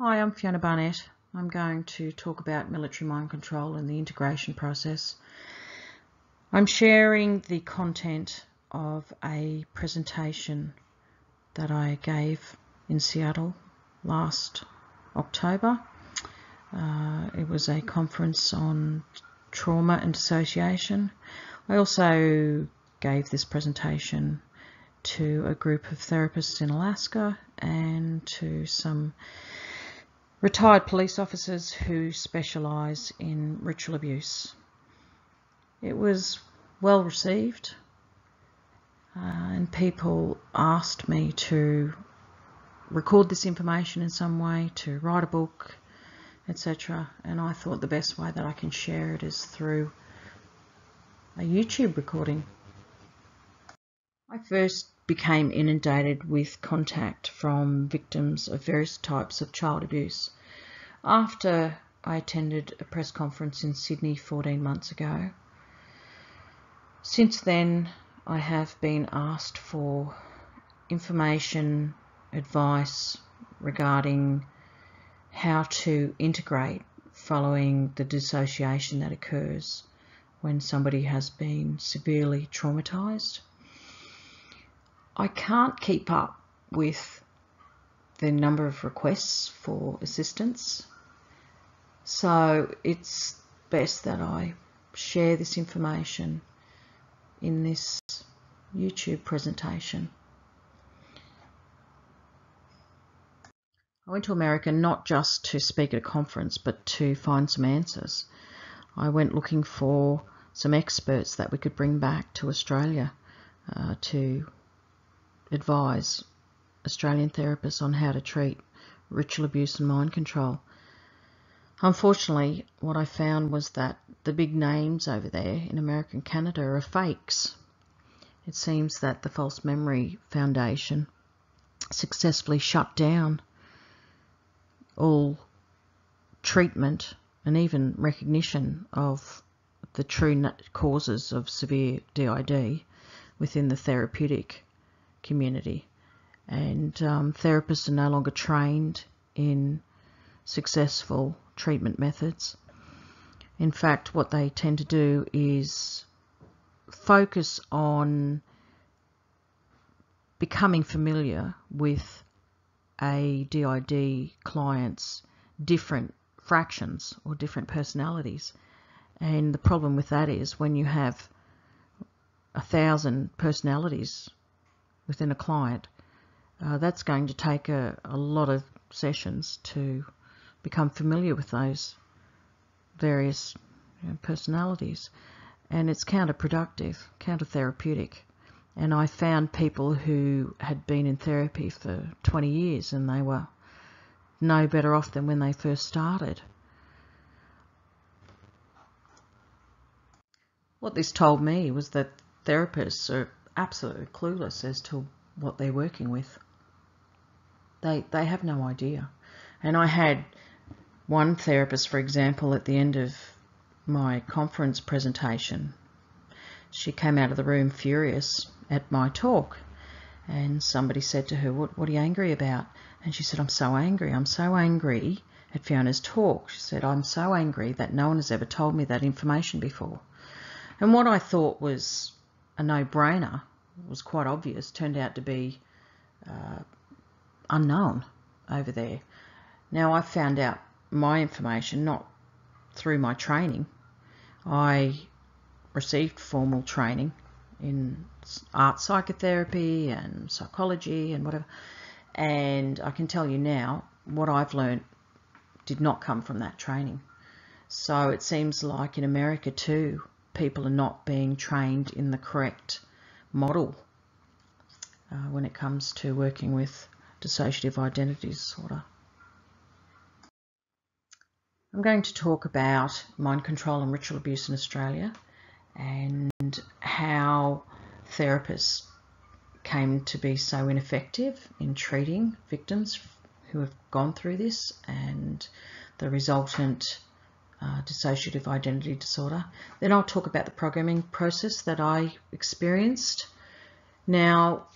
Hi, I'm Fiona Barnett. I'm going to talk about military mind control and the integration process. I'm sharing the content of a presentation that I gave in Seattle last October. It was a conference on trauma and dissociation. I also gave this presentation to a group of therapists in Alaska and to some retired police officers who specialise in ritual abuse. It was well received, and people asked me to record this information in some way, to write a book, etc. And I thought the best way that I can share it is through a YouTube recording. I first became inundated with contact from victims of various types of child abuse after I attended a press conference in Sydney 14 months ago. Since then, I have been asked for information, advice regarding how to integrate following the dissociation that occurs when somebody has been severely traumatised. I can't keep up with the number of requests for assistance, so it's best that I share this information in this YouTube presentation. I went to America not just to speak at a conference, but to find some answers. I went looking for some experts that we could bring back to Australia to advise Australian therapists on how to treat ritual abuse and mind control. Unfortunately, what I found was that the big names over there in America and Canada are fakes. It seems that the False Memory Foundation successfully shut down all treatment and even recognition of the true causes of severe DID within the therapeutic community, and therapists are no longer trained in successful treatment methods. In fact, what they tend to do is focus on becoming familiar with a DID client's different fractions or different personalities. And the problem with that is when you have 1,000 personalities within a client, that's going to take a lot of sessions to become familiar with those various personalities, and it's counterproductive, countertherapeutic. And I found people who had been in therapy for 20 years and they were no better off than when they first started. What this told me was that therapists are absolutely clueless as to what they're working with. They have no idea. And I had one therapist, for example, at the end of my conference presentation. She came out of the room furious at my talk, and somebody said to her, what are you angry about? And she said, I'm so angry at Fiona's talk. She said, I'm so angry that no one has ever told me that information before. And what I thought was a no-brainer, was quite obvious, turned out to be unknown over there. Now, I found out my information not through my training. I received formal training in art psychotherapy and psychology and whatever, and I can tell you now what I've learned did not come from that training. So it seems like in America too, people are not being trained in the correct model when it comes to working with dissociative identity disorder. I'm going to talk about mind control and ritual abuse in Australia and how therapists came to be so ineffective in treating victims who have gone through this and the resultant dissociative identity disorder. Then I'll talk about the programming process that I experienced. Now,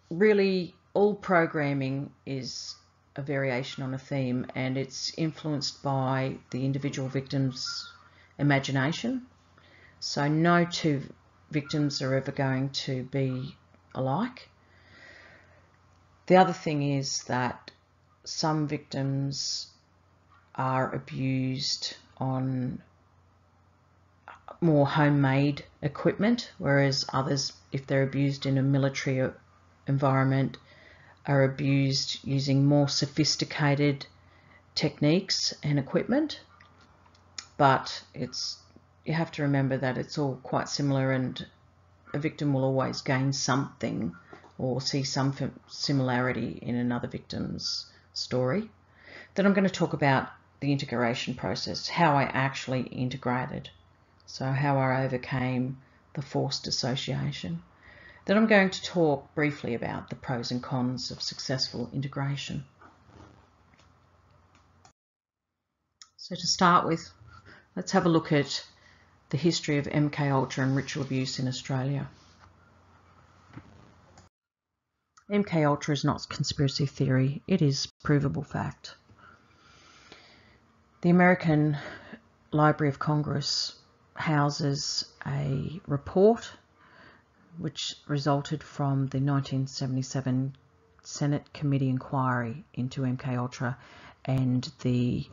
really, all programming is a variation on a theme, and it's influenced by the individual victim's imagination. So no two victims are ever going to be alike. The other thing is that some victims are abused on more homemade equipment, whereas others, if they're abused in a military environment, are abused using more sophisticated techniques and equipment. But you have to remember that it's all quite similar, and a victim will always gain something or see some similarity in another victim's story. Then I'm going to talk about the integration process, how I actually integrated, so how I overcame the forced association. Then I'm going to talk briefly about the pros and cons of successful integration. So to start with, let's have a look at the history of MKUltra and ritual abuse in Australia. MKUltra is not conspiracy theory, it is provable fact. The American Library of Congress houses a report which resulted from the 1977 Senate Committee inquiry into MKUltra and the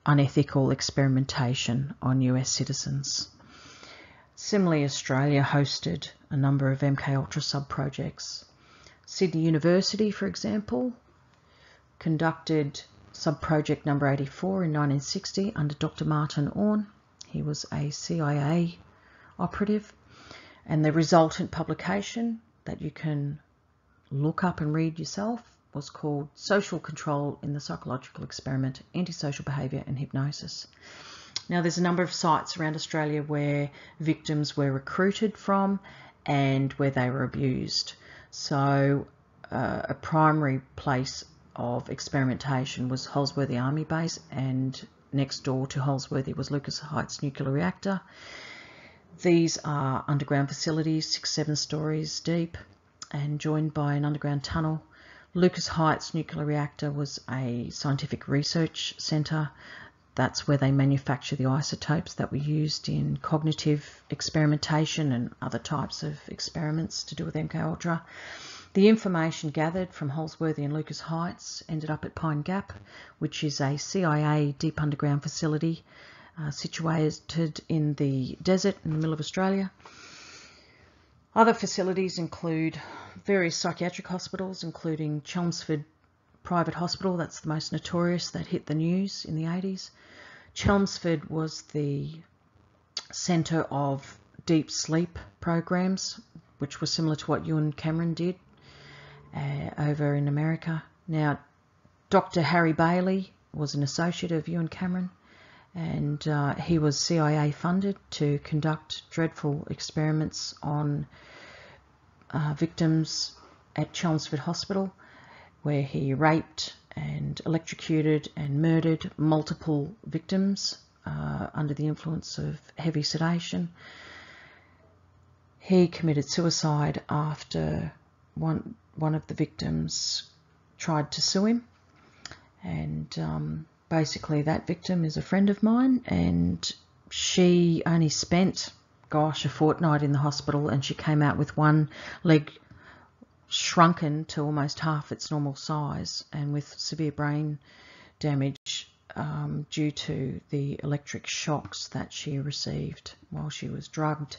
unethical experimentation on US citizens. Similarly, Australia hosted a number of MKUltra sub-projects. Sydney University, for example, conducted sub-project number 84 in 1960 under Dr. Martin Orne. He was a CIA operative, and the resultant publication that you can look up and read yourself was called Social Control in the Psychological Experiment, Antisocial Behaviour and Hypnosis. Now, there's a number of sites around Australia where victims were recruited from and where they were abused. So a primary place of experimentation was Holsworthy Army Base, and next door to Holsworthy was Lucas Heights Nuclear Reactor. These are underground facilities, 6-7 stories deep and joined by an underground tunnel. Lucas Heights Nuclear Reactor was a scientific research centre. That's where they manufacture the isotopes that were used in cognitive experimentation and other types of experiments to do with MKUltra. The information gathered from Holsworthy and Lucas Heights ended up at Pine Gap, which is a CIA deep underground facility situated in the desert in the middle of Australia. Other facilities include various psychiatric hospitals, including Chelmsford Private Hospital. That's the most notorious, that hit the news in the 80s. Chelmsford was the centre of deep sleep programs, which were similar to what Ewan Cameron did over in America. Now, Dr. Harry Bailey was an associate of Ewan Cameron, and he was CIA funded to conduct dreadful experiments on victims at Chelmsford Hospital, where he raped and electrocuted and murdered multiple victims under the influence of heavy sedation. He committed suicide after one of the victims tried to sue him, and basically that victim is a friend of mine, and she only spent, a fortnight in the hospital, and she came out with one leg shrunken to almost half its normal size and with severe brain damage due to the electric shocks that she received while she was drugged.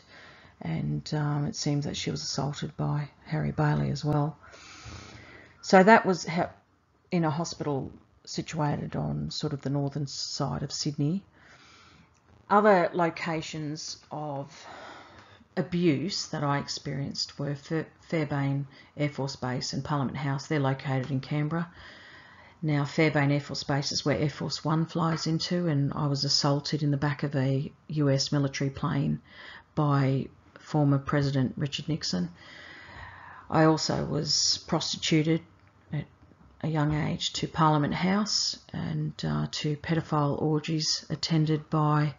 And it seems that she was assaulted by Harry Bailey as well. So that was in a hospital situated on sort of the northern side of Sydney. Other locations of abuse that I experienced were Fairbairn Air Force Base and Parliament House. They're located in Canberra. Now, Fairbairn Air Force Base is where Air Force One flies into, and I was assaulted in the back of a US military plane by former President Richard Nixon. I also was prostituted at a young age to Parliament House and to pedophile orgies attended by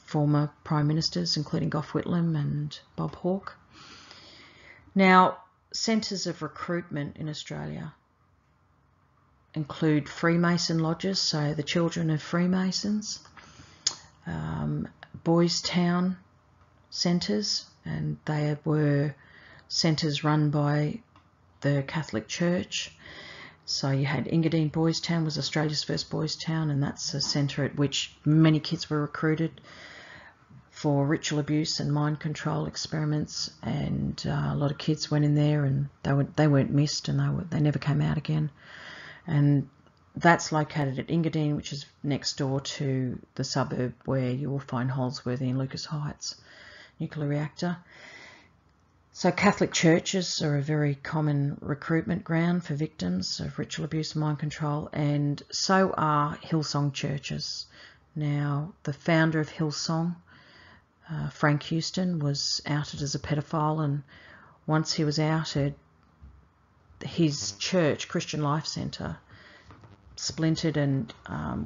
former Prime Ministers, including Gough Whitlam and Bob Hawke. Now, centres of recruitment in Australia. include Freemason lodges, so the children of Freemasons, Boys Town centres, and they were centres run by the Catholic Church. So you had Engadine Boys Town was Australia's first boys town, and that's a centre at which many kids were recruited for ritual abuse and mind control experiments, and a lot of kids went in there and they weren't missed, and they never came out again. And that's located at Engadine, which is next door to the suburb where you will find Holsworthy and Lucas Heights nuclear reactor. So Catholic churches are a very common recruitment ground for victims of ritual abuse and mind control, and so are Hillsong churches. Now, the founder of Hillsong, Frank Houston, was outed as a pedophile, and once he was outed, his church, Christian Life Centre, splintered and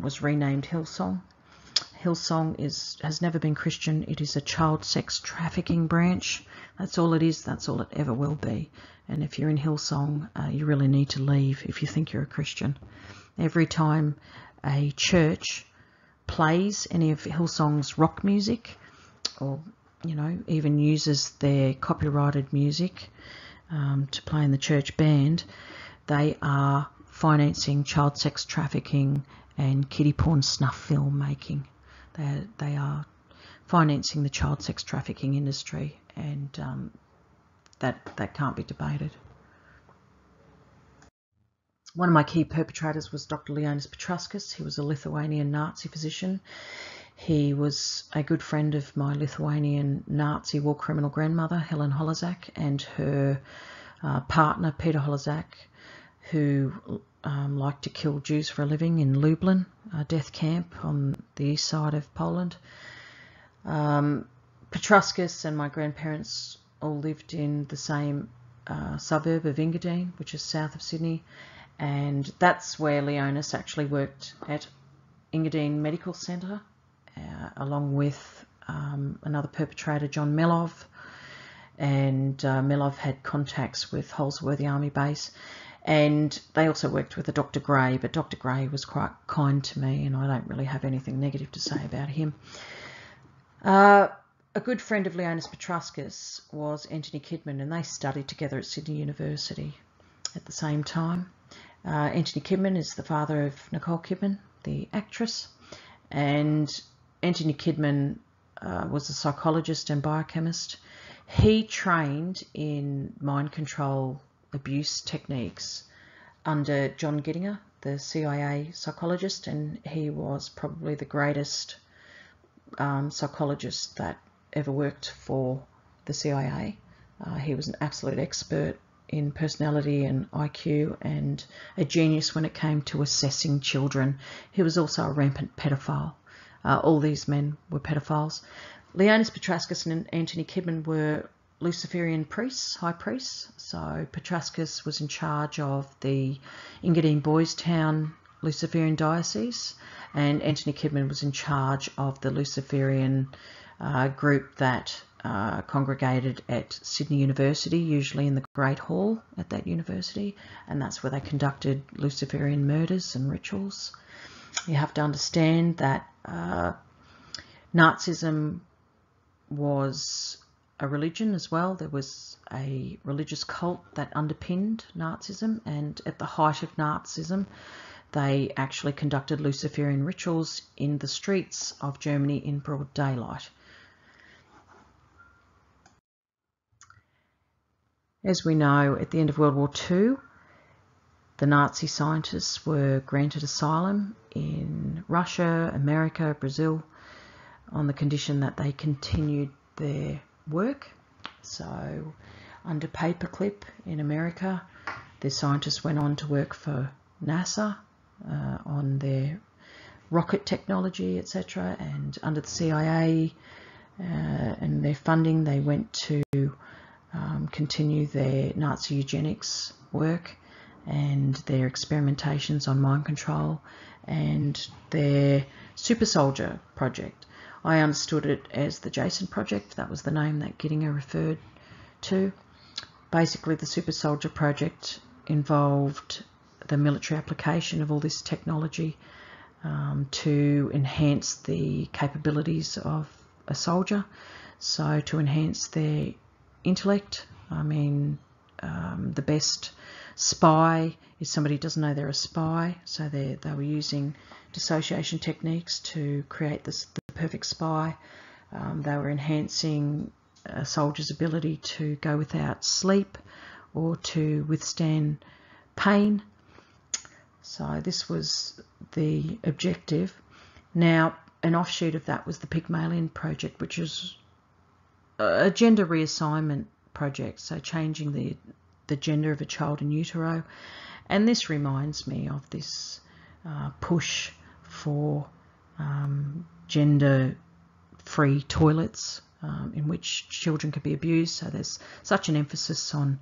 was renamed Hillsong. Hillsong has never been Christian. It is a child sex trafficking branch. That's all it is. That's all it ever will be. And if you're in Hillsong, you really need to leave if you think you're a Christian. Every time a church plays any of Hillsong's rock music, or even uses their copyrighted music to play in the church band, they are financing child sex trafficking and kiddie porn snuff film making. They are financing the child sex trafficking industry, and that can't be debated. One of my key perpetrators was Dr. Leonis Petrauskas. He was a Lithuanian Nazi physician. He was a good friend of my Lithuanian Nazi war criminal grandmother, Helen Holozak, and her partner, Peter Holozak, who liked to kill Jews for a living in Lublin, a death camp on the east side of Poland. Petrauskas and my grandparents all lived in the same suburb of Engadine, which is south of Sydney, and that's where Leonis actually worked at Engadine Medical Centre, along with another perpetrator, John Melov, and Melov had contacts with Holsworthy Army Base, and they also worked with a Dr. Gray, but Dr. Gray was quite kind to me, and I don't really have anything negative to say about him. A good friend of Leonis Petrauskas was Anthony Kidman, and they studied together at Sydney University at the same time. Anthony Kidman is the father of Nicole Kidman, the actress, and Anthony Kidman was a psychologist and biochemist. He trained in mind control abuse techniques under John Gittinger, the CIA psychologist, and he was probably the greatest psychologist that ever worked for the CIA. He was an absolute expert in personality and IQ, and a genius when it came to assessing children. He was also a rampant pedophile. All these men were pedophiles. Leonis Petrauskas and Anthony Kidman were Luciferian priests, high priests. So Petrauskas was in charge of the Engadine Boys Town Luciferian diocese, and Anthony Kidman was in charge of the Luciferian group that congregated at Sydney University, usually in the Great Hall at that university, and that's where they conducted Luciferian murders and rituals. You have to understand that Nazism was a religion as well. There was a religious cult that underpinned Nazism, and at the height of Nazism, they actually conducted Luciferian rituals in the streets of Germany in broad daylight. As we know, at the end of World War II, the Nazi scientists were granted asylum in Russia, America, Brazil, on the condition that they continued their work. So, under paperclip in America, the scientists went on to work for NASA on their rocket technology, etc. And under the CIA and their funding, they went to continue their Nazi eugenics work and their experimentations on mind control and their super soldier project. I understood it as the Jason Project. That was the name that Gittinger referred to. Basically, the super soldier project involved the military application of all this technology to enhance the capabilities of a soldier, so to enhance their intellect. I mean, the best spy is somebody who doesn't know they're a spy, so they were using dissociation techniques to create the perfect spy. They were enhancing a soldier's ability to go without sleep or to withstand pain. So this was the objective. Now, an offshoot of that was the Pygmalion project, which is a gender reassignment project, so changing the gender of a child in utero. And this reminds me of this push for gender-free toilets in which children could be abused. So there's such an emphasis on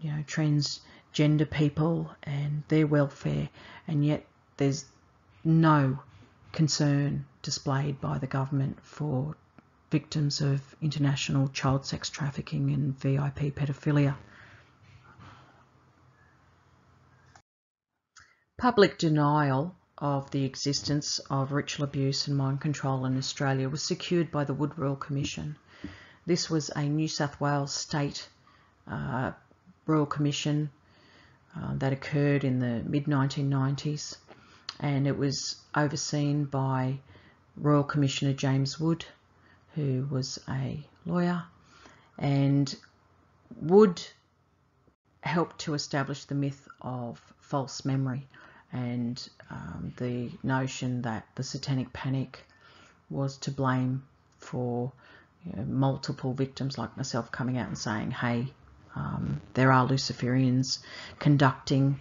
transgender people and their welfare, and yet there's no concern displayed by the government for victims of international child sex trafficking and VIP pedophilia. Public denial of the existence of ritual abuse and mind control in Australia was secured by the Wood Royal Commission. This was a New South Wales state Royal Commission that occurred in the mid-1990s, and it was overseen by Royal Commissioner James Wood, who was a lawyer, and Wood helped to establish the myth of false memory and the notion that the Satanic Panic was to blame for multiple victims like myself coming out and saying, hey, there are Luciferians conducting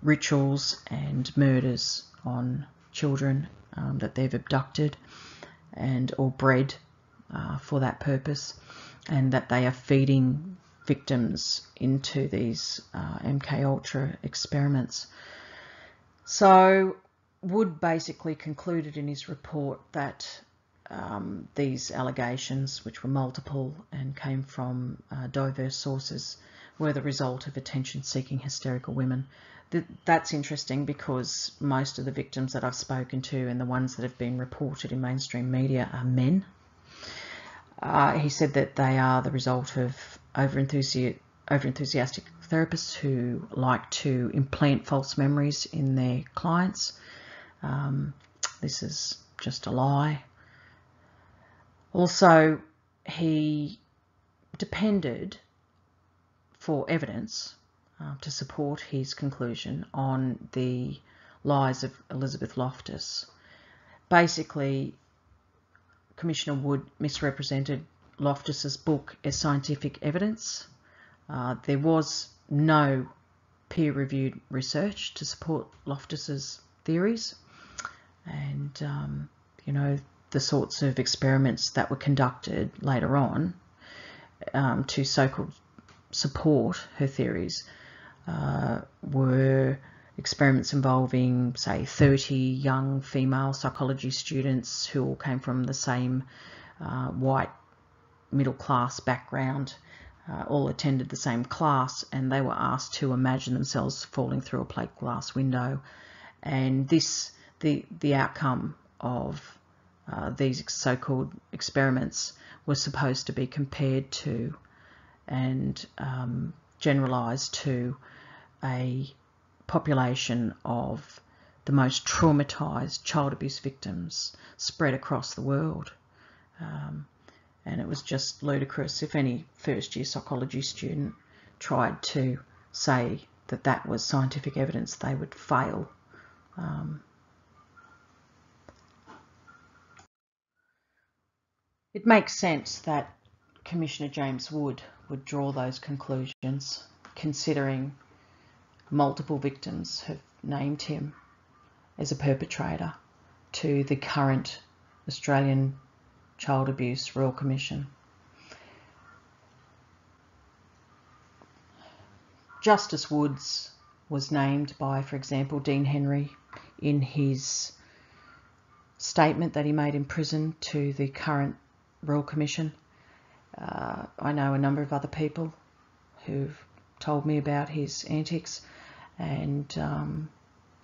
rituals and murders on children that they've abducted and or bred for that purpose, and that they are feeding victims into these MK Ultra experiments. So Wood basically concluded in his report that these allegations, which were multiple and came from diverse sources, were the result of attention-seeking hysterical women. That's interesting because most of the victims that I've spoken to and the ones that have been reported in mainstream media are men. He said that they are the result of overenthusiastic therapists who like to implant false memories in their clients. This is just a lie. Also, he depended for evidence to support his conclusion on the lies of Elizabeth Loftus. Basically, Commissioner Wood misrepresented Loftus's book as scientific evidence. There was no peer-reviewed research to support Loftus's theories, and the sorts of experiments that were conducted later on to so-called support her theories were experiments involving, say, 30 young female psychology students who all came from the same white middle-class background, all attended the same class, and they were asked to imagine themselves falling through a plate glass window. And the outcome of these so-called experiments was supposed to be compared to and generalised to a population of the most traumatised child abuse victims spread across the world. And it was just ludicrous. If any first-year psychology student tried to say that that was scientific evidence, they would fail. It makes sense that Commissioner James Wood would draw those conclusions, considering multiple victims have named him as a perpetrator to the current Australian Child Abuse Royal Commission. Justice Woods was named by, for example, Dean Henry in his statement that he made in prison to the current Royal Commission. I know a number of other people who've told me about his antics, and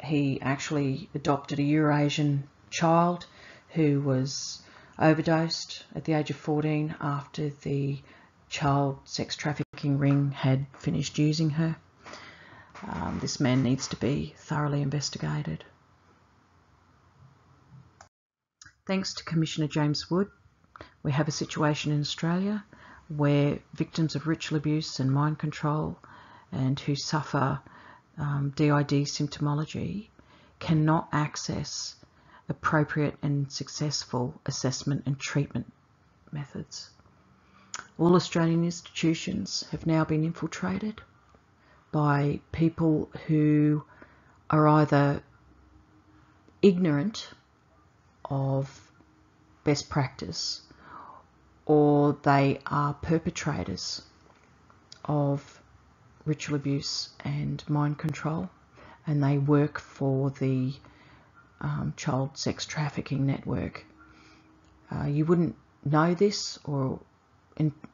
he actually adopted a Eurasian child who was overdosed at the age of 14 after the child sex trafficking ring had finished using her. This man needs to be thoroughly investigated. Thanks to Commissioner James Wood, we have a situation in Australia where victims of ritual abuse and mind control and who suffer DID symptomology cannot access appropriate and successful assessment and treatment methods. All Australian institutions have now been infiltrated by people who are either ignorant of best practice or they are perpetrators of ritual abuse and mind control, and they work for the child sex trafficking network. You wouldn't know this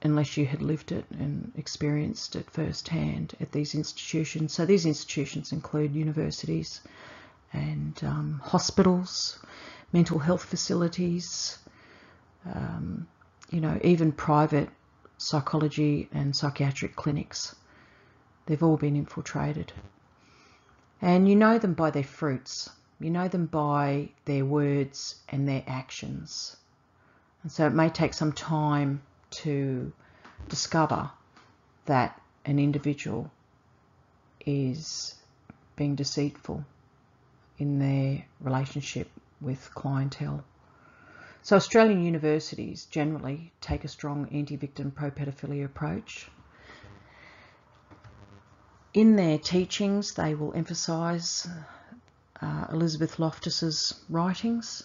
unless you had lived it and experienced it firsthand at these institutions. So these institutions include universities and hospitals, mental health facilities, even private psychology and psychiatric clinics. They've all been infiltrated. And you know them by their fruits. You know them by their words and their actions. And so it may take some time to discover that an individual is being deceitful in their relationship with clientele. So Australian universities generally take a strong anti-victim pro-pedophilia approach. In their teachings, they will emphasise Elizabeth Loftus's writings.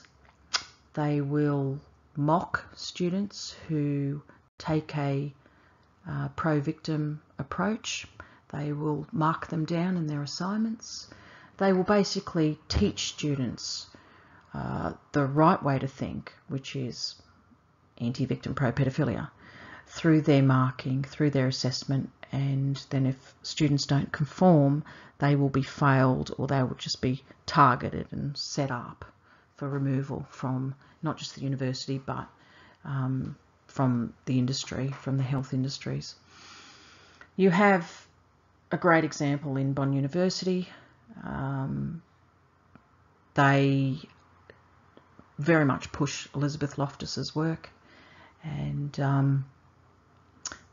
They will mock students who take a pro-victim approach. They will mark them down in their assignments. They will basically teach students the right way to think, which is anti-victim pro-pedophilia, through their marking, through their assessment, and then if students don't conform, they will be failed or they will just be targeted and set up for removal from not just the university but from the industry, from the health industries. You have a great example in Bond University. They very much push Elizabeth Loftus's work, and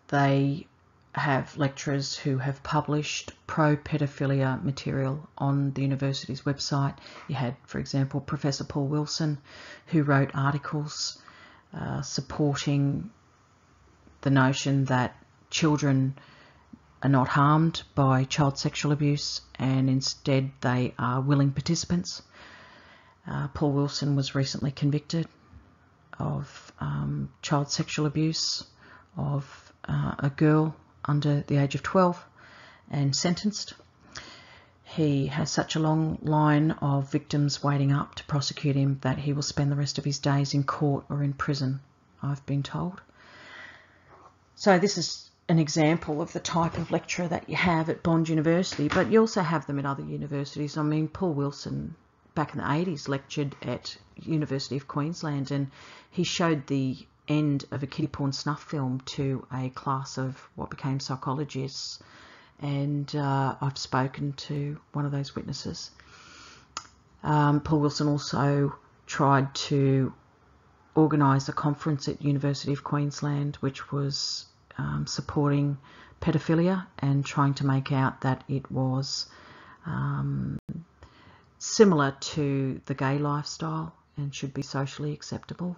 they have lecturers who have published pro-pedophilia material on the university's website. You had, for example, Professor Paul Wilson, who wrote articles supporting the notion that children are not harmed by child sexual abuse and instead they are willing participants. Paul Wilson was recently convicted of child sexual abuse of a girl under the age of 12 and sentenced. He has such a long line of victims waiting up to prosecute him that he will spend the rest of his days in court or in prison, I've been told. So this is an example of the type of lecturer that you have at Bond University, but you also have them at other universities. I mean, Paul Wilson back in the 80s lectured at University of Queensland, and he showed the end of a kiddie porn snuff film to a class of what became psychologists, and I've spoken to one of those witnesses. Paul Wilson also tried to organise a conference at University of Queensland which was supporting pedophilia and trying to make out that it was similar to the gay lifestyle and should be socially acceptable.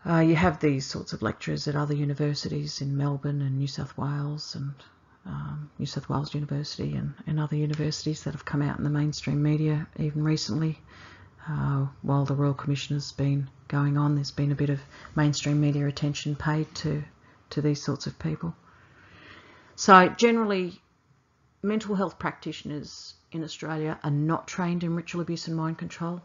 You have these sorts of lecturers at other universities in Melbourne and New South Wales and New South Wales University and other universities that have come out in the mainstream media even recently. While the Royal Commission has been going on, there's been a bit of mainstream media attention paid to these sorts of people. So generally, mental health practitioners in Australia are not trained in ritual abuse and mind control.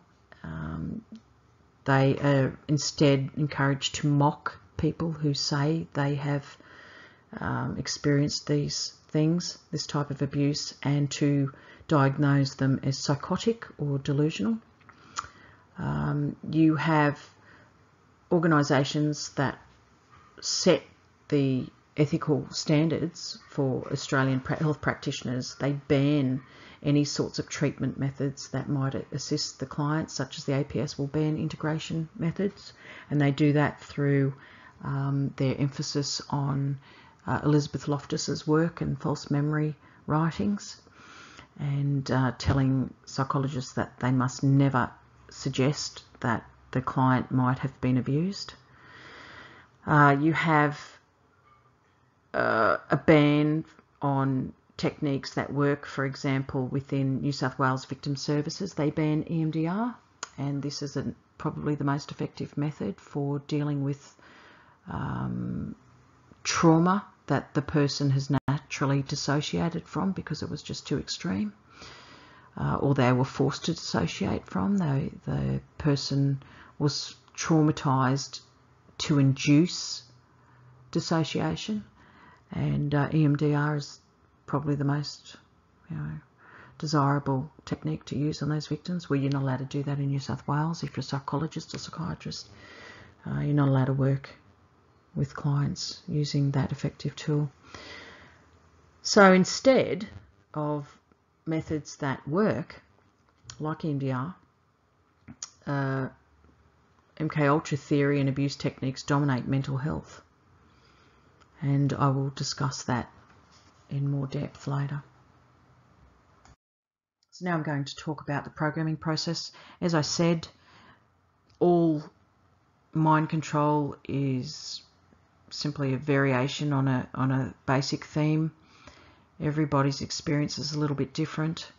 They are instead encouraged to mock people who say they have experienced these things, this type of abuse, and to diagnose them as psychotic or delusional. You have organisations that set the ethical standards for Australian health practitioners. They ban any sorts of treatment methods that might assist the clients, such as the APS will ban integration methods, and they do that through their emphasis on Elizabeth Loftus's work and false memory writings, and telling psychologists that they must never suggest that the client might have been abused. You have a ban on techniques that work, for example, within New South Wales Victim Services. They ban EMDR, and this is probably the most effective method for dealing with trauma that the person has naturally dissociated from because it was just too extreme, or they were forced to dissociate from. The person was traumatised to induce dissociation, and EMDR is probably the most desirable technique to use on those victims. Well, you're not allowed to do that in New South Wales. If you're a psychologist or psychiatrist, you're not allowed to work with clients using that effective tool. So instead of methods that work, like EMDR, MKUltra theory and abuse techniques dominate mental health. And I will discuss that in more depth later. So now I'm going to talk about the programming process. As I said, all mind control is simply a variation on a basic theme. Everybody's experience is a little bit different.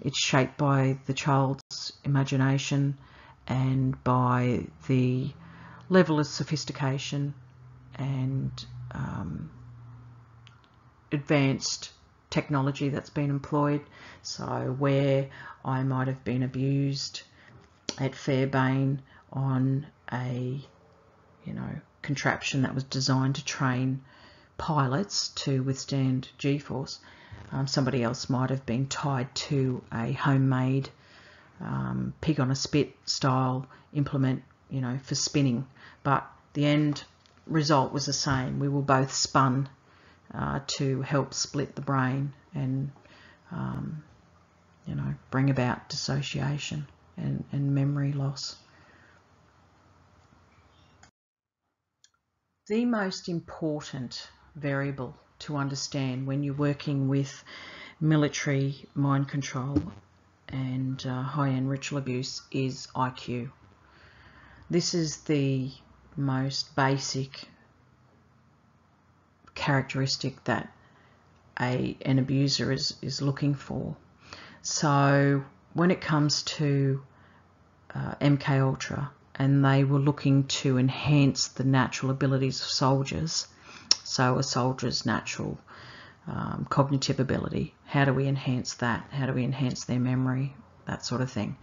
It's shaped by the child's imagination and by the level of sophistication and advanced technology that's been employed. So where I might have been abused at Fairbairn on a contraption that was designed to train pilots to withstand G-force, somebody else might have been tied to a homemade pig on a spit style implement, for spinning, but the end result was the same. We were both spun to help split the brain and bring about dissociation and memory loss. The most important variable to understand when you're working with military mind control and high-end ritual abuse is IQ. This is the most basic characteristic that an abuser is looking for. So when it comes to MKUltra, and they were looking to enhance the natural abilities of soldiers, so a soldier's natural cognitive ability, how do we enhance that? How do we enhance their memory? That sort of thing.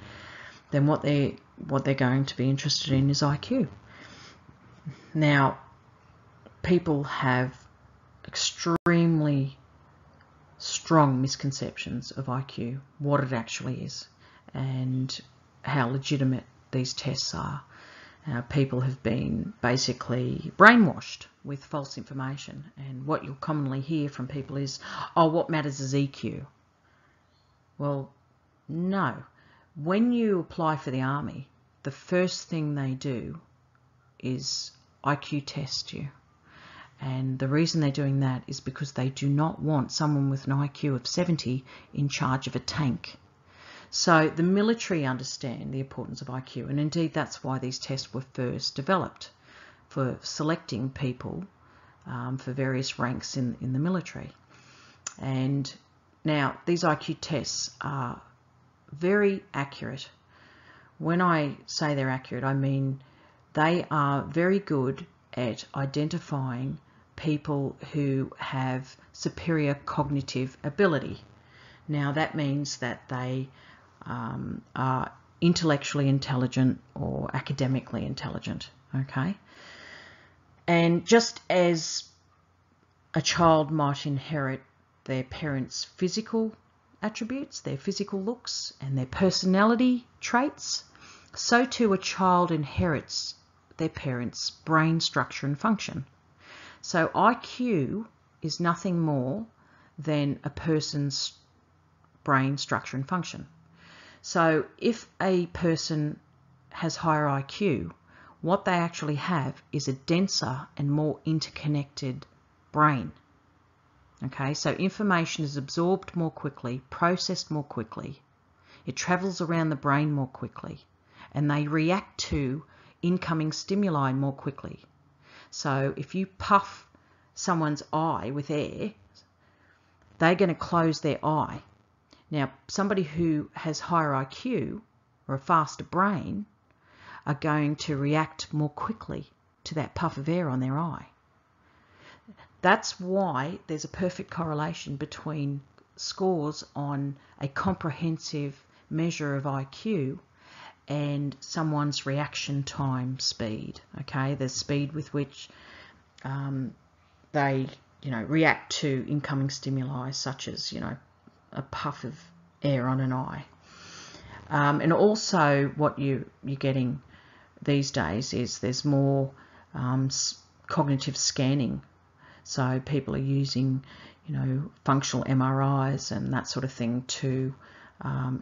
Then what they're going to be interested in is IQ. Now, people have extremely strong misconceptions of IQ, what it actually is, and how legitimate these tests are. People have been basically brainwashed with false information, and what you'll commonly hear from people is, oh, what matters is EQ. Well, no. When you apply for the army, the first thing they do is IQ test you. And the reason they're doing that is because they do not want someone with an IQ of 70 in charge of a tank. So the military understand the importance of IQ, and indeed that's why these tests were first developed, for selecting people for various ranks in the military. And now these IQ tests are very accurate. When I say they're accurate, I mean they are very good at identifying people who have superior cognitive ability. Now that means that they are intellectually intelligent or academically intelligent, okay? And just as a child might inherit their parents' physical attributes, their physical looks and their personality traits. So too a child inherits their parents' brain structure and function. So IQ is nothing more than a person's brain structure and function. So if a person has higher IQ, what they actually have is a denser and more interconnected brain. Okay, so information is absorbed more quickly, processed more quickly. It travels around the brain more quickly, and they react to incoming stimuli more quickly. So if you puff someone's eye with air, they're going to close their eye. Now, somebody who has higher IQ or a faster brain are going to react more quickly to that puff of air on their eye. That's why there's a perfect correlation between scores on a comprehensive measure of IQ and someone's reaction time speed. Okay, the speed with which they, react to incoming stimuli, such as, a puff of air on an eye. And also what you're getting these days is there's more cognitive scanning. So people are using, functional MRIs and that sort of thing to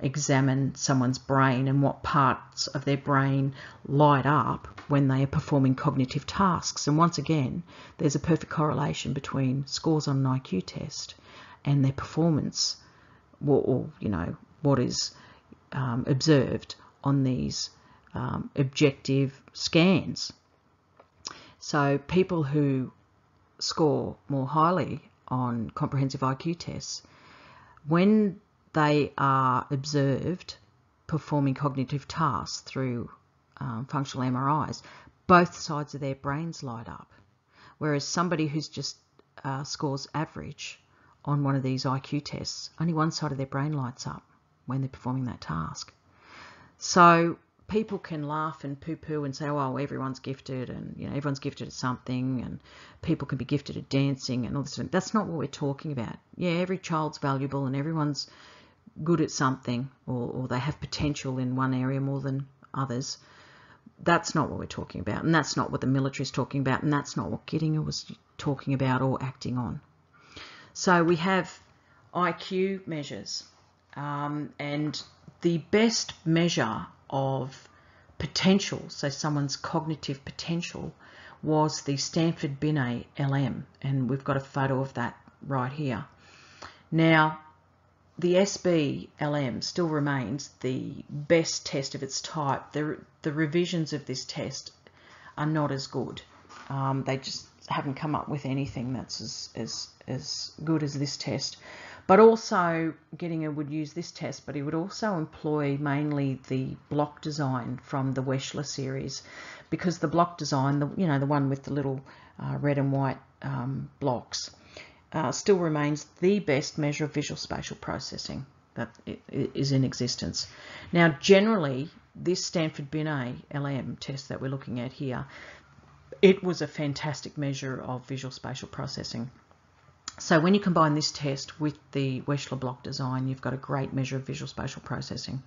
examine someone's brain and what parts of their brain light up when they are performing cognitive tasks. And once again, there's a perfect correlation between scores on an IQ test and their performance, or what is observed on these objective scans. So people who score more highly on comprehensive IQ tests, when they are observed performing cognitive tasks through functional MRIs, both sides of their brains light up. Whereas somebody who's just scores average on one of these IQ tests, only one side of their brain lights up when they're performing that task. So people can laugh and poo-poo and say, oh, everyone's gifted and everyone's gifted at something, and people can be gifted at dancing and all this. That's not what we're talking about. Yeah, every child's valuable and everyone's good at something, or they have potential in one area more than others. That's not what we're talking about, and that's not what the military is talking about, and that's not what Gettinger was talking about or acting on. So we have IQ measures, and the best measure of potential, so someone's cognitive potential, was the Stanford Binet LM, and we've got a photo of that right here. Now, the SB LM still remains the best test of its type. The revisions of this test are not as good. They just haven't come up with anything that's as good as this test. But also, Gettinger would use this test, but he would also employ mainly the block design from the Wechsler series, because the block design, the one with the little red and white blocks, still remains the best measure of visual spatial processing that is in existence. Now, generally, this Stanford Binet LM test that we're looking at here, it was a fantastic measure of visual spatial processing. So when you combine this test with the Wechsler block design, you've got a great measure of visual spatial processing.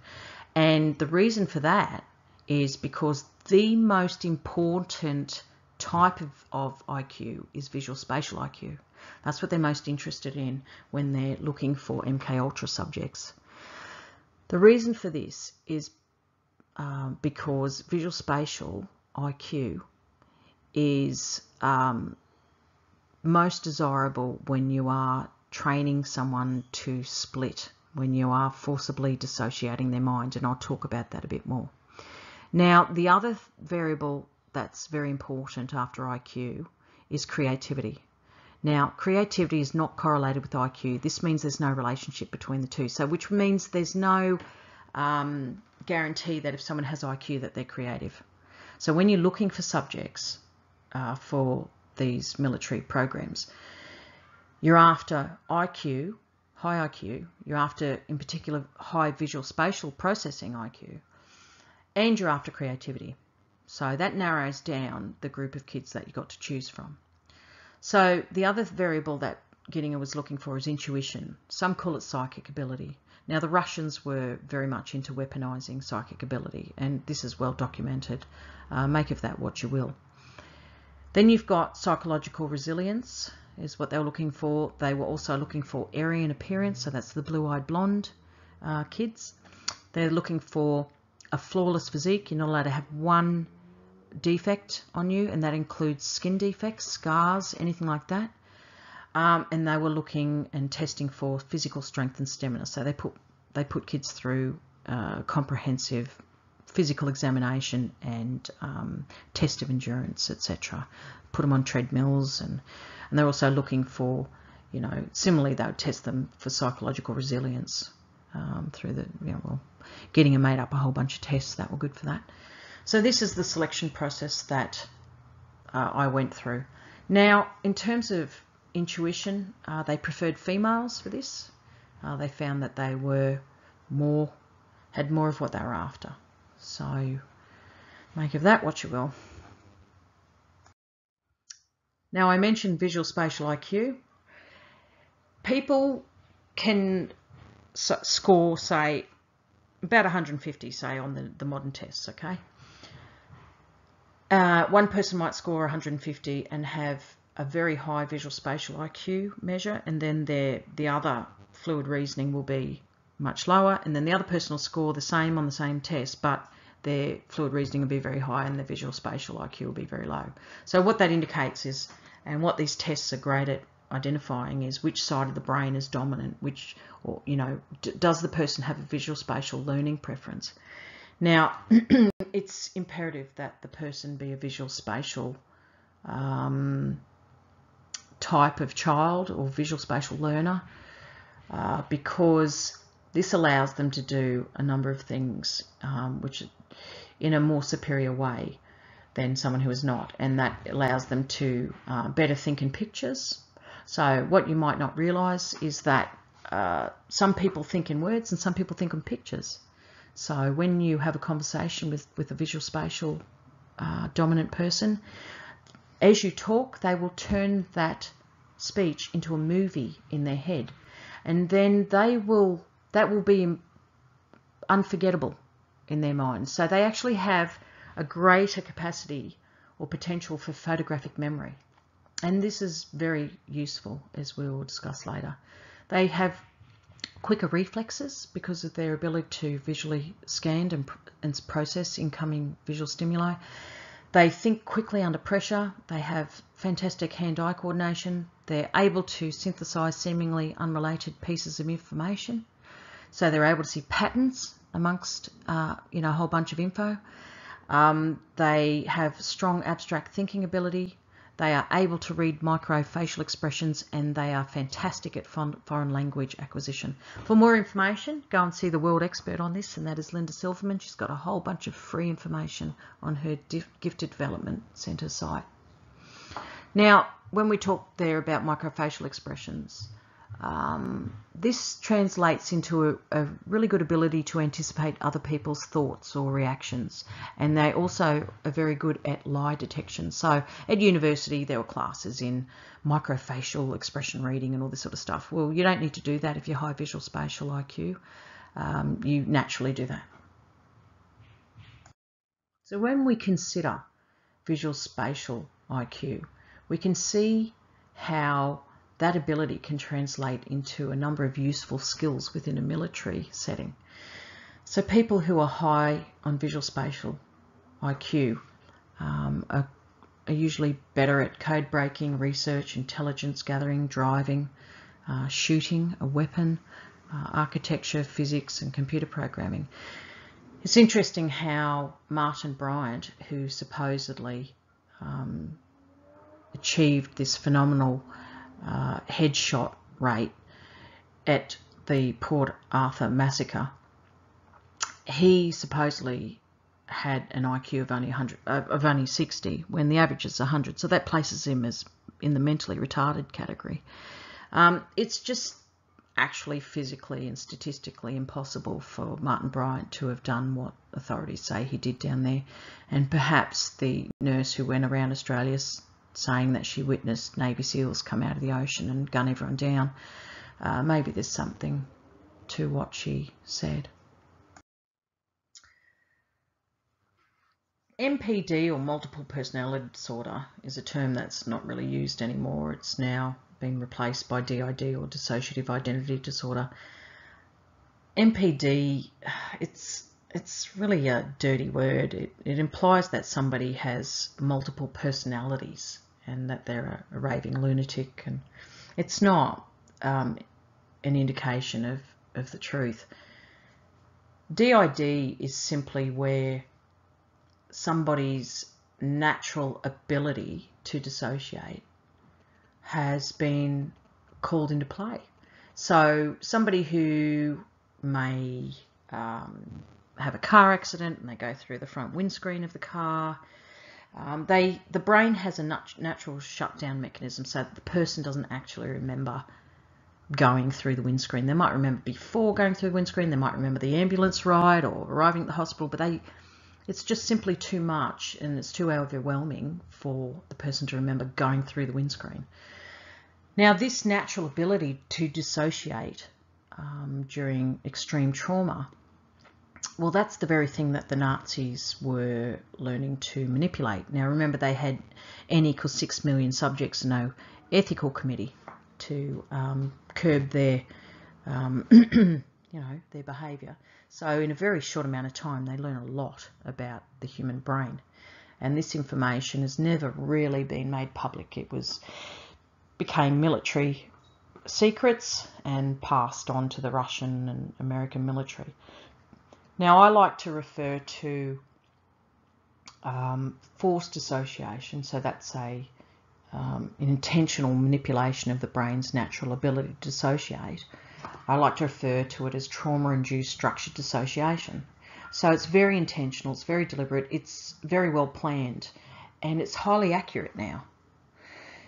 And the reason for that is because the most important type of IQ is visual spatial IQ. That's what they're most interested in when they're looking for MK Ultra subjects. The reason for this is because visual spatial IQ is most desirable when you are training someone to split, when you are forcibly dissociating their mind, and I'll talk about that a bit more. Now, the other variable that's very important after IQ is creativity. Now, creativity is not correlated with IQ. This means there's no relationship between the two, so which means there's no guarantee that if someone has IQ that they're creative. So when you're looking for subjects for these military programs, you're after IQ, high IQ, you're after, in particular, high visual spatial processing IQ, and you're after creativity. So that narrows down the group of kids that you've got to choose from. So the other variable that Gittinger was looking for is intuition. Some call it psychic ability. Now, the Russians were very much into weaponizing psychic ability, and this is well documented. Make of that what you will. Then you've got psychological resilience is what they were looking for. They were also looking for Aryan appearance, so that's the blue-eyed blonde kids. They're looking for a flawless physique. You're not allowed to have one defect on you, and that includes skin defects, scars, anything like that. And they were looking and testing for physical strength and stamina. So they put kids through comprehensive physical examination and test of endurance, etc. Put them on treadmills, and they're also looking for, you know, similarly they would test them for psychological resilience through the, you know, well, Gittinger made up a whole bunch of tests that were good for that. So this is the selection process that I went through. Now, in terms of intuition, they preferred females for this. They found that they had more of what they were after. So make of that what you will. Now, I mentioned visual spatial IQ. People can score, say, about 150, say, on the modern tests, okay? One person might score 150 and have a very high visual spatial IQ measure, and then the other fluid reasoning will be much lower, and then the other person will score the same on the same test, but their fluid reasoning will be very high and the visual spatial IQ will be very low. So what that indicates is, and what these tests are great at identifying, is which side of the brain is dominant, or you know, does the person have a visual spatial learning preference? Now, it's imperative that the person be a visual spatial type of child or visual spatial learner, because this allows them to do a number of things which in a more superior way than someone who is not, and that allows them to better think in pictures. So what you might not realise is that some people think in words and some people think in pictures. So when you have a conversation with a visual spatial dominant person, as you talk, they will turn that speech into a movie in their head, and then that will be unforgettable in their minds. So they actually have a greater capacity or potential for photographic memory, and this is very useful, as we will discuss later. They have quicker reflexes because of their ability to visually scan and process incoming visual stimuli. They think quickly under pressure. They have fantastic hand-eye coordination. They're able to synthesize seemingly unrelated pieces of information. So they're able to see patterns amongst a whole bunch of info. They have strong abstract thinking ability. They are able to read microfacial expressions, and they are fantastic at foreign language acquisition. For more information, go and see the world expert on this, and that is Linda Silverman. She's got a whole bunch of free information on her Gifted Development Centre site. Now, when we talk there about microfacial expressions, this translates into a really good ability to anticipate other people's thoughts or reactions, and they also are very good at lie detection. So at university there were classes in microfacial expression reading and all this sort of stuff. Well, you don't need to do that if you're high visual spatial IQ. You naturally do that. So when we consider visual spatial IQ, we can see how that ability can translate into a number of useful skills within a military setting. So people who are high on visual spatial IQ are usually better at code breaking, research, intelligence gathering, driving, shooting a weapon, architecture, physics, and computer programming. It's interesting how Martin Bryant, who supposedly achieved this phenomenal headshot rate at the Port Arthur massacre, he supposedly had an IQ of only 60 when the average is 100. So that places him as in the mentally retarded category. It's just actually physically and statistically impossible for Martin Bryant to have done what authorities say he did down there, and perhaps the nurse who went around Australia saying that she witnessed Navy SEALs come out of the ocean and gun everyone down. Maybe there's something to what she said. MPD, or multiple personality disorder, is a term that's not really used anymore. It's now been replaced by DID, or dissociative identity disorder. MPD, it's really a dirty word. It implies that somebody has multiple personalities and that they're a raving lunatic, and it's not an indication of the truth. DID is simply where somebody's natural ability to dissociate has been called into play. So somebody who may have a car accident and they go through the front windscreen of the car, the brain has a natural shutdown mechanism so that the person doesn't actually remember going through the windscreen. They might remember before going through the windscreen, they might remember the ambulance ride or arriving at the hospital, but it's just simply too much and it's too overwhelming for the person to remember going through the windscreen. Now, this natural ability to dissociate during extreme trauma, well, that's the very thing that the Nazis were learning to manipulate. Now, remember, they had N = 6 million subjects, no ethical committee to curb their, their behaviour. So in a very short amount of time, they learn a lot about the human brain. And this information has never really been made public. It became military secrets and passed on to the Russian and American military. Now, I like to refer to forced dissociation, so that's an intentional manipulation of the brain's natural ability to dissociate. I like to refer to it as trauma-induced structured dissociation. So it's very intentional, it's very deliberate, it's very well planned, and it's highly accurate now.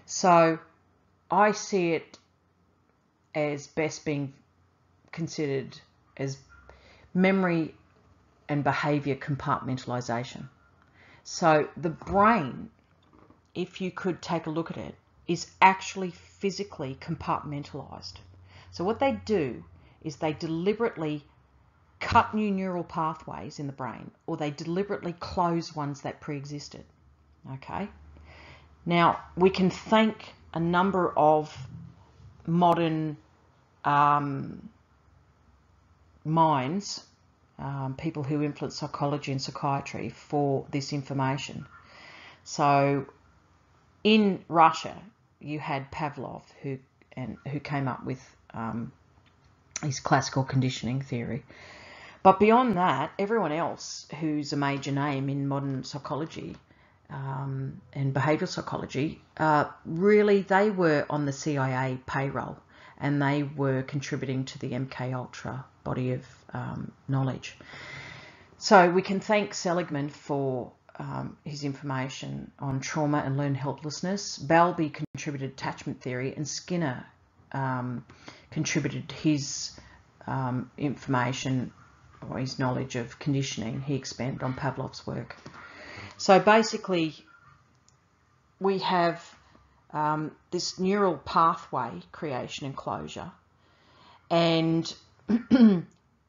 So I see it as best being considered as memory and behaviour compartmentalisation. So the brain, if you could take a look at it, is actually physically compartmentalised. So what they do is they deliberately cut new neural pathways in the brain, or they deliberately close ones that pre-existed. Okay? Now, we can thank a number of modern minds, people who influence psychology and psychiatry, for this information. So in Russia, you had Pavlov, who came up with his classical conditioning theory. But beyond that, everyone else who's a major name in modern psychology and behavioural psychology, really they were on the CIA payroll, and they were contributing to the MKUltra body of knowledge. So we can thank Seligman for his information on trauma and learned helplessness. Bowlby contributed attachment theory, and Skinner contributed his information or his knowledge of conditioning. He expanded on Pavlov's work. So basically we have this neural pathway creation and closure, and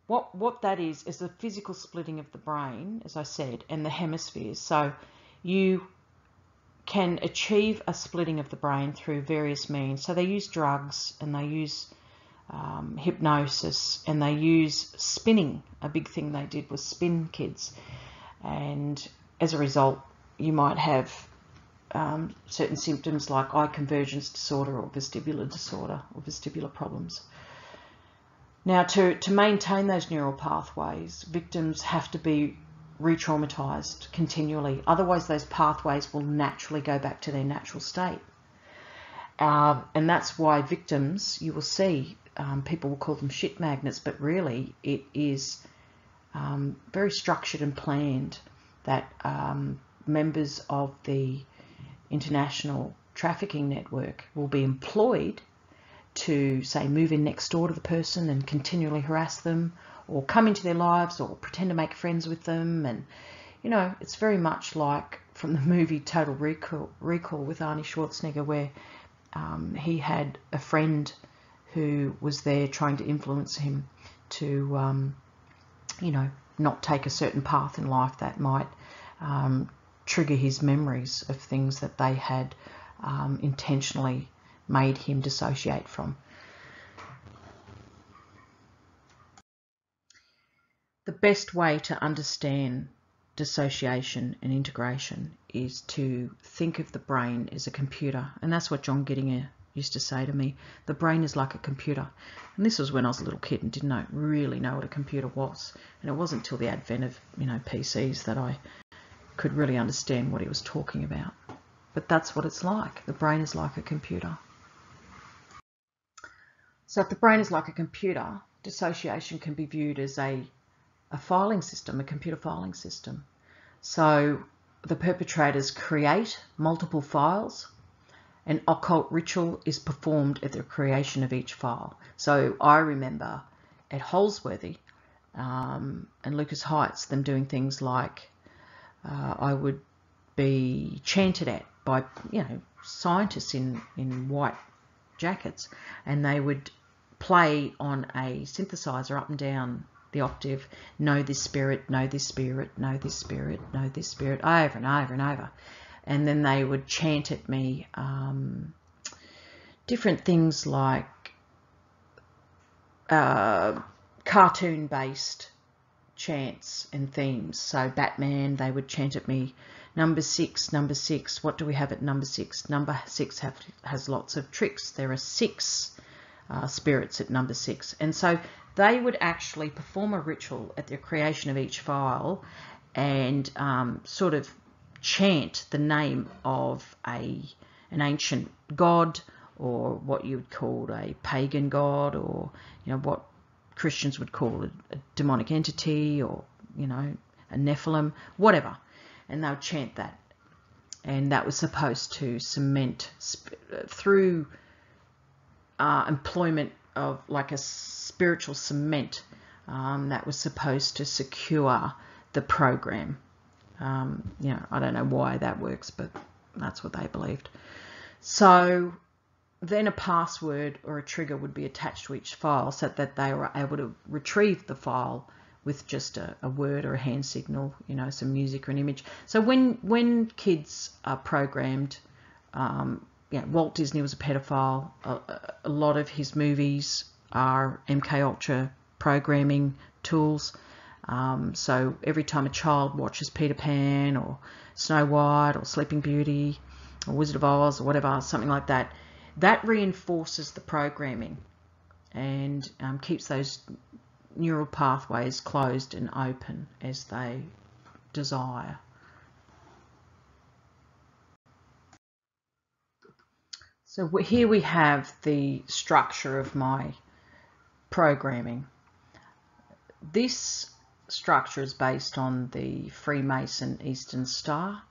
what that is the physical splitting of the brain, as I said, and the hemispheres. So you can achieve a splitting of the brain through various means. So they use drugs, and they use hypnosis, and they use spinning. A big thing they did was spin kids, and as a result you might have certain symptoms like eye convergence disorder or vestibular disorder or vestibular problems. Now, to maintain those neural pathways, victims have to be re-traumatized continually. Otherwise, those pathways will naturally go back to their natural state. And that's why victims, you will see, people will call them shit magnets, but really it is very structured and planned that members of the international trafficking network will be employed to, say, move in next door to the person and continually harass them, or come into their lives or pretend to make friends with them. And, you know, it's very much like from the movie Total Recall with Arnie Schwarzenegger, where he had a friend who was there trying to influence him to, you know, not take a certain path in life that might trigger his memories of things that they had intentionally made him dissociate from. The best way to understand dissociation and integration is to think of the brain as a computer, and that's what John Gittinger used to say to me. The brain is like a computer. And this was when I was a little kid and didn't really know what a computer was, and it wasn't until the advent of, you know, PCs that I could really understand what he was talking about. But that's what it's like. The brain is like a computer. So if the brain is like a computer, dissociation can be viewed as a filing system, a computer filing system. So the perpetrators create multiple files. An occult ritual is performed at the creation of each file. So I remember at Holsworthy and Lucas Heights, them doing things like I would be chanted at by, you know, scientists in white jackets, and they would play on a synthesizer up and down the octave, know this spirit, know this spirit, know this spirit, know this spirit, over and over and over. And then they would chant at me different things like cartoon-based chants and themes. So Batman, they would chant at me, number six, what do we have at number six? Number six has lots of tricks. There are 6 spirits at number 6. And so they would actually perform a ritual at the creation of each file and sort of chant the name of an ancient god, or what you would call a pagan god, or, you know, what Christians would call a demonic entity, or, you know, a Nephilim, whatever. And they would chant that. And that was supposed to cement through employment of like a spiritual cement that was supposed to secure the program. You know, I don't know why that works, but that's what they believed. So then a password or a trigger would be attached to each file so that they were able to retrieve the file with just a word or a hand signal, you know, some music or an image. So when kids are programmed, you know, Walt Disney was a pedophile. A lot of his movies are MK Ultra programming tools. So every time a child watches Peter Pan or Snow White or Sleeping Beauty or Wizard of Oz or whatever, something like that, that reinforces the programming and keeps those neural pathways closed and open as they desire. So here we have the structure of my programming. This structure is based on the Freemason Eastern Star.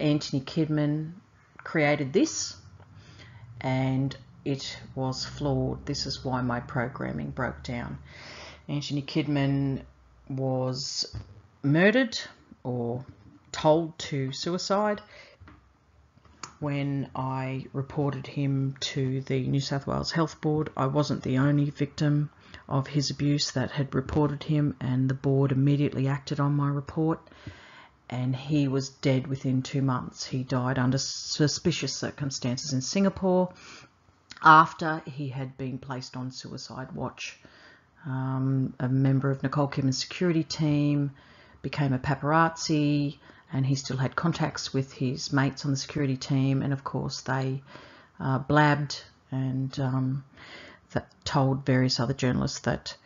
Anthony Kidman created this, and it was flawed. This is why my programming broke down. Anthony Kidman was murdered or told to suicide when I reported him to the New South Wales Health Board. I wasn't the only victim of his abuse that had reported him, and the board immediately acted on my report, and he was dead within 2 months. He died under suspicious circumstances in Singapore after he had been placed on suicide watch. A member of Nicole Kidman's security team became a paparazzi, and he still had contacts with his mates on the security team, and of course they blabbed and that told various other journalists that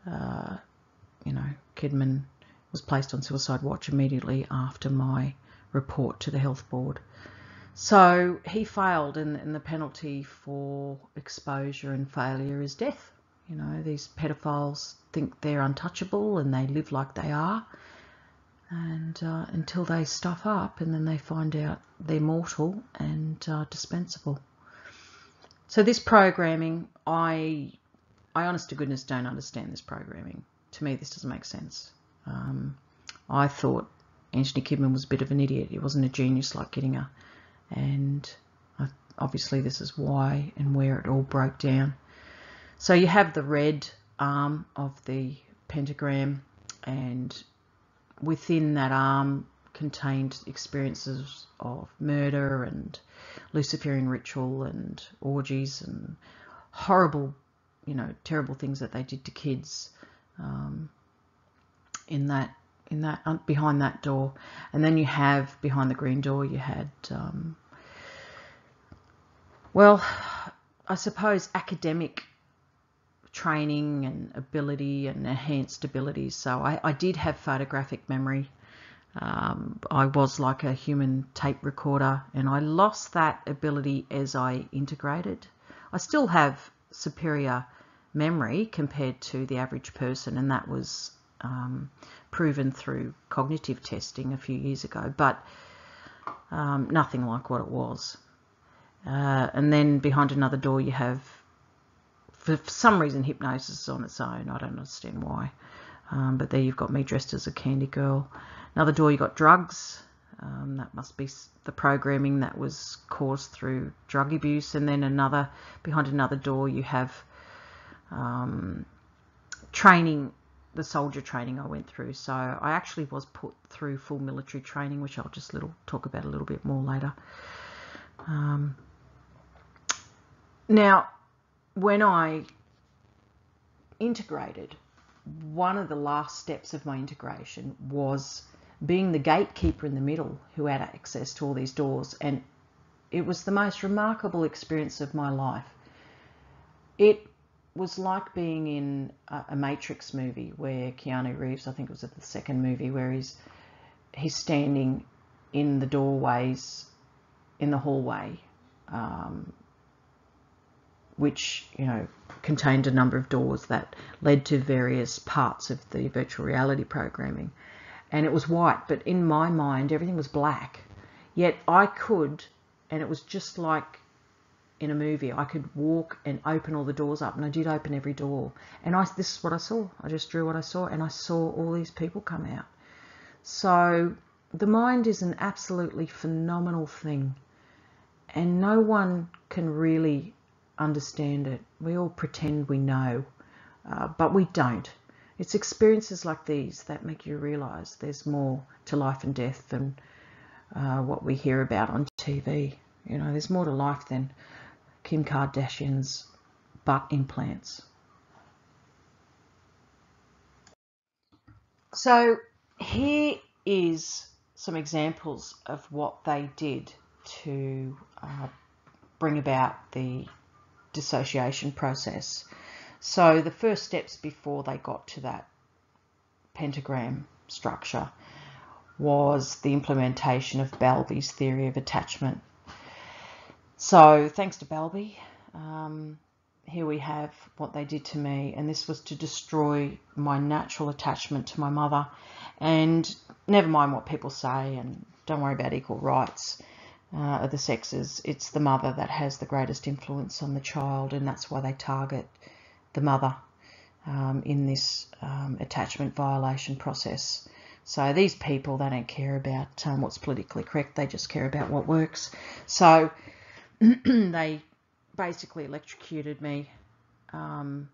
you know, Kidman was placed on suicide watch immediately after my report to the health board. So he failed, and the penalty for exposure and failure is death. You know, these pedophiles think they're untouchable and they live like they are, and until they stuff up, and then they find out they're mortal and dispensable. So this programming, I honest to goodness don't understand this programming. To me, this doesn't make sense. I thought Anthony Kidman was a bit of an idiot. He wasn't a genius like Gittiner. And obviously this is why and where it all broke down. So you have the red arm of the pentagram, and within that arm contained experiences of murder and Luciferian ritual and orgies and horrible, terrible things that they did to kids in that behind that door. And then you have behind the green door, you had well, I suppose academic training and ability and enhanced abilities. So I did have photographic memory. I was like a human tape recorder, and I lost that ability as I integrated. I still have superior memory compared to the average person, and that was proven through cognitive testing a few years ago, but nothing like what it was. And then behind another door you have, for some reason, hypnosis on its own. I don't understand why. But there you've got me dressed as a candy girl. Another door you got drugs. That must be the programming that was caused through drug abuse. And then behind another door you have training, the soldier training I went through. So I actually was put through full military training, which I'll just talk about a little bit more later. Now, when I integrated, one of the last steps of my integration was being the gatekeeper in the middle who had access to all these doors, and it was the most remarkable experience of my life. It was like being in a Matrix movie where Keanu Reeves, I think it was at the second movie, where he's standing in the doorways in the hallway, which contained a number of doors that led to various parts of the virtual reality programming. And it was white, but in my mind everything was black. Yet I could, and it was just like in a movie, I could walk and open all the doors up, and I did open every door. And this is what I saw. I just drew what I saw, and I saw all these people come out. So the mind is an absolutely phenomenal thing, and no one can really understand it. We all pretend we know, but we don't. It's experiences like these that make you realise there's more to life and death than what we hear about on TV. There's more to life than Kim Kardashian's butt implants. So here is some examples of what they did to bring about the dissociation process. So the first steps before they got to that pentagram structure was the implementation of Bowlby's theory of attachment. So thanks to Bowlby, here we have what they did to me, and this was to destroy my natural attachment to my mother. And never mind what people say, and don't worry about equal rights of the sexes. It's the mother that has the greatest influence on the child, and that's why they target the mother in this attachment violation process. So these people, they don't care about what's politically correct, they just care about what works. So they basically electrocuted me and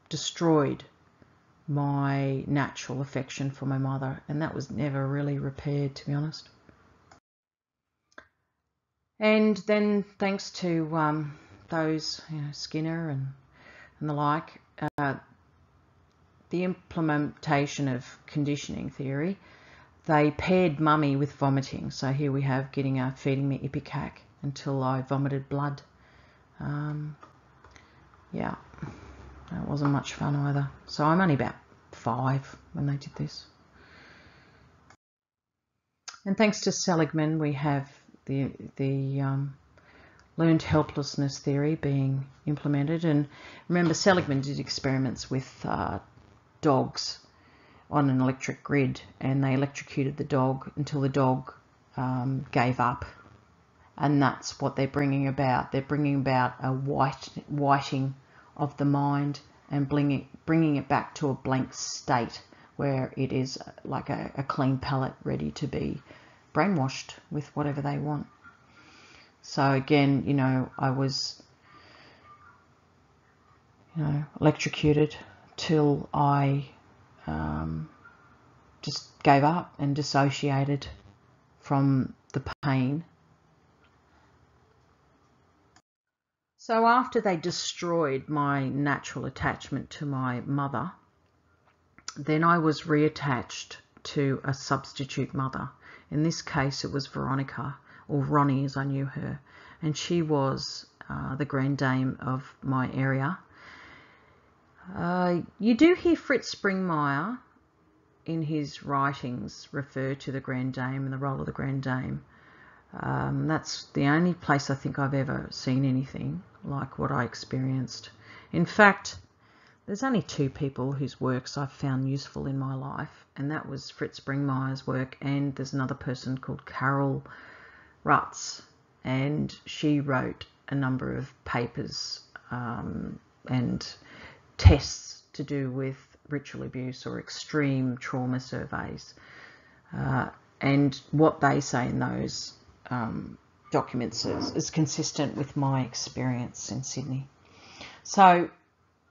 destroyed my natural affection for my mother, and that was never really repaired, to be honest. And then thanks to those, Skinner and the like, the implementation of conditioning theory, they paired mummy with vomiting. So here we have Gittiner feeding me ipecac until I vomited blood. Yeah, that wasn't much fun either. So I'm only about 5 when they did this. And thanks to Seligman, we have the learned helplessness theory being implemented. And remember, Seligman did experiments with dogs on an electric grid, and they electrocuted the dog until the dog gave up. And that's what they're bringing about. They're bringing about a whiting of the mind and bringing it back to a blank state where it is like a clean palette ready to be brainwashed with whatever they want. So again, you know, I was, you know, electrocuted till I just gave up and dissociated from the pain. So after they destroyed my natural attachment to my mother, then I was reattached to a substitute mother. In this case, it was Veronica, or Ronnie as I knew her, and she was the grand dame of my area. You do hear Fritz Springmeier in his writings refer to the grand dame and the role of the grand dame. That's the only place I think I've ever seen anything like what I experienced. In fact, there's only two people whose works I've found useful in my life, and that was Fritz Springmeier's work, and there's another person called Carol Rutz, and she wrote a number of papers and tests to do with ritual abuse or extreme trauma surveys. And what they say in those documents is consistent with my experience in Sydney. So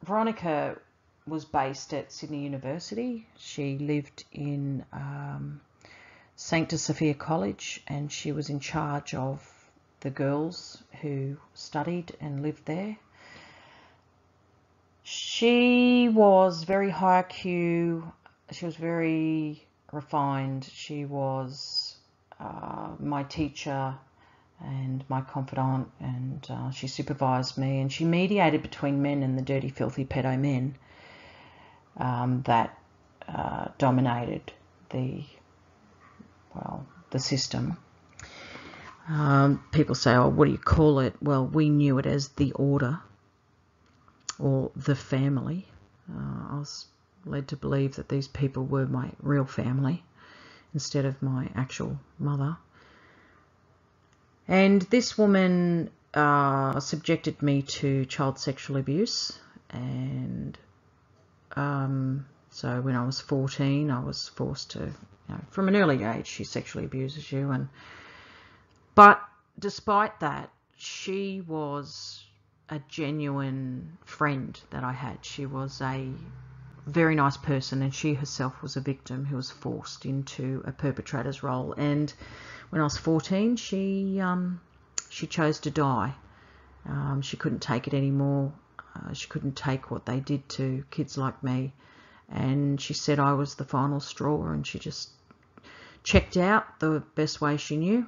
Veronica was based at Sydney University. She lived in Sancta Sophia College, and she was in charge of the girls who studied and lived there. She was very high IQ. She was very refined. She was my teacher and my confidant, and she supervised me, and she mediated between men and the dirty, filthy pedo men that dominated the system. People say, oh, what do you call it? Well, we knew it as the order or the family. I was led to believe that these people were my real family instead of my actual mother. And this woman subjected me to child sexual abuse, and so when I was 14, I was forced to, from an early age, she sexually abuses you. But despite that, she was a genuine friend that I had. She was a very nice person, and she herself was a victim who was forced into a perpetrator's role. And when I was 14, she chose to die. She couldn't take it anymore. She couldn't take what they did to kids like me, and she said I was the final straw, and she just checked out the best way she knew,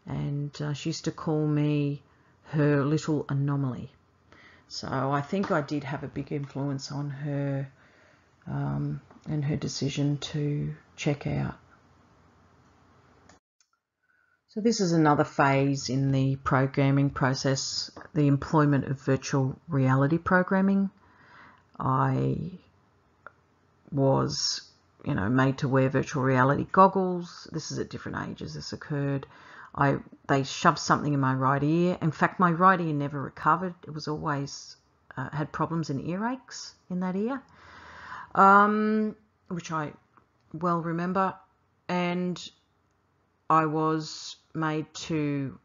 and she used to call me her little anomaly. So I think I did have a big influence on her and her decision to check out. So this is another phase in the programming process, the employment of virtual reality programming. I was, made to wear virtual reality goggles. This is at different ages this occurred. They shoved something in my right ear. In fact, my right ear never recovered. It was always had problems and earaches in that ear, which I well remember. And I was made to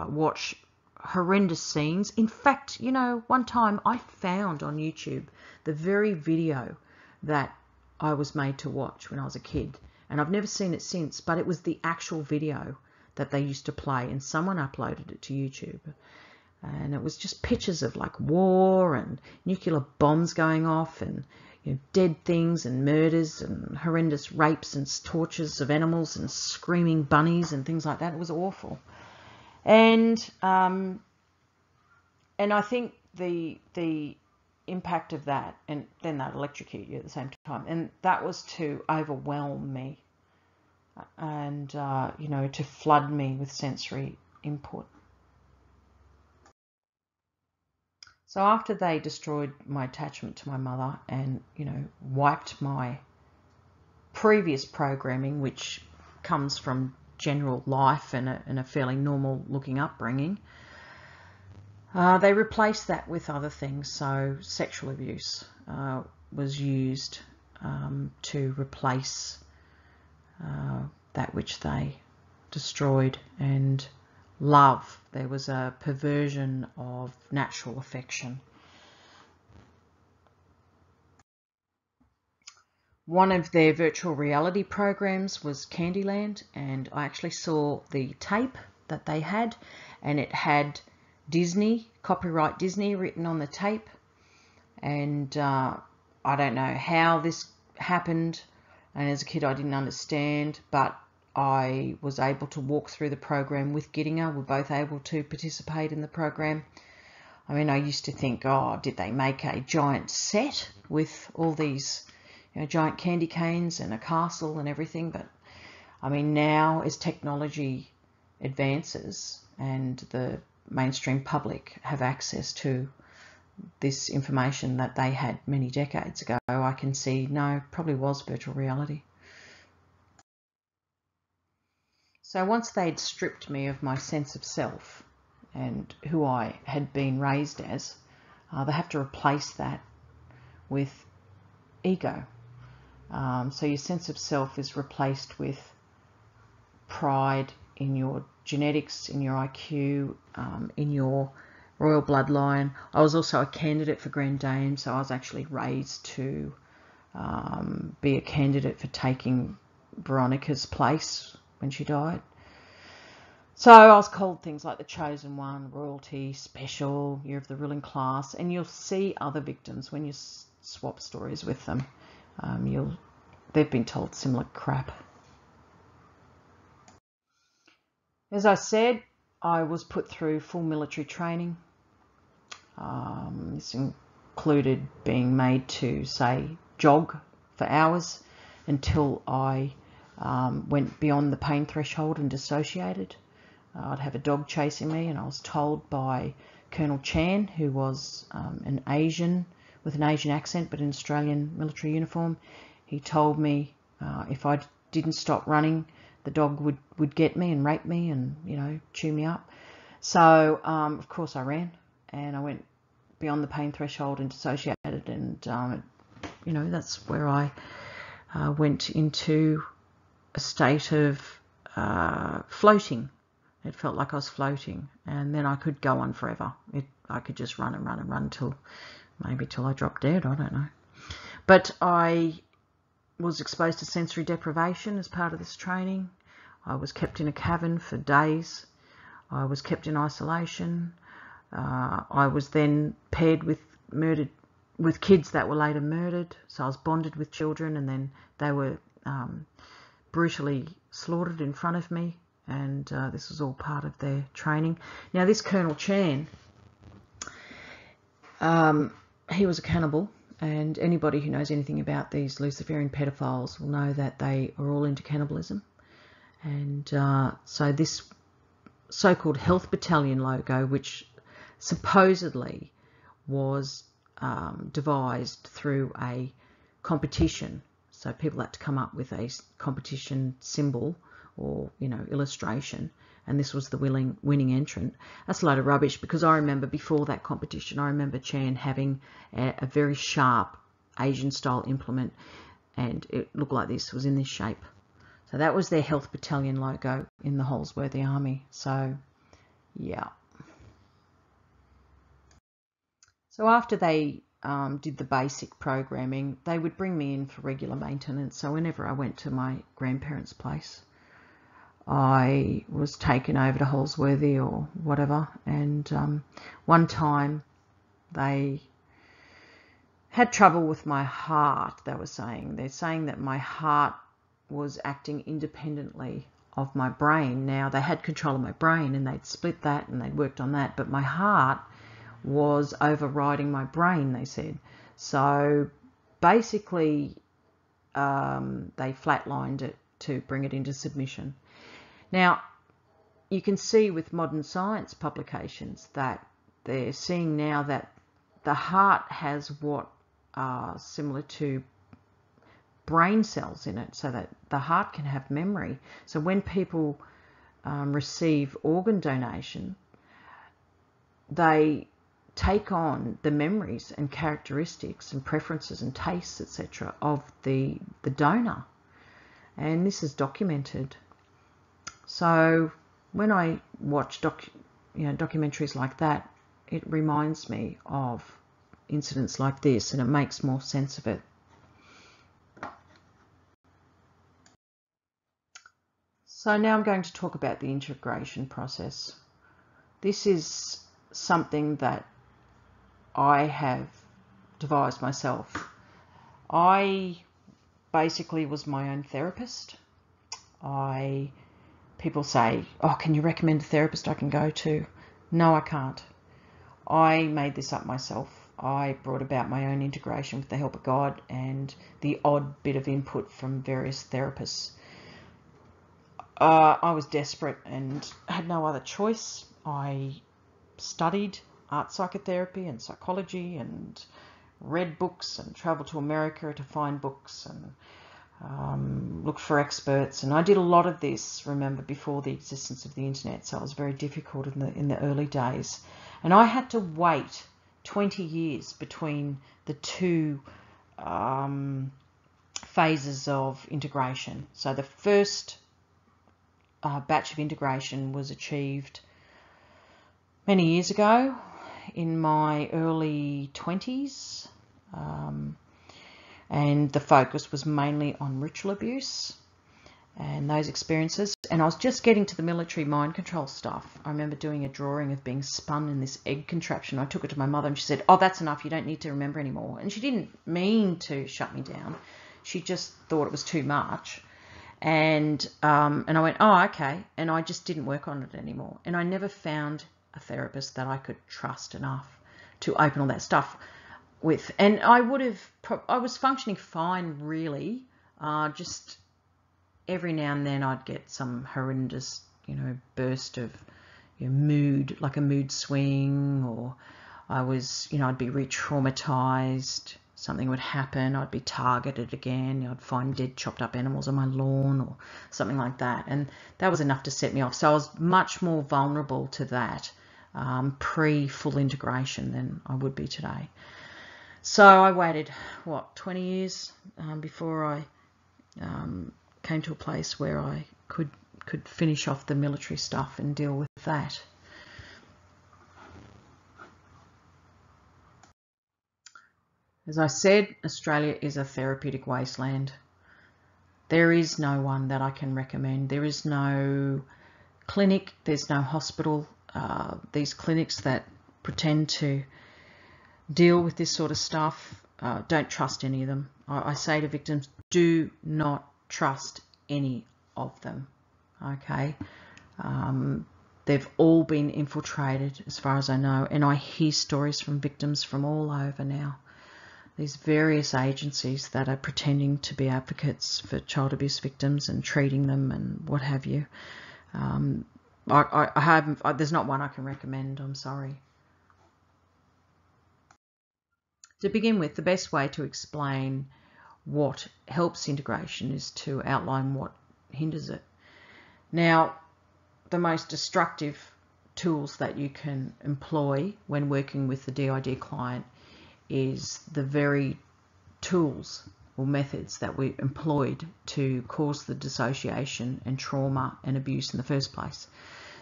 watch horrendous scenes. In fact, one time I found on YouTube the very video that I was made to watch when I was a kid, and I've never seen it since, but it was the actual video that they used to play, and someone uploaded it to YouTube, and it was just pictures of like war and nuclear bombs going off, and dead things and murders and horrendous rapes and tortures of animals and screaming bunnies and things like that. It was awful. And I think the impact of that, and then they'd electrocute you at the same time, and that was to overwhelm me and to flood me with sensory input. So after they destroyed my attachment to my mother and, wiped my previous programming, which comes from general life and a fairly normal looking upbringing, they replaced that with other things. So sexual abuse was used to replace that which they destroyed, and love. There was a perversion of natural affection. One of their virtual reality programs was Candyland, and I actually saw the tape that they had, and it had Disney, copyright Disney, written on the tape. And I don't know how this happened, and as a kid I didn't understand, but I was able to walk through the program with Giddinger. We're both able to participate in the program. I mean, I used to think, oh, did they make a giant set with all these, you know, giant candy canes and a castle and everything? But I mean, now as technology advances and the mainstream public have access to this information that they had many decades ago, I can see, no, probably was virtual reality. So once they'd stripped me of my sense of self and who I had been raised as, they have to replace that with ego. So your sense of self is replaced with pride in your genetics, in your IQ, in your royal bloodline. I was also a candidate for Grand Dame, so I was actually raised to be a candidate for taking Veronica's place when she died. So I was called things like the chosen one, royalty, special, you're of the ruling class, and you'll see other victims when you swap stories with them. They've been told similar crap. As I said, I was put through full military training. This included being made to, say, jog for hours until I went beyond the pain threshold and dissociated. I'd have a dog chasing me, and I was told by Colonel Chan, who was an Asian with an Asian accent but in Australian military uniform. He told me if I didn't stop running, the dog would get me and rape me and, you know, chew me up. So of course I ran, and I went beyond the pain threshold and dissociated, and you know, that's where I went into a state of floating. It felt like I was floating, and then I could go on forever. I could just run and run and run till I dropped dead, I don't know. But I was exposed to sensory deprivation as part of this training. I was kept in a cavern for days. I was kept in isolation. I was then paired with kids that were later murdered. So I was bonded with children, and then they were brutally slaughtered in front of me. And this was all part of their training. Now, this Colonel Chan, he was a cannibal, and anybody who knows anything about these Luciferian pedophiles will know that they are all into cannibalism. And so this so-called Health Battalion logo, which supposedly was devised through a competition, so people had to come up with a competition symbol or, you know, illustration, and this was the winning entrant. That's a load of rubbish, because I remember before that competition, I remember Chan having a very sharp Asian style implement, and it looked like this, it was in this shape. So that was their Health Battalion logo in the Holsworthy Army. So yeah. So after they did the basic programming, they would bring me in for regular maintenance. So whenever I went to my grandparents' place, I was taken over to Holsworthy or whatever, and one time they had trouble with my heart. They're saying that my heart was acting independently of my brain. Now, they had control of my brain, and they'd split that and they'd worked on that, but my heart was overriding my brain, they said. So basically they flatlined it to bring it into submission. Now, you can see with modern science publications that they're seeing now that the heart has what are similar to brain cells in it, so that the heart can have memory. So when people receive organ donation, they take on the memories and characteristics and preferences and tastes, etc., of the donor. And this is documented. So when I watch documentaries like that, it reminds me of incidents like this, and it makes more sense of it. So now I'm going to talk about the integration process. This is something that I have devised myself. I basically was my own therapist. People say, oh, can you recommend a therapist I can go to? No, I can't. I made this up myself. I brought about my own integration with the help of God and the odd bit of input from various therapists. I was desperate and had no other choice. I studied art psychotherapy and psychology and read books and travelled to America to find books and looked for experts. And I did a lot of this, remember, before the existence of the internet, so it was very difficult in the early days. And I had to wait 20 years between the two phases of integration. So the first batch of integration was achieved many years ago in my early 20s, and the focus was mainly on ritual abuse and those experiences. And I was just getting to the military mind control stuff. I remember doing a drawing of being spun in this egg contraption. I took it to my mother and she said, oh, that's enough, you don't need to remember anymore. And she didn't mean to shut me down. She just thought it was too much. And I went, oh, okay. And I just didn't work on it anymore. And I never found a therapist that I could trust enough to open all that stuff with. And I was functioning fine, really. Just every now and then I'd get some horrendous, burst of mood, like a mood swing, or I'd be re-traumatized. Something would happen, I'd be targeted again, I'd find dead chopped up animals on my lawn or something like that. And that was enough to set me off. So I was much more vulnerable to that pre-full integration than I would be today. So I waited, 20 years before I came to a place where I could finish off the military stuff and deal with that. As I said, Australia is a therapeutic wasteland. There is no one that I can recommend. There is no clinic, there's no hospital. These clinics that pretend to deal with this sort of stuff, don't trust any of them. I say to victims, do not trust any of them, okay? They've all been infiltrated, as far as I know, and I hear stories from victims from all over now. These various agencies that are pretending to be advocates for child abuse victims and treating them and what have you. There's not one I can recommend, I'm sorry. To begin with, the best way to explain what helps integration is to outline what hinders it. Now, the most destructive tools that you can employ when working with the DID client is the very tools or methods that we employed to cause the dissociation and trauma and abuse in the first place.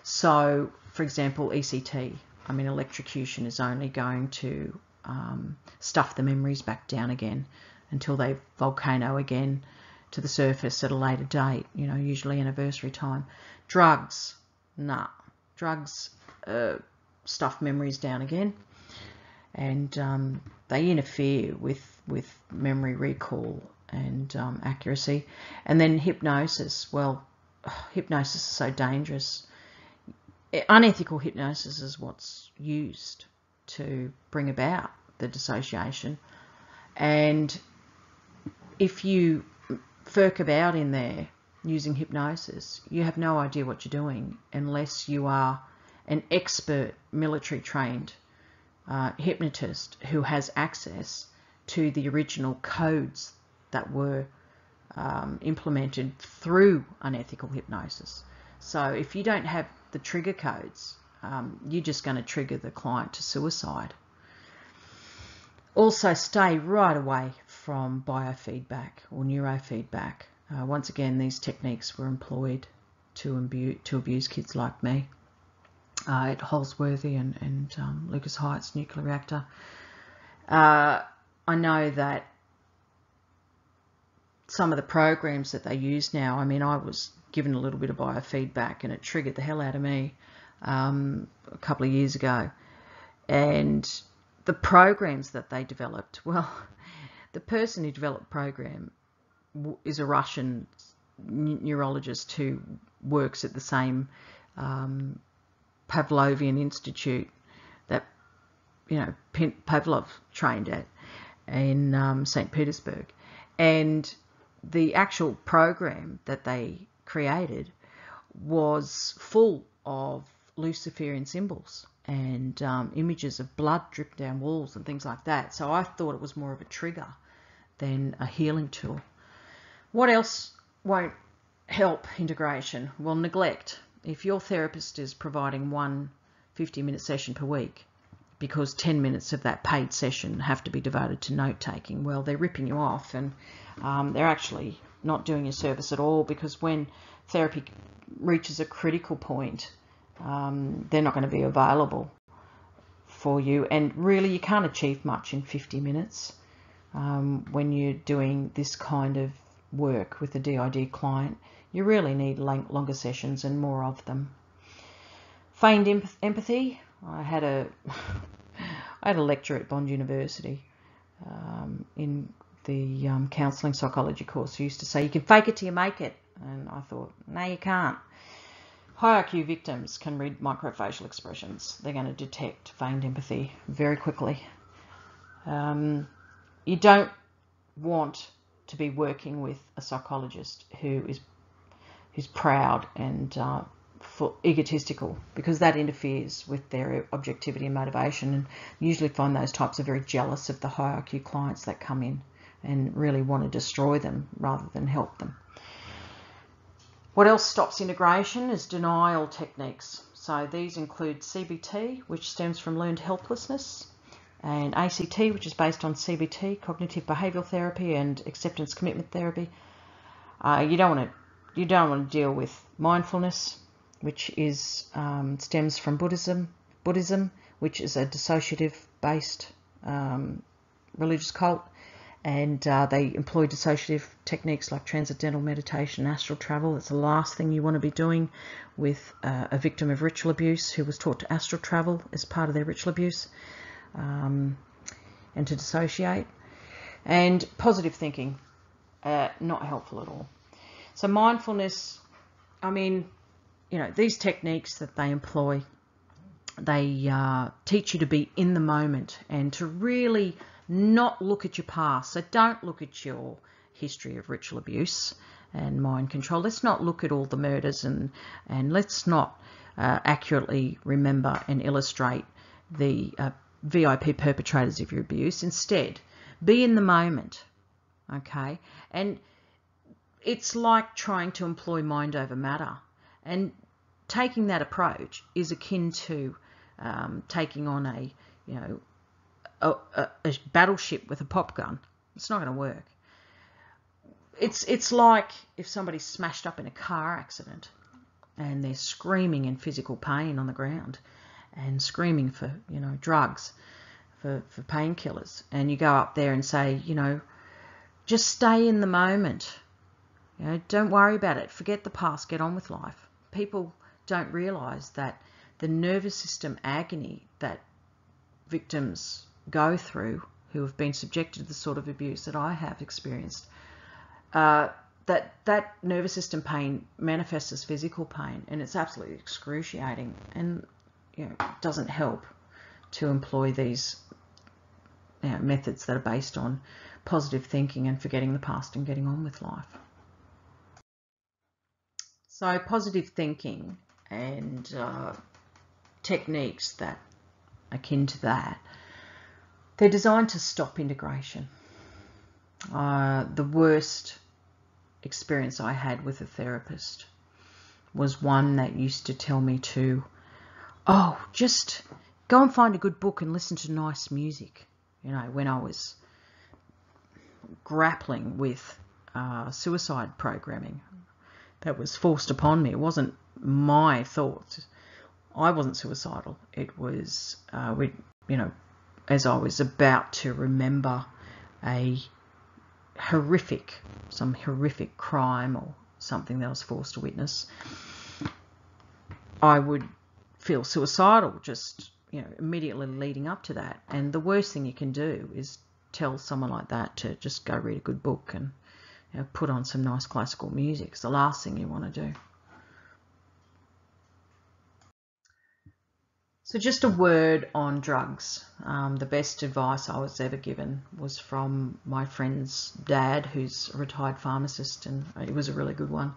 So, for example, ECT, electrocution is only going to stuff the memories back down again until they volcano again to the surface at a later date, usually anniversary time. Drugs, nah. Drugs stuff memories down again, and they interfere with memory recall and accuracy. And then hypnosis. Well, hypnosis is so dangerous. Unethical hypnosis is what's used to bring about the dissociation. And if you furk about in there using hypnosis, you have no idea what you're doing unless you are an expert military trained hypnotist who has access to the original codes that were implemented through unethical hypnosis. So if you don't have the trigger codes you're just going to trigger the client to suicide. Also, stay right away from biofeedback or neurofeedback. Once again, these techniques were employed to abuse kids like me at Holsworthy and Lucas Heights nuclear reactor. I know that some of the programs that they use now, I mean, I was given a little bit of biofeedback and it triggered the hell out of me a couple of years ago. And the programs that they developed, well, the person who developed the program is a Russian neurologist who works at the same Pavlovian Institute that, you know, Pavlov trained at in St. Petersburg. And the actual program that they created was full of Luciferian symbols and images of blood dripping down walls and things like that. So I thought it was more of a trigger than a healing tool. What else won't help integration? Well, neglect. If your therapist is providing one 50-minute session per week because 10 minutes of that paid session have to be devoted to note-taking, well, they're ripping you off, and they're actually not doing you service at all, because when therapy reaches a critical point, they're not going to be available for you. And really, you can't achieve much in 50 minutes when you're doing this kind of work with a DID client. You really need longer sessions and more of them. Feigned empathy. I had a lecture at Bond University in the counselling psychology course who used to say, you can fake it till you make it. And I thought, no, you can't. High IQ victims can read microfacial expressions. They're going to detect feigned empathy very quickly. You don't want to be working with a psychologist who's proud and egotistical, because that interferes with their objectivity and motivation, and usually find those types are very jealous of the high IQ clients that come in and really want to destroy them rather than help them. What else stops integration is denial techniques. So these include CBT, which stems from learned helplessness, and ACT, which is based on CBT, cognitive behavioural therapy, and acceptance commitment therapy. You don't want to deal with mindfulness, which is stems from Buddhism, which is a dissociative-based religious cult, and they employ dissociative techniques like transcendental meditation, astral travel. That's the last thing you want to be doing with a victim of ritual abuse who was taught to astral travel as part of their ritual abuse, and to dissociate. And positive thinking, not helpful at all. So mindfulness, I mean, you know, these techniques that they employ, they teach you to be in the moment and to really not look at your past. So don't look at your history of ritual abuse and mind control. Let's not look at all the murders, and let's not accurately remember and illustrate the VIP perpetrators of your abuse. Instead, be in the moment, okay? And it's like trying to employ mind over matter. And taking that approach is akin to taking on a battleship with a pop gun. It's not going to work. It's like if somebody's smashed up in a car accident and they're screaming in physical pain on the ground and screaming for, you know, drugs, for painkillers, and you go up there and say, you know, just stay in the moment. You know, don't worry about it. Forget the past. Get on with life. People don't realise that the nervous system agony that victims go through who have been subjected to the sort of abuse that I have experienced, that nervous system pain manifests as physical pain, and it's absolutely excruciating, and you know, it doesn't help to employ these methods that are based on positive thinking and forgetting the past and getting on with life. So positive thinking and techniques that are akin to that, they're designed to stop integration. The worst experience I had with a therapist was one that used to tell me to oh, just go and find a good book and listen to nice music. You know, when I was grappling with suicide programming that was forced upon me. It wasn't my thoughts. I wasn't suicidal. It was, as I was about to remember some horrific crime or something that I was forced to witness, I would feel suicidal just, immediately leading up to that. And the worst thing you can do is tell someone like that to just go read a good book and put on some nice classical music. It's the last thing you want to do. So just a word on drugs. The best advice I was ever given was from my friend's dad, who's a retired pharmacist, and it was a really good one.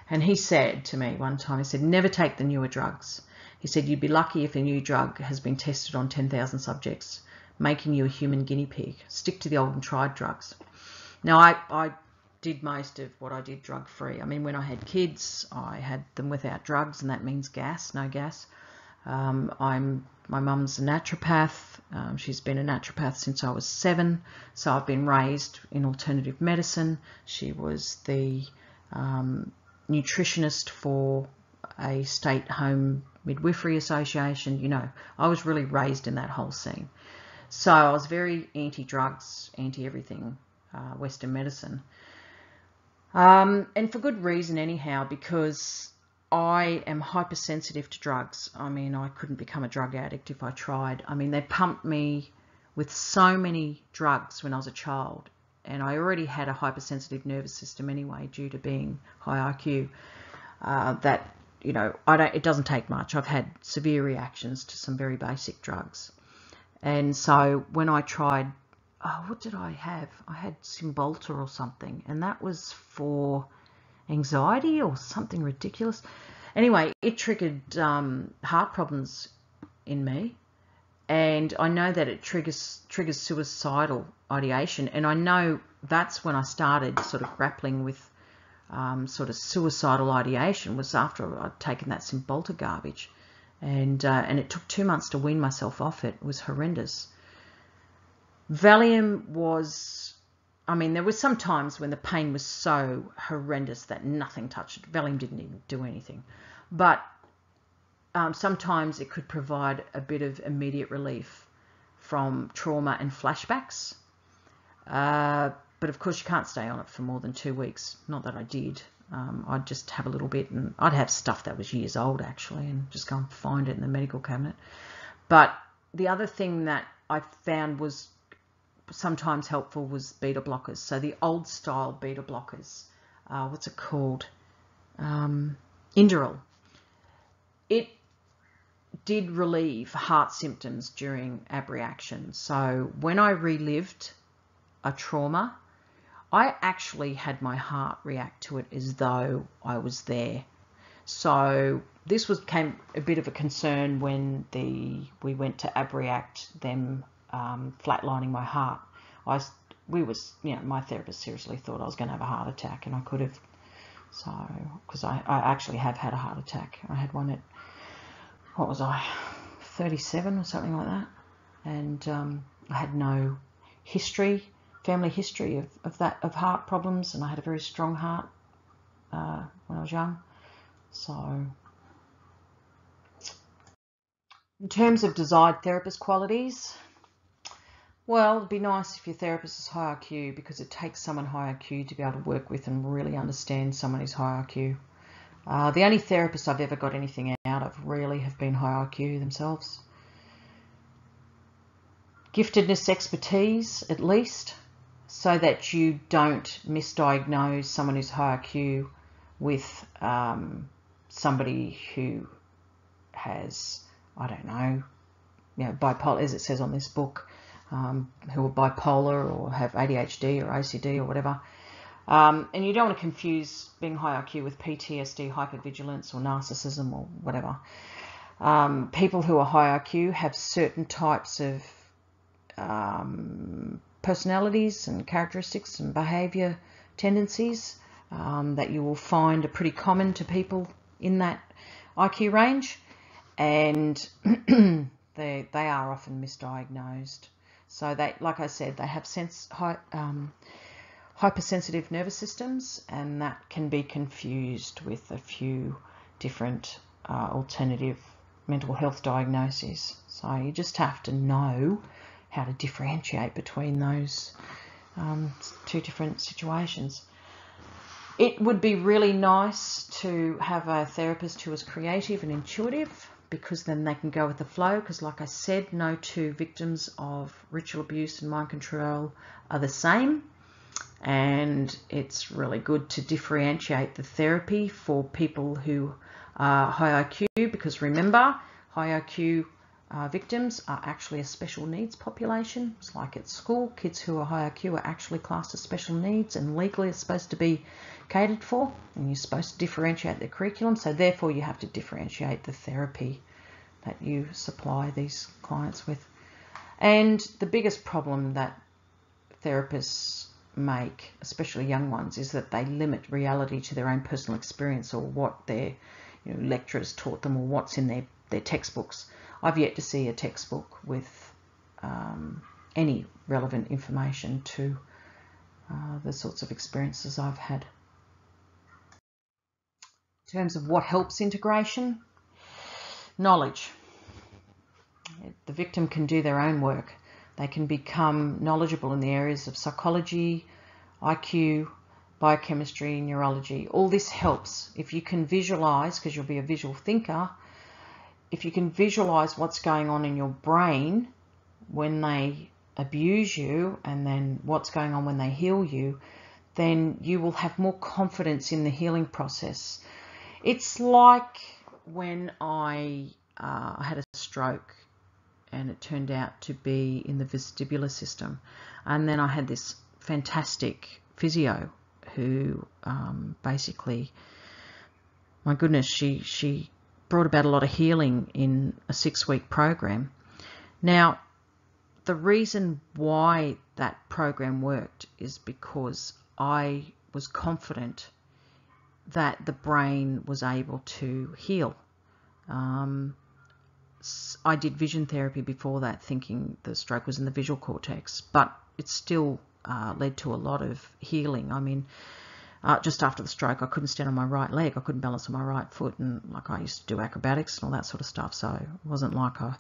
And he said to me one time, he said, never take the newer drugs. He said, you'd be lucky if a new drug has been tested on 10,000 subjects, making you a human guinea pig. Stick to the old and tried drugs. Now, I did most of what I did drug-free. I mean, when I had kids, I had them without drugs, and that means no gas. My mum's a naturopath. She's been a naturopath since I was 7, so I've been raised in alternative medicine. She was the nutritionist for a state home midwifery association. I was really raised in that whole scene. So I was very anti-drugs, anti-everything Western medicine. And for good reason anyhow, because I am hypersensitive to drugs. I mean, I couldn't become a drug addict if I tried. I mean, they pumped me with so many drugs when I was a child, and I already had a hypersensitive nervous system anyway due to being high IQ, that, it doesn't take much. I've had severe reactions to some very basic drugs. And so when I tried, what did I have? I had Cymbalta or something, and that was for anxiety or something ridiculous. Anyway, it triggered heart problems in me, and I know that it triggers suicidal ideation, and I know that's when I started sort of grappling with sort of suicidal ideation, was after I'd taken that Cymbalta garbage, and it took 2 months to wean myself off it. It was horrendous. Valium was, I mean, there were some times when the pain was so horrendous that nothing touched it. Valium didn't even do anything. But sometimes it could provide a bit of immediate relief from trauma and flashbacks. But of course you can't stay on it for more than 2 weeks. Not that I did. I'd just have a little bit, and I'd have stuff that was years old actually, and just go and find it in the medical cabinet. But the other thing that I found was sometimes helpful was beta blockers. So the old style beta blockers, what's it called? Inderal. It did relieve heart symptoms during abreaction. So when I relived a trauma, I actually had my heart react to it as though I was there. So this became a bit of a concern when we went to abreact them flatlining my heart. My therapist seriously thought I was going to have a heart attack, and I could have. So, because I actually have had a heart attack. I had one at, 37 or something like that, and I had no family history of heart problems, and I had a very strong heart when I was young. So, in terms of desired therapist qualities, well, it'd be nice if your therapist is high IQ, because it takes someone high IQ to be able to work with and really understand someone who's high IQ. The only therapists I've ever got anything out of really have been high IQ themselves. Giftedness, expertise, at least, so that you don't misdiagnose someone who's high IQ with somebody who has, bipolar, as it says on this book, who are bipolar or have ADHD or OCD or whatever. And you don't want to confuse being high IQ with PTSD, hypervigilance, or narcissism or whatever. People who are high IQ have certain types of personalities and characteristics and behaviour tendencies that you will find are pretty common to people in that IQ range. and they are often misdiagnosed. So they, like I said, they have hypersensitive nervous systems, and that can be confused with a few different alternative mental health diagnoses. So you just have to know how to differentiate between those two different situations. It would be really nice to have a therapist who is creative and intuitive, because then they can go with the flow, because like I said, no two victims of ritual abuse and mind control are the same. And it's really good to differentiate the therapy for people who are high IQ, because remember, high IQ victims are actually a special needs population. It's like at school, kids who are high IQ are actually classed as special needs and legally are supposed to be catered for, and you're supposed to differentiate the curriculum. So therefore you have to differentiate the therapy that you supply these clients with. And the biggest problem that therapists make, especially young ones, is that they limit reality to their own personal experience, or what their lecturers taught them, or what's in their textbooks. I've yet to see a textbook with any relevant information to the sorts of experiences I've had. In terms of what helps integration, knowledge. The victim can do their own work. They can become knowledgeable in the areas of psychology, IQ, biochemistry, neurology. All this helps. If you can visualize, because you'll be a visual thinker, if you can visualize what's going on in your brain when they abuse you, and then what's going on when they heal you, then you will have more confidence in the healing process. It's like when I had a stroke, and it turned out to be in the vestibular system. And then I had this fantastic physio who basically, my goodness, she brought about a lot of healing in a 6-week program. Now, the reason why that program worked is because I was confident that the brain was able to heal. I did vision therapy before that, thinking the stroke was in the visual cortex, but it still led to a lot of healing. I mean, just after the stroke, I couldn't stand on my right leg, I couldn't balance on my right foot, and like I used to do acrobatics and all that sort of stuff, so it wasn't like I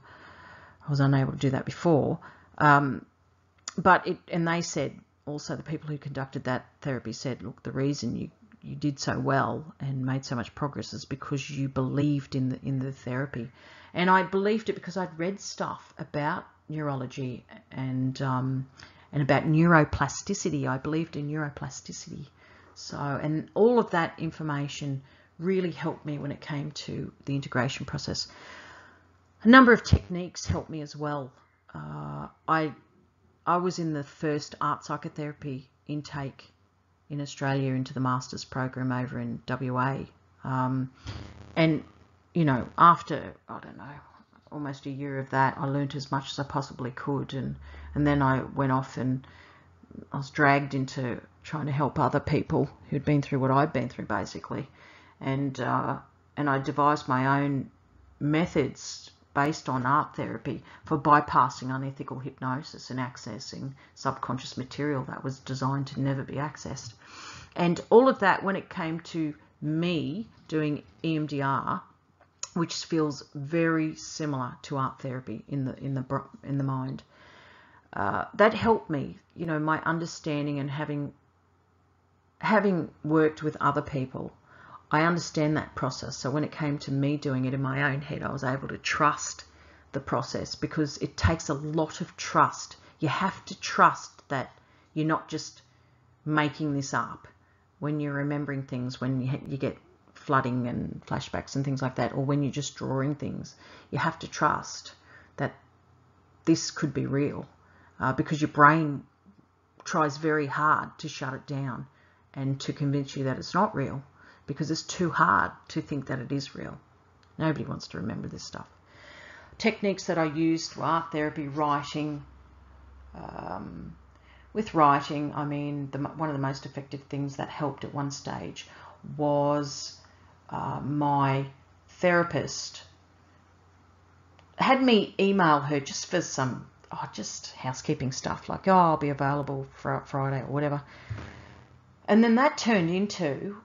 was unable to do that before. But they said, also the people who conducted that therapy said, look, the reason you did so well and made so much progress is because you believed in the therapy. And I believed it because I'd read stuff about neurology and about neuroplasticity. I believed in neuroplasticity. So, and all of that information really helped me when it came to the integration process. A number of techniques helped me as well. I was in the first art psychotherapy intake in Australia into the master's program over in WA. And, after, I don't know, almost a year of that, I learnt as much as I possibly could. And then I went off and I was dragged into trying to help other people who'd been through what I'd been through, basically. And I devised my own methods based on art therapy for bypassing unethical hypnosis and accessing subconscious material that was designed to never be accessed. And all of that, when it came to me doing EMDR, which feels very similar to art therapy in the mind, that helped me. My understanding, and having worked with other people, I understand that process. So when it came to me doing it in my own head, I was able to trust the process, because it takes a lot of trust. You have to trust that you're not just making this up when you're remembering things, when you get flooding and flashbacks and things like that, or when you're just drawing things. You have to trust that this could be real, because your brain tries very hard to shut it down and to convince you that it's not real, because it's too hard to think that it is real. Nobody wants to remember this stuff. Techniques that I used were art therapy, writing. With writing, I mean, one of the most effective things that helped at one stage was my therapist had me email her just for some, just housekeeping stuff, like, I'll be available for Friday or whatever. And then that turned into,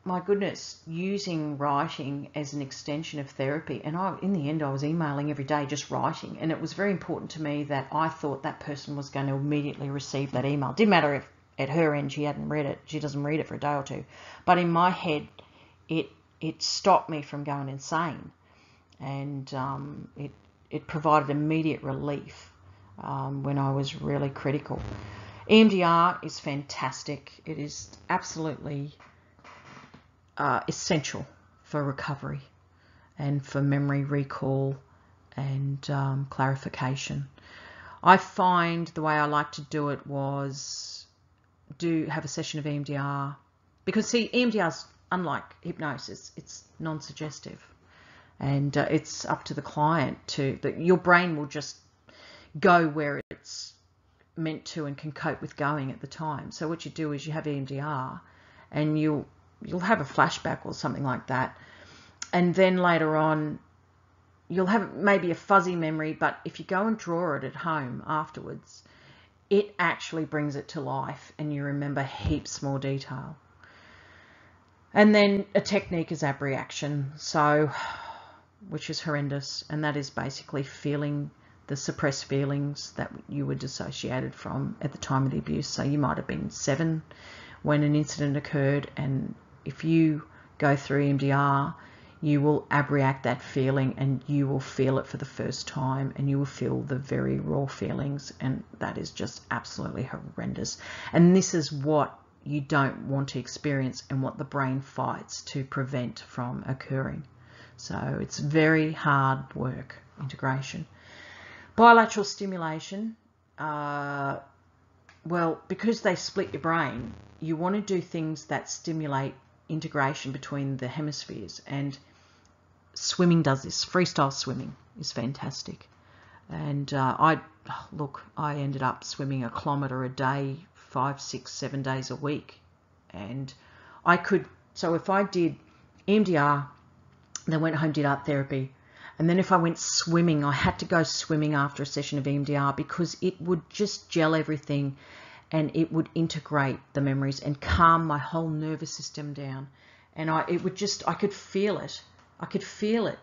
my goodness, using writing as an extension of therapy. And in the end, I was emailing every day, just writing. And it was very important to me that I thought that person was going to immediately receive that email. Didn't matter if at her end she hadn't read it. She doesn't read it for a day or two. But in my head, it stopped me from going insane. And it provided immediate relief when I was really critical. EMDR is fantastic. It is absolutely essential for recovery and for memory recall and clarification. I find the way I like to do it was have a session of EMDR, because see, EMDR is unlike hypnosis. It's non-suggestive, and it's up to the client that your brain will just go where it's meant to and can cope with going at the time. So what you do is you have EMDR, and you'll have a flashback or something like that, and then later on you'll have maybe a fuzzy memory, but if you go and draw it at home afterwards, it actually brings it to life and you remember heaps more detail. And then a technique is abreaction, which is horrendous, and that is basically feeling the suppressed feelings that you were dissociated from at the time of the abuse. So you might have been 7 when an incident occurred, and if you go through EMDR, you will abreact that feeling and you will feel it for the first time, and you will feel the very raw feelings, and that is just absolutely horrendous. And this is what you don't want to experience and what the brain fights to prevent from occurring. So it's very hard work, integration. Bilateral stimulation, well, because they split your brain, you want to do things that stimulate integration between the hemispheres, and swimming does this. Freestyle swimming is fantastic. And I ended up swimming 1 kilometre a day, 5, 6, 7 days a week. And so if I did EMDR, then went home, did art therapy, and then if I went swimming, I had to go swimming after a session of EMDR, because it would just gel everything and it would integrate the memories and calm my whole nervous system down. And I could feel it. I could feel it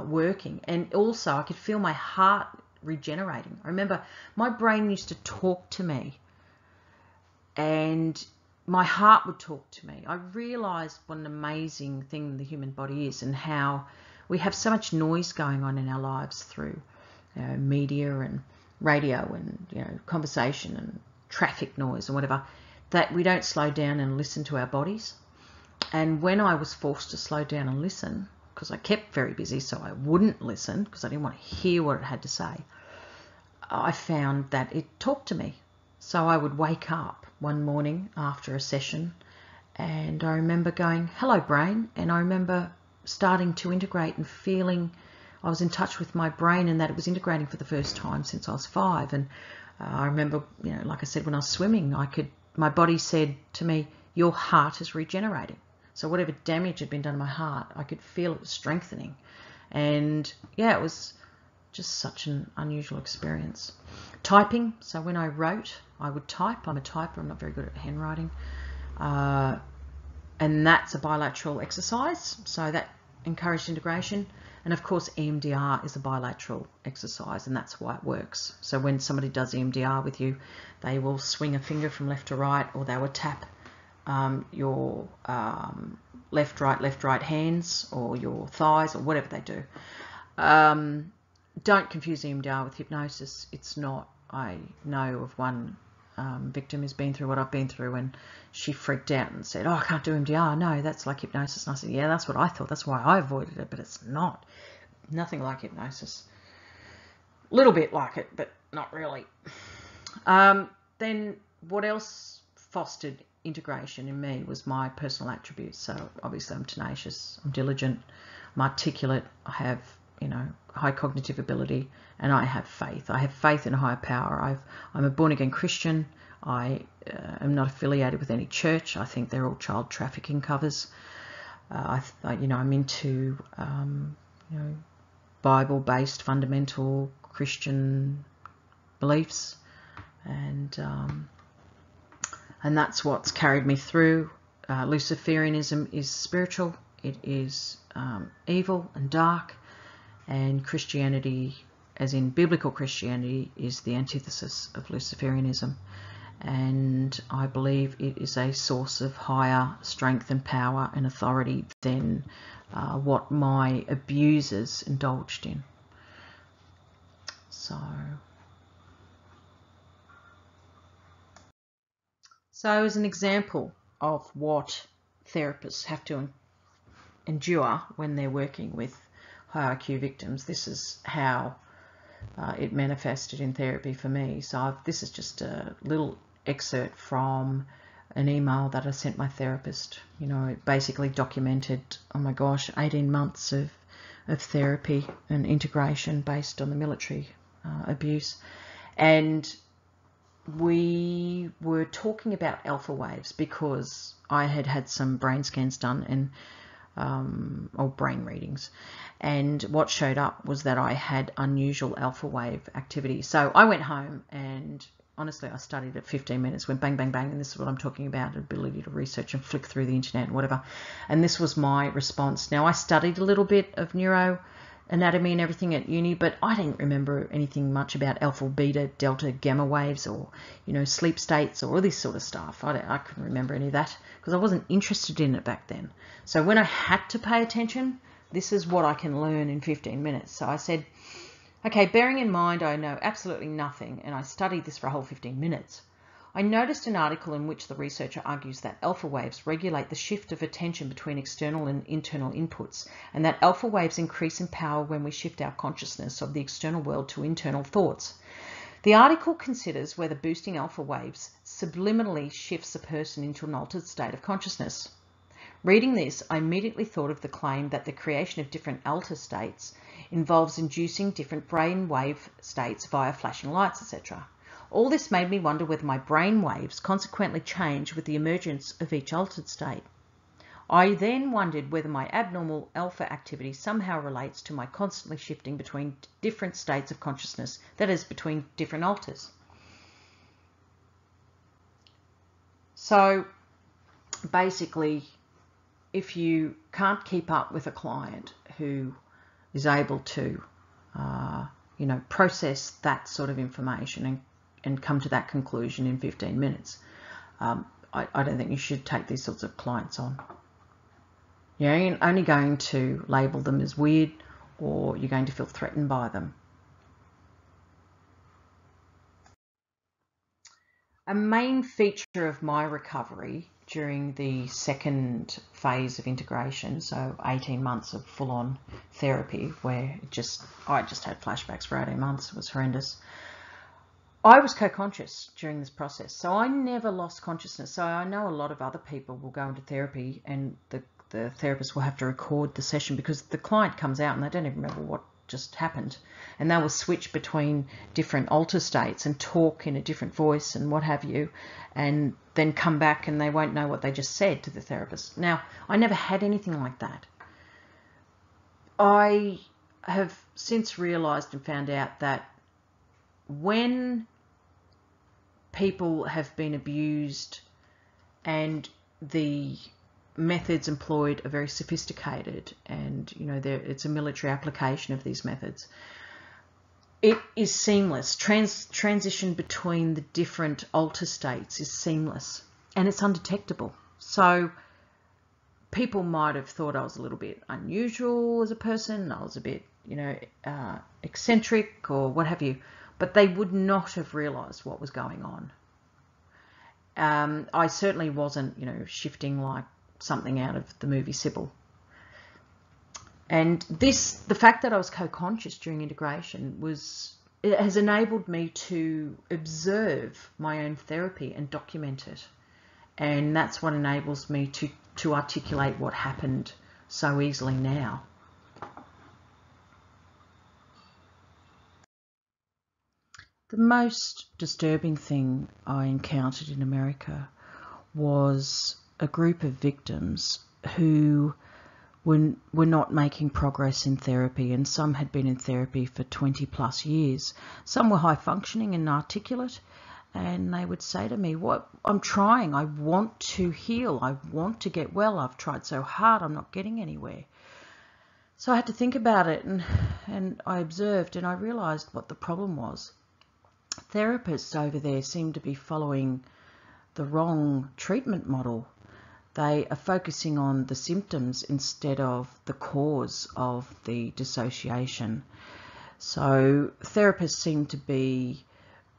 working. And also I could feel my heart regenerating. I remember my brain used to talk to me and my heart would talk to me. I realized what an amazing thing the human body is, and how we have so much noise going on in our lives through media and radio and conversation and traffic noise and whatever, that we don't slow down and listen to our bodies. And when I was forced to slow down and listen, because I kept very busy so I wouldn't listen because I didn't want to hear what it had to say, I found that it talked to me. So I would wake up one morning after a session and I remember going, "Hello, brain," and I remember starting to integrate and feeling I was in touch with my brain and that it was integrating for the first time since I was 5. And I remember, like I said, when I was swimming, my body said to me, "Your heart is regenerating." So whatever damage had been done to my heart, I could feel it was strengthening. And yeah, it was just such an unusual experience. Typing, so when I wrote, I would type. I'm a typer, I'm not very good at handwriting. And that's a bilateral exercise, so that encouraged integration. And of course, EMDR is a bilateral exercise, and that's why it works. So when somebody does EMDR with you, they will swing a finger from left to right, or they will tap your left, right hands, or your thighs, or whatever they do. Don't confuse EMDR with hypnosis. It's not. I know of one victim who's been through what I've been through, and she freaked out and said, "Oh, I can't do EMDR. No, that's like hypnosis." And I said, "Yeah, that's what I thought. That's why I avoided it, but it's not. Nothing like hypnosis. A little bit like it, but not really." Then what else fostered integration in me was my personal attributes. So obviously I'm tenacious, I'm diligent, I'm articulate, I have high cognitive ability, and I have faith. I have faith in a higher power. I'm a born-again Christian. I am not affiliated with any church. I think they're all child trafficking covers. I'm into Bible-based fundamental Christian beliefs, and that's what's carried me through. Luciferianism is spiritual, it is evil and dark, and Christianity, as in biblical Christianity, is the antithesis of Luciferianism. And I believe it is a source of higher strength and power and authority than what my abusers indulged in. So as an example of what therapists have to endure when they're working with high IQ victims, this is how it manifested in therapy for me. So this is just a little excerpt from an email that I sent my therapist. You know, it basically documented, oh my gosh, 18 months of therapy and integration based on the military abuse. And we were talking about alpha waves because I had had some brain scans done and or brain readings, and what showed up was that I had unusual alpha wave activity. So I went home and honestly I studied it 15 minutes, went bang bang bang, and this is what I'm talking about, ability to research and flick through the internet and whatever, and this was my response. Now I studied a little bit of neuroanatomy and everything at uni, but I didn't remember anything much about alpha, beta, delta, gamma waves, or, you know, sleep states or all this sort of stuff. I couldn't remember any of that because I wasn't interested in it back then. So when I had to pay attention, this is what I can learn in 15 minutes. So I said, okay, bearing in mind I know absolutely nothing and I studied this for a whole 15 minutes, I noticed an article in which the researcher argues that alpha waves regulate the shift of attention between external and internal inputs, and that alpha waves increase in power when we shift our consciousness of the external world to internal thoughts. The article considers whether boosting alpha waves subliminally shifts a person into an altered state of consciousness. Reading this, I immediately thought of the claim that the creation of different alpha states involves inducing different brain wave states via flashing lights, etc. All this made me wonder whether my brain waves consequently change with the emergence of each altered state. I then wondered whether my abnormal alpha activity somehow relates to my constantly shifting between different states of consciousness, that is, between different alters. So basically, if you can't keep up with a client who is able to, process that sort of information and come to that conclusion in 15 minutes, I don't think you should take these sorts of clients on. You're only going to label them as weird, or you're going to feel threatened by them. A main feature of my recovery during the second phase of integration, so 18 months of full-on therapy where I just had flashbacks for 18 months, it was horrendous. I was co-conscious during this process, so I never lost consciousness. So I know a lot of other people will go into therapy and the therapist will have to record the session because the client comes out and they don't even remember what just happened, and they will switch between different alter states and talk in a different voice and what have you, and then come back and they won't know what they just said to the therapist. Now, I never had anything like that. I have since realized and found out that when people have been abused and the methods employed are very sophisticated, and it's a military application of these methods, it is seamless. Transition between the different alter states is seamless and it's undetectable. So people might have thought I was a little bit unusual as a person, I was a bit eccentric or what have you, but they would not have realized what was going on. I certainly wasn't shifting like something out of the movie Sybil. And the fact that I was co-conscious during integration it has enabled me to observe my own therapy and document it. And that's what enables me to articulate what happened so easily now. The most disturbing thing I encountered in America was a group of victims who were not making progress in therapy, and some had been in therapy for 20 plus years. Some were high functioning and articulate, and they would say to me, "What? I'm trying. I want to heal. I want to get well. I've tried so hard. I'm not getting anywhere." So I had to think about it, and I observed, and I realised what the problem was. Therapists over there seem to be following the wrong treatment model. They are focusing on the symptoms instead of the cause of the dissociation. So therapists seem to be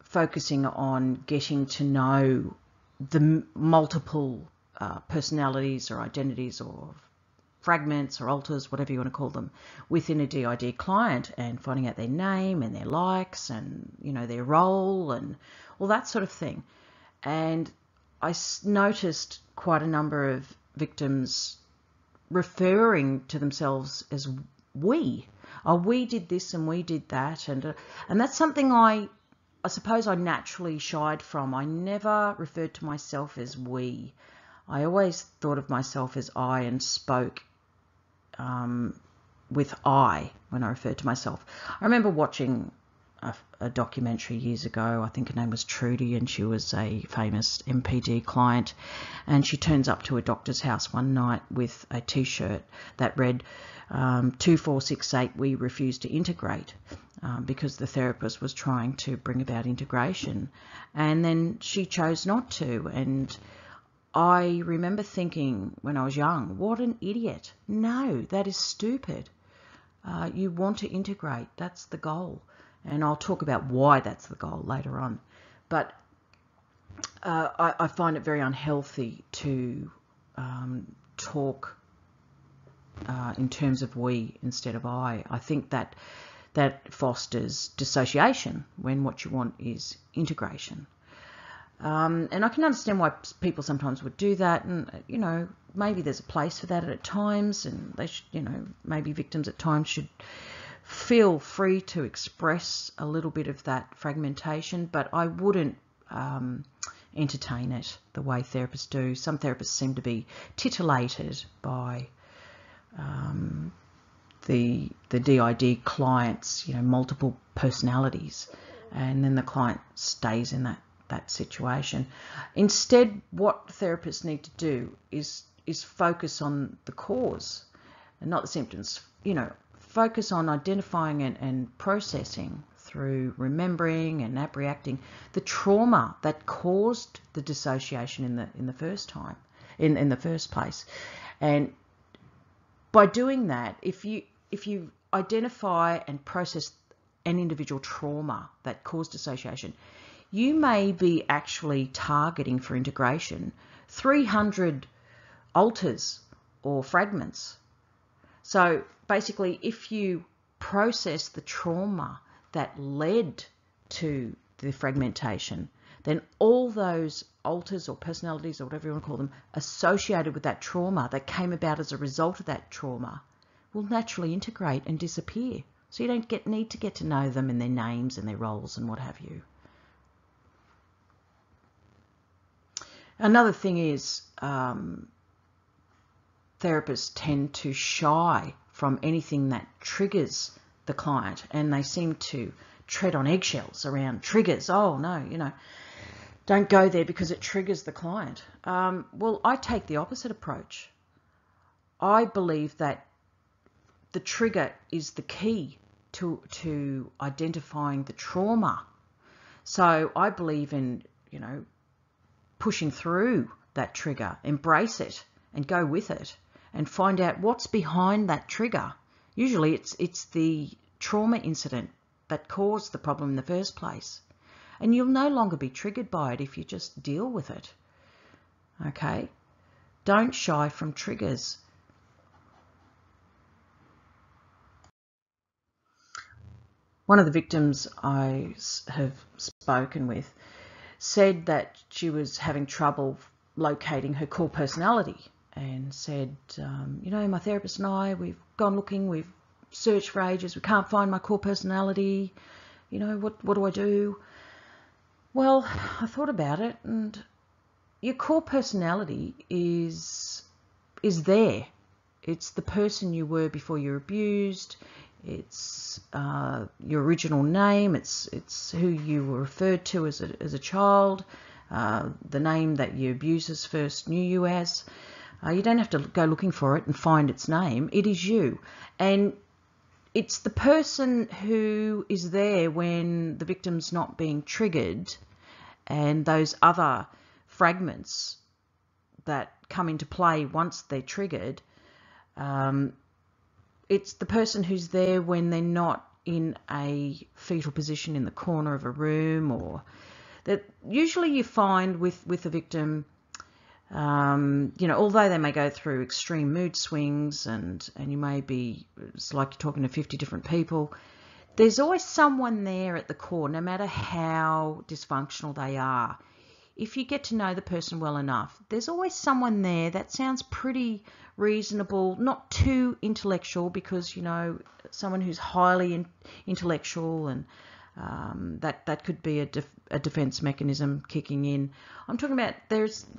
focusing on getting to know the multiple personalities or identities or fragments or alters, whatever you want to call them, within a DID client, and finding out their name and their likes and, you know, their role and all that sort of thing. And I noticed quite a number of victims referring to themselves as we. Oh, we did this and we did that, and that's something I suppose I naturally shied from. I never referred to myself as we. I always thought of myself as I and spoke with I when I referred to myself. I remember watching a documentary years ago. I think her name was Trudy, and she was a famous MPD client, and she turns up to a doctor's house one night with a t-shirt that read 2468 we refuse to integrate, because the therapist was trying to bring about integration, and then she chose not to. And I remember thinking when I was young, what an idiot. No, that is stupid. You want to integrate. That's the goal. And I'll talk about why that's the goal later on. But I find it very unhealthy to talk in terms of we instead of I. I think that fosters dissociation when what you want is integration. And I can understand why people sometimes would do that, and, you know, maybe there's a place for that at times, and they should, you know, maybe victims at times should feel free to express a little bit of that fragmentation, but I wouldn't entertain it the way therapists do. Some therapists seem to be titillated by the DID clients, you know, multiple personalities, and then the client stays in that situation. Instead, what therapists need to do is focus on the cause and not the symptoms. You know, focus on identifying and processing through remembering and reacting the trauma that caused the dissociation in the first time, in the first place. And by doing that, if you identify and process an individual trauma that caused dissociation, you may be actually targeting for integration 300 alters or fragments. So basically, if you process the trauma that led to the fragmentation, then all those alters or personalities or whatever you want to call them associated with that trauma that came about as a result of that trauma will naturally integrate and disappear. So you don't need to get to know them and their names and their roles and what have you. Another thing is therapists tend to shy from anything that triggers the client, and they seem to tread on eggshells around triggers. Oh no, you know, don't go there because it triggers the client. Well, I take the opposite approach. I believe that the trigger is the key to identifying the trauma. So I believe in, you know, pushing through that trigger, embrace it and go with it and find out what's behind that trigger. Usually it's the trauma incident that caused the problem in the first place. And you'll no longer be triggered by it if you just deal with it. Okay? Don't shy from triggers. One of the victims I have spoken with said that she was having trouble locating her core personality, and said, you know, my therapist and I, we've gone looking, we've searched for ages, we can't find my core personality. You know, what do I do? Well, I thought about it, and your core personality is there. It's the person you were before you were abused. It's your original name. It's who you were referred to as a child. The name that your abusers first knew you as. You don't have to go looking for it and find its name. It is you. And it's the person who is there when the victim's not being triggered, and those other fragments that come into play once they're triggered. It's the person who's there when they're not in a fetal position in the corner of a room, or that usually you find with a victim, although they may go through extreme mood swings and you may be, it's like you're talking to 50 different people, there's always someone there at the core, no matter how dysfunctional they are. If you get to know the person well enough, there's always someone there that sounds pretty reasonable, not too intellectual, because, someone who's highly intellectual and that could be a defense mechanism kicking in. I'm talking about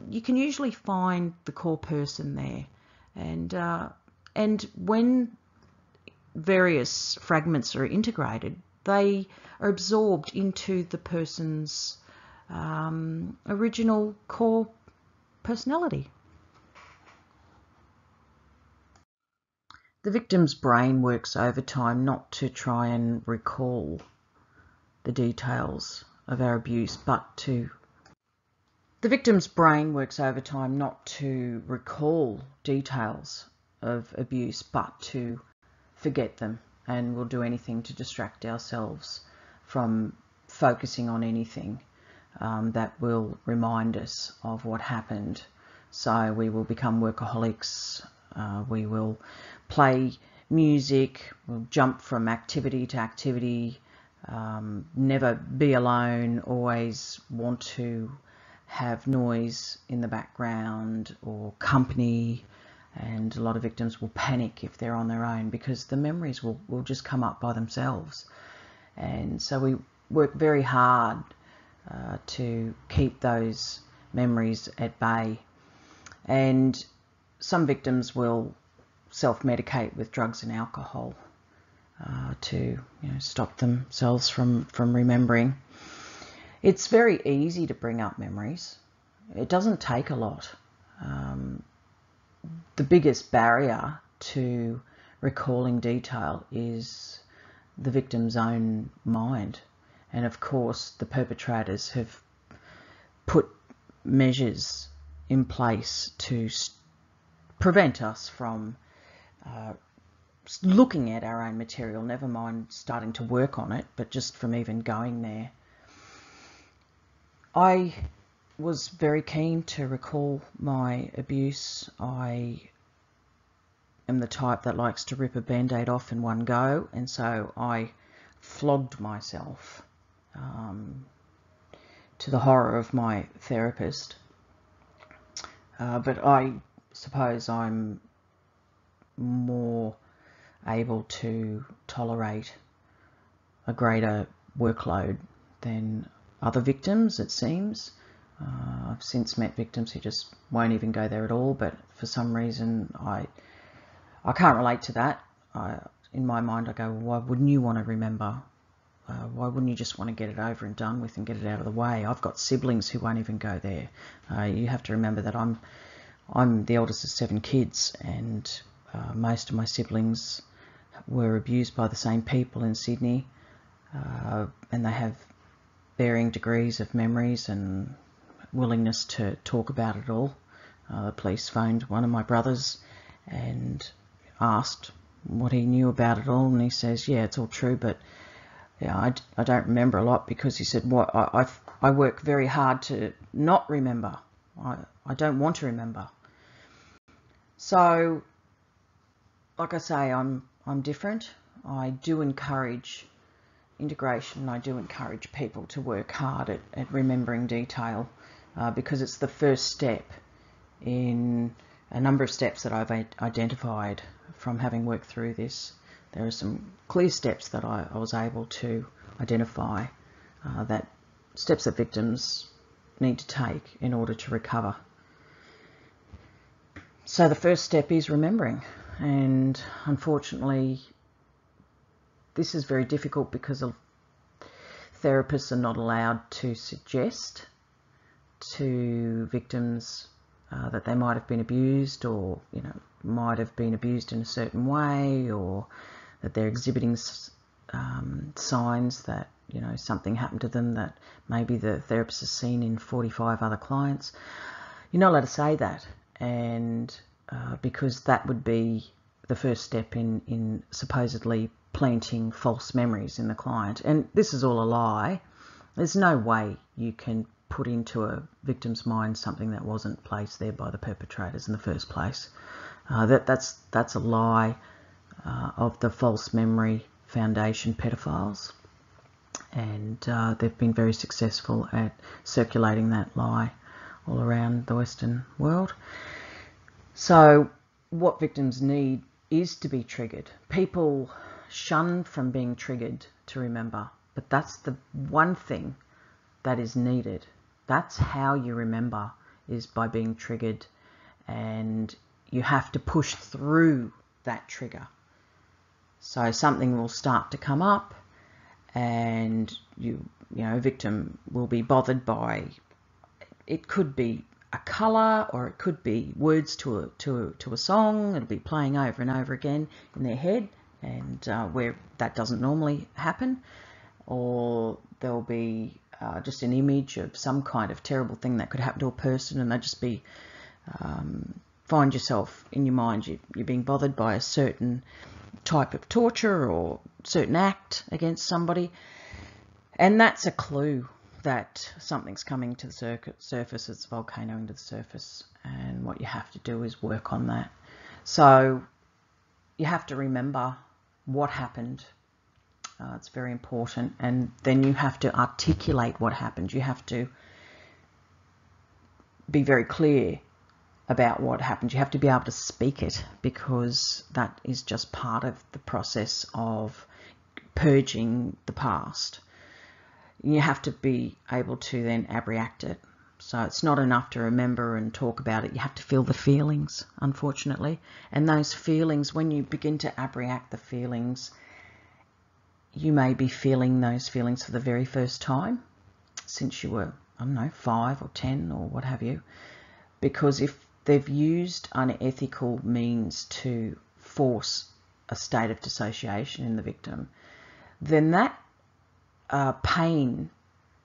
you can usually find the core person there, and when various fragments are integrated, they are absorbed into the person's original core personality. The victim's brain works overtime not to try and recall the details of our abuse, but to... The victim's brain works overtime not to recall details of abuse, but to forget them, and we'll do anything to distract ourselves from focusing on anything that will remind us of what happened. So we will become workaholics, we will play music, we'll jump from activity to activity, never be alone, always want to have noise in the background or company, and a lot of victims will panic if they're on their own because the memories will just come up by themselves. And so we work very hard to keep those memories at bay. And some victims will self-medicate with drugs and alcohol to stop themselves from remembering. It's very easy to bring up memories. It doesn't take a lot. The biggest barrier to recalling detail is the victim's own mind. And of course, the perpetrators have put measures in place to prevent us from looking at our own material, never mind starting to work on it, but just from even going there. I was very keen to recall my abuse. I am the type that likes to rip a band-aid off in one go, and so I flogged myself to the horror of my therapist. But I suppose I'm more able to tolerate a greater workload than other victims, it seems. I've since met victims who just won't even go there at all, but for some reason I can't relate to that. In my mind I go, well, why wouldn't you want to remember? Why wouldn't you just want to get it over and done with and get it out of the way? I've got siblings who won't even go there. You have to remember that I'm the eldest of 7 kids, and most of my siblings were abused by the same people in Sydney, and they have varying degrees of memories and willingness to talk about it all. The police phoned one of my brothers and asked what he knew about it all, and he says, yeah, it's all true, but yeah, I don't remember a lot, because he said, what, I work very hard to not remember. I don't want to remember. So, like I say, I'm different. I do encourage integration. I do encourage people to work hard at remembering detail, because it's the first step in a number of steps that I've identified from having worked through this. There are some clear steps that I was able to identify, that steps that victims need to take in order to recover. So the first step is remembering, and unfortunately this is very difficult because therapists are not allowed to suggest to victims that they might have been abused, or might have been abused in a certain way, or that they're exhibiting signs that something happened to them that maybe the therapist has seen in 45 other clients. You're not allowed to say that, and because that would be the first step in supposedly planting false memories in the client. And this is all a lie. There's no way you can put into a victim's mind something that wasn't placed there by the perpetrators in the first place. That's a lie of the false memory foundation pedophiles, and they've been very successful at circulating that lie all around the Western world. So what victims need is to be triggered. People shun from being triggered to remember, but that's the one thing that is needed. That's how you remember, is by being triggered, and you have to push through that trigger. So something will start to come up, and a victim will be bothered by, it could be a colour, or it could be words to a song. It'll be playing over and over again in their head, and where that doesn't normally happen. Or there'll be just an image of some kind of terrible thing that could happen to a person, and they'll just be find yourself in your mind, you're being bothered by a certain type of torture or certain act against somebody, and that's a clue that something's coming to the surface. It's volcanoing to the surface, and what you have to do is work on that. So you have to remember what happened. It's very important, and then you have to articulate what happened. You have to be very clear about what happened. You have to be able to speak it, because that is just part of the process of purging the past. You have to be able to then abreact it. So it's not enough to remember and talk about it. You have to feel the feelings, unfortunately. And those feelings, when you begin to abreact the feelings, you may be feeling those feelings for the very first time since you were, 5 or 10 or what have you. Because if they've used unethical means to force a state of dissociation in the victim, then that pain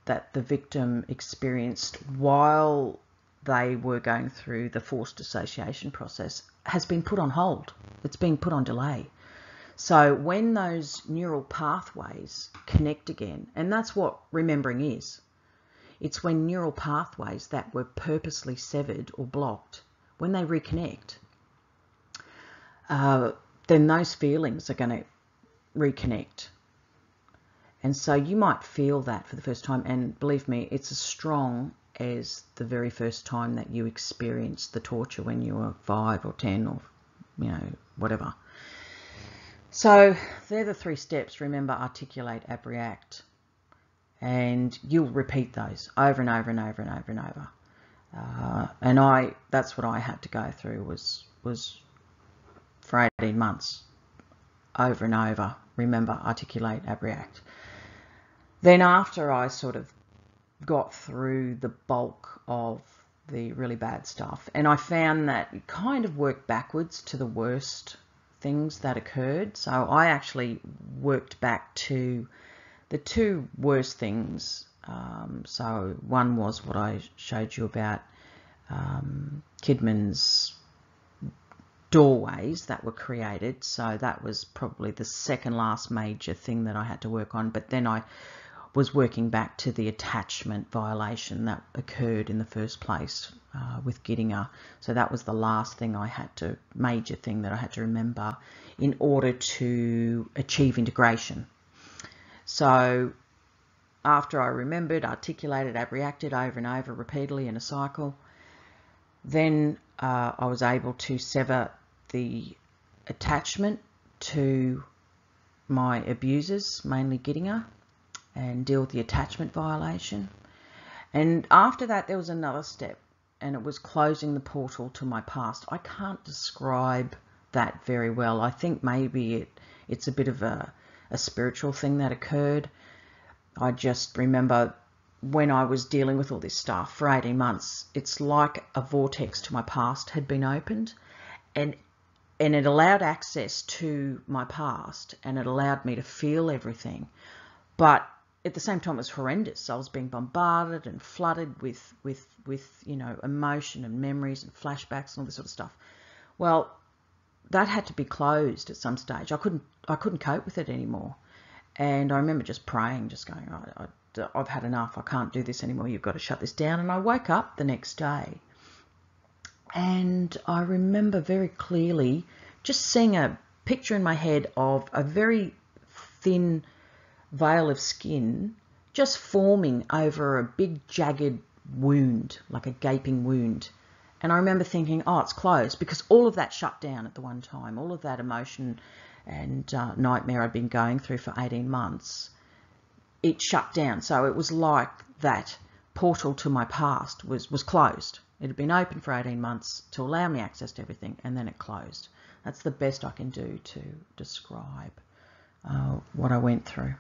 that the victim experienced while they were going through the forced dissociation process has been put on hold. It's been put on delay. So when those neural pathways connect again, and that's what remembering is, it's when neural pathways that were purposely severed or blocked, when they reconnect, then those feelings are going to reconnect. And so you might feel that for the first time, and believe me, it's as strong as the very first time that you experienced the torture when you were 5 or 10 or, whatever. So they're the 3 steps: remember, articulate, abreact. And you'll repeat those over and over and over and over and over. And that's what I had to go through was for 18 months, over and over: remember, articulate, abreact. Then after I sort of got through the bulk of the really bad stuff, and I found that it kind of worked backwards to the worst things that occurred. So I actually worked back to the 2 worst things. So one was what I showed you about Kidman's doorways that were created. So that was probably the second last major thing that I had to work on. But then I was working back to the attachment violation that occurred in the first place with Gittinger. So that was the last thing major thing that I had to remember in order to achieve integration. So after I remembered, articulated, abreacted over and over repeatedly in a cycle, then I was able to sever the attachment to my abusers, mainly Gittinger, and deal with the attachment violation. And after that, there was another step, and it was closing the portal to my past. I can't describe that very well. I think maybe it's a bit of a spiritual thing that occurred. I just remember when I was dealing with all this stuff for 18 months, it's like a vortex to my past had been opened, and it allowed access to my past, and it allowed me to feel everything. But at the same time, it was horrendous. I was being bombarded and flooded with emotion and memories and flashbacks and all this sort of stuff. Well, that had to be closed at some stage. I couldn't cope with it anymore. And I remember just praying, just going, I've had enough. I can't do this anymore. You've got to shut this down. And I woke up the next day, and I remember very clearly just seeing a picture in my head of a very thin veil of skin just forming over a big jagged wound, like a gaping wound. And I remember thinking, oh, it's closed, because all of that shut down at the one time. All of that emotion and nightmare I'd been going through for 18 months, it shut down. So it was like that portal to my past was closed. It had been open for 18 months to allow me access to everything, and then it closed. That's the best I can do to describe what I went through.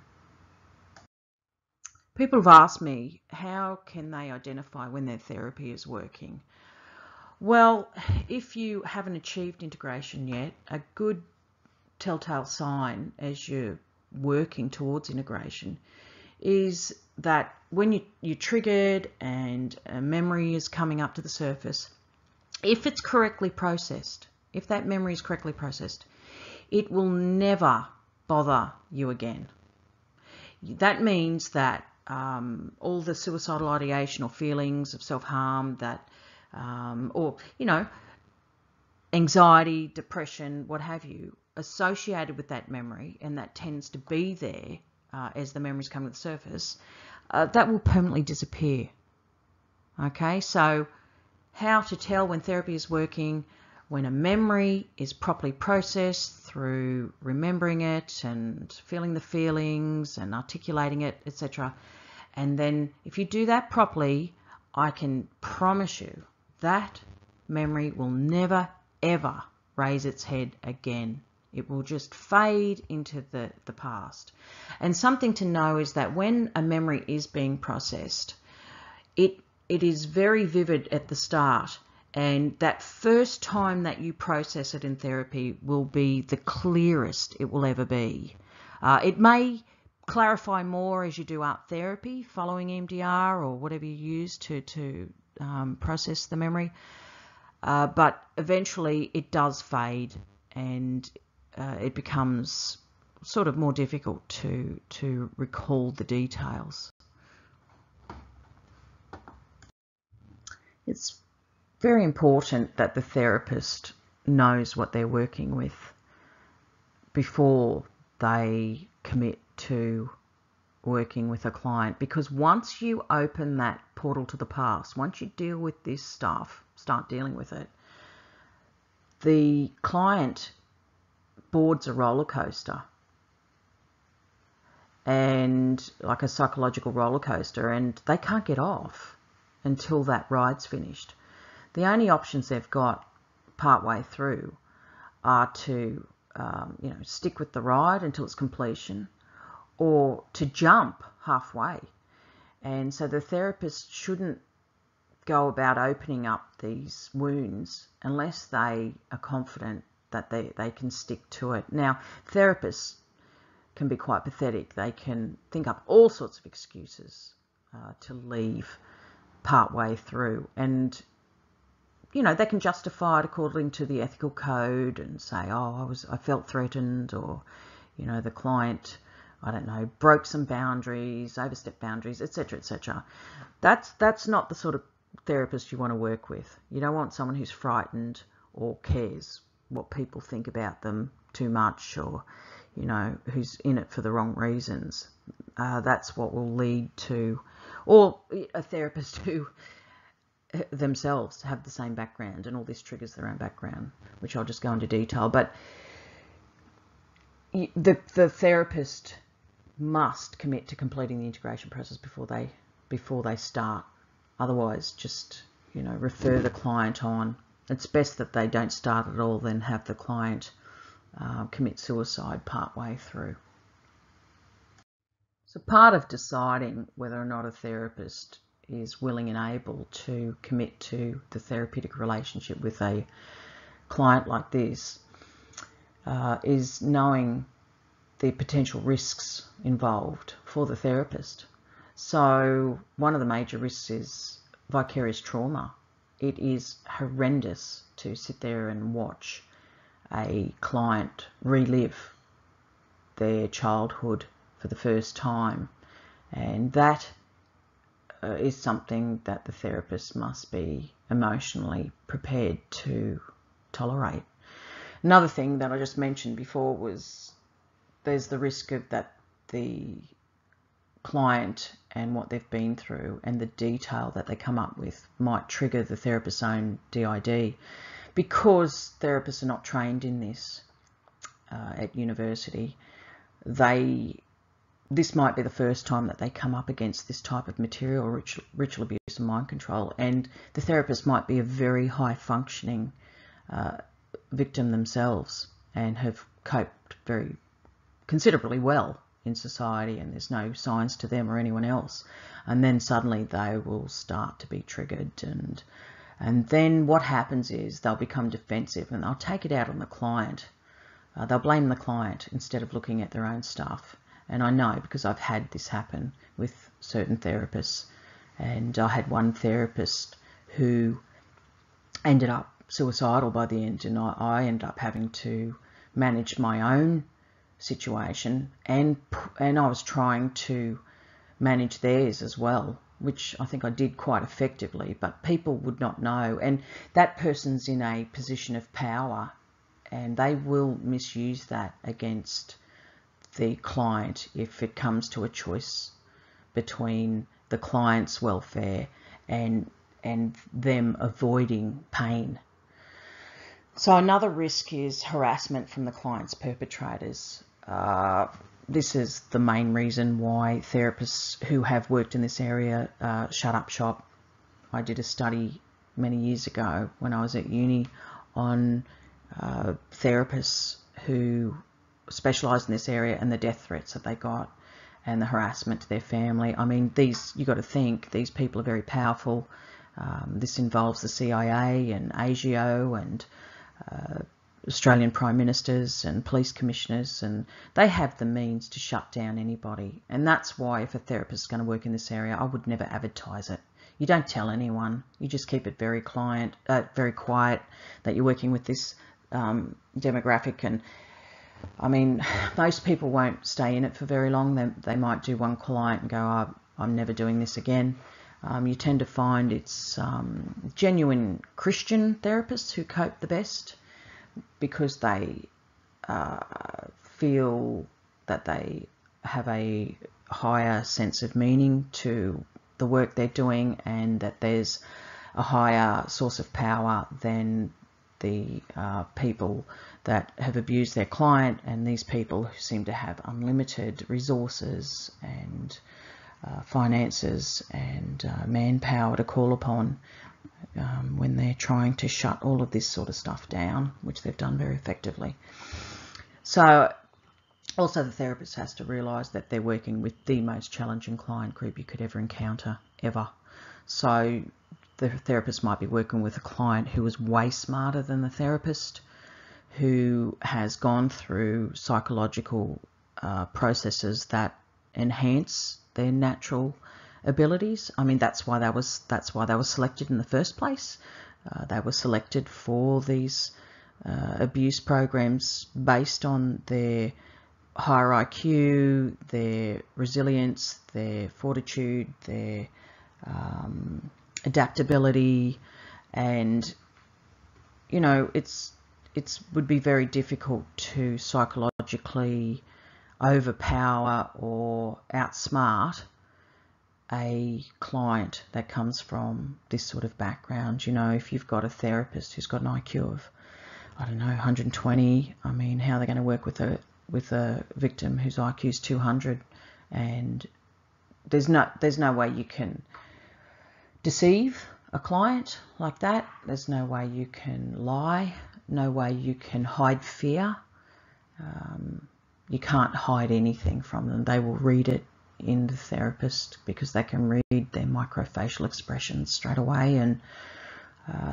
People have asked me, how can they identify when their therapy is working? Well, if you haven't achieved integration yet, a good telltale sign as you're working towards integration is that when you're triggered and a memory is coming up to the surface, if it's correctly processed, if that memory is correctly processed, it will never bother you again. That means that all the suicidal ideation or feelings of self-harm that, or, anxiety, depression, what have you, associated with that memory, and that tends to be there as the memories come to the surface, that will permanently disappear. Okay, so how to tell when therapy is working? When a memory is properly processed through remembering it and feeling the feelings and articulating it, etc. And then if you do that properly, I can promise you that memory will never, ever raise its head again. It will just fade into the past. And something to know is that when a memory is being processed, it is very vivid at the start. And that first time that you process it in therapy will be the clearest it will ever be. It may clarify more as you do art therapy following EMDR or whatever you use to process the memory. But eventually it does fade, and it becomes sort of more difficult to recall the details. It's very important that the therapist knows what they're working with before they commit to working with a client, because once you open that portal to the past, once you deal with this stuff, start dealing with it, the client boards a roller coaster, and like a psychological roller coaster, and they can't get off until that ride's finished. The only options they've got partway through are to stick with the ride until its completion, or to jump halfway. And so the therapist shouldn't go about opening up these wounds unless they are confident that they can stick to it. Now, therapists can be quite pathetic. They can think up all sorts of excuses to leave partway through, and they can justify it according to the ethical code and say, oh, I felt threatened, or the client, I don't know, broke some boundaries, overstepped boundaries, etc., etc. That's not the sort of therapist you want to work with. You don't want someone who's frightened or cares what people think about them too much, or who's in it for the wrong reasons. That's what will lead to, or a therapist who themselves have the same background, and all this triggers their own background, which I'll just go into detail. But the therapist must commit to completing the integration process before they start. Otherwise, just refer the client on it's best that they don't start at all, then have the client commit suicide partway through. So part of deciding whether or not a therapist is willing and able to commit to the therapeutic relationship with a client like this is knowing the potential risks involved for the therapist. So one of the major risks is vicarious trauma. It is horrendous to sit there and watch a client relive their childhood for the first time, and that is something that the therapist must be emotionally prepared to tolerate. Another thing that I just mentioned before was there's the risk of that the client and what they've been through and the detail that they come up with might trigger the therapist's own DID. Because therapists are not trained in this at university, this might be the first time that they come up against this type of material, ritual abuse and mind control, and the therapist might be a very high functioning victim themselves and have coped very considerably well in society, and there's no signs to them or anyone else, and then suddenly they will start to be triggered, and then what happens is they'll become defensive and they'll take it out on the client. They'll blame the client instead of looking at their own stuff. And I know because I've had this happen with certain therapists, and I had one therapist who ended up suicidal by the end, and I ended up having to manage my own situation, and I was trying to manage theirs as well, which I think I did quite effectively, but people would not know, and that person's in a position of power and they will misuse that against the client if it comes to a choice between the client's welfare and them avoiding pain. So another risk is harassment from the client's perpetrators. This is the main reason why therapists who have worked in this area shut up shop. I did a study many years ago when I was at uni on therapists who specialised in this area and the death threats that they got and the harassment to their family. I mean, you got to think, these people are very powerful. This involves the CIA and ASIO and Australian Prime Ministers and police commissioners, and they have the means to shut down anybody. And that's why if a therapist is going to work in this area, I would never advertise it. You don't tell anyone. You just keep it very quiet that you're working with this demographic. And I mean, most people won't stay in it for very long. They might do one client and go, oh, I'm never doing this again. You tend to find it's genuine Christian therapists who cope the best because they feel that they have a higher sense of meaning to the work they're doing, and that there's a higher source of power than the people that have abused their client, and these people who seem to have unlimited resources and finances and manpower to call upon when they're trying to shut all of this sort of stuff down, which they've done very effectively. So also the therapist has to realise that they're working with the most challenging client group you could ever encounter, ever. So the therapist might be working with a client who is way smarter than the therapist, who has gone through psychological processes that enhance their natural abilities. I mean, that's why they were selected in the first place. They were selected for these abuse programs based on their higher IQ, their resilience, their fortitude, their adaptability, and you know, it would be very difficult to psychologically overpower or outsmart a client that comes from this sort of background. You know, if you've got a therapist who's got an IQ of, I don't know, 120, I mean, how are they going to work with a victim whose IQ is 200? And there's no way you can deceive a client like that, there's no way you can lie, no way you can hide fear. You can't hide anything from them. They will read it in the therapist because they can read their microfacial expressions straight away. And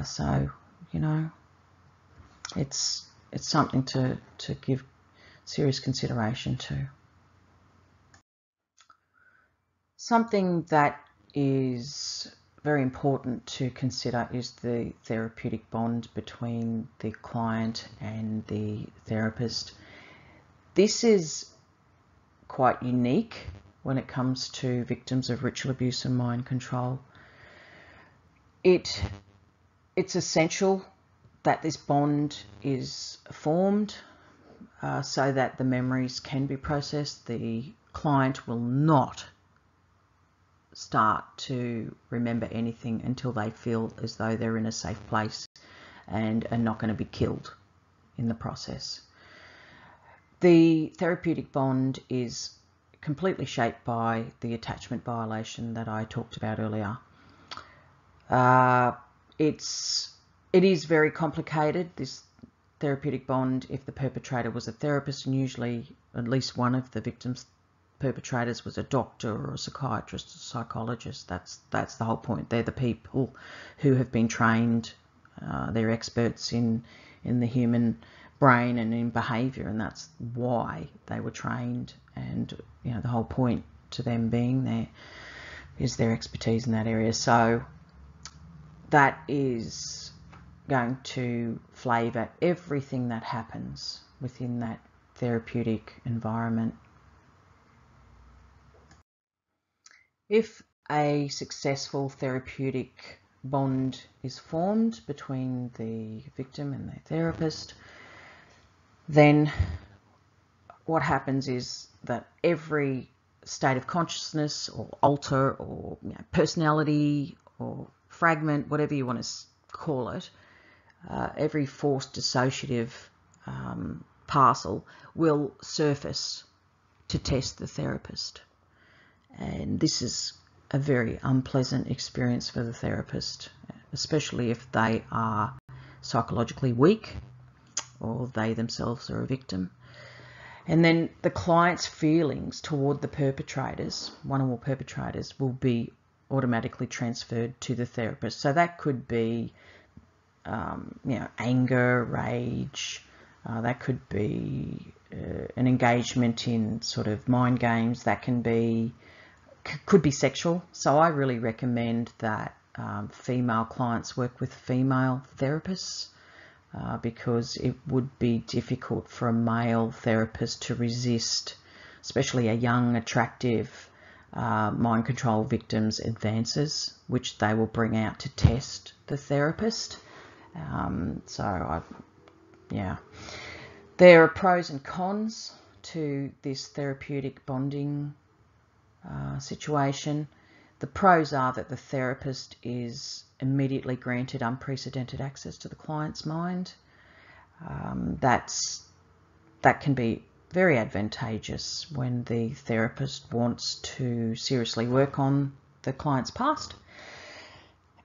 so, you know, it's something to give serious consideration to. Something that is very important to consider is the therapeutic bond between the client and the therapist. This is quite unique when it comes to victims of ritual abuse and mind control. It's essential that this bond is formed so that the memories can be processed. The client will not start to remember anything until they feel as though they're in a safe place and are not going to be killed in the process. The therapeutic bond is completely shaped by the attachment violation that I talked about earlier. It is very complicated, this therapeutic bond, if the perpetrator was a therapist, and usually at least one of the victims' perpetrators was a doctor or a psychiatrist or psychologist. That's the whole point. They're the people who have been trained, they're experts in the human brain and in behaviour, and that's why they were trained. And you know, the whole point to them being there is their expertise in that area. So that is going to flavour everything that happens within that therapeutic environment. If a successful therapeutic bond is formed between the victim and their therapist, then what happens is that every state of consciousness or alter or personality or fragment, whatever you want to call it, every forced dissociative parcel will surface to test the therapist. And this is a very unpleasant experience for the therapist, especially if they are psychologically weak or they themselves are a victim. And then the client's feelings toward the perpetrators, one or more perpetrators, will be automatically transferred to the therapist. So that could be anger, rage, that could be an engagement in sort of mind games, that could be sexual. So I really recommend that female clients work with female therapists because it would be difficult for a male therapist to resist, especially a young, attractive mind control victim's advances, which they will bring out to test the therapist. There are pros and cons to this therapeutic bonding situation. The pros are that the therapist is immediately granted unprecedented access to the client's mind. That can be very advantageous when the therapist wants to seriously work on the client's past.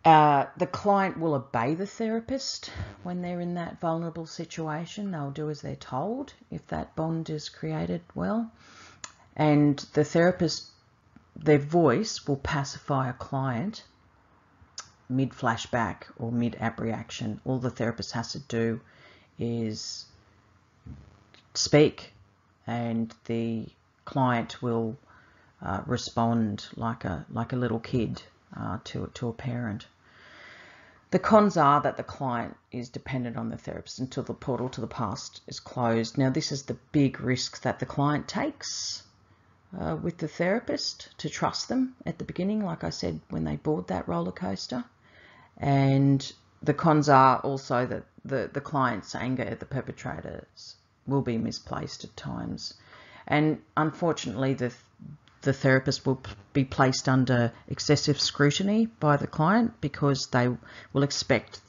The client will obey the therapist when they're in that vulnerable situation. They'll do as they're told if that bond is created well. And the therapist, their voice will pacify a client mid-flashback or mid-app reaction. All the therapist has to do is speak and the client will respond like a little kid to a parent. The cons are that the client is dependent on the therapist until the portal to the past is closed. Now, this is the big risk that the client takes with the therapist, to trust them at the beginning, like I said, when they board that roller coaster. And the cons are also that the client's anger at the perpetrators will be misplaced at times. And unfortunately, the therapist will be placed under excessive scrutiny by the client because they will expect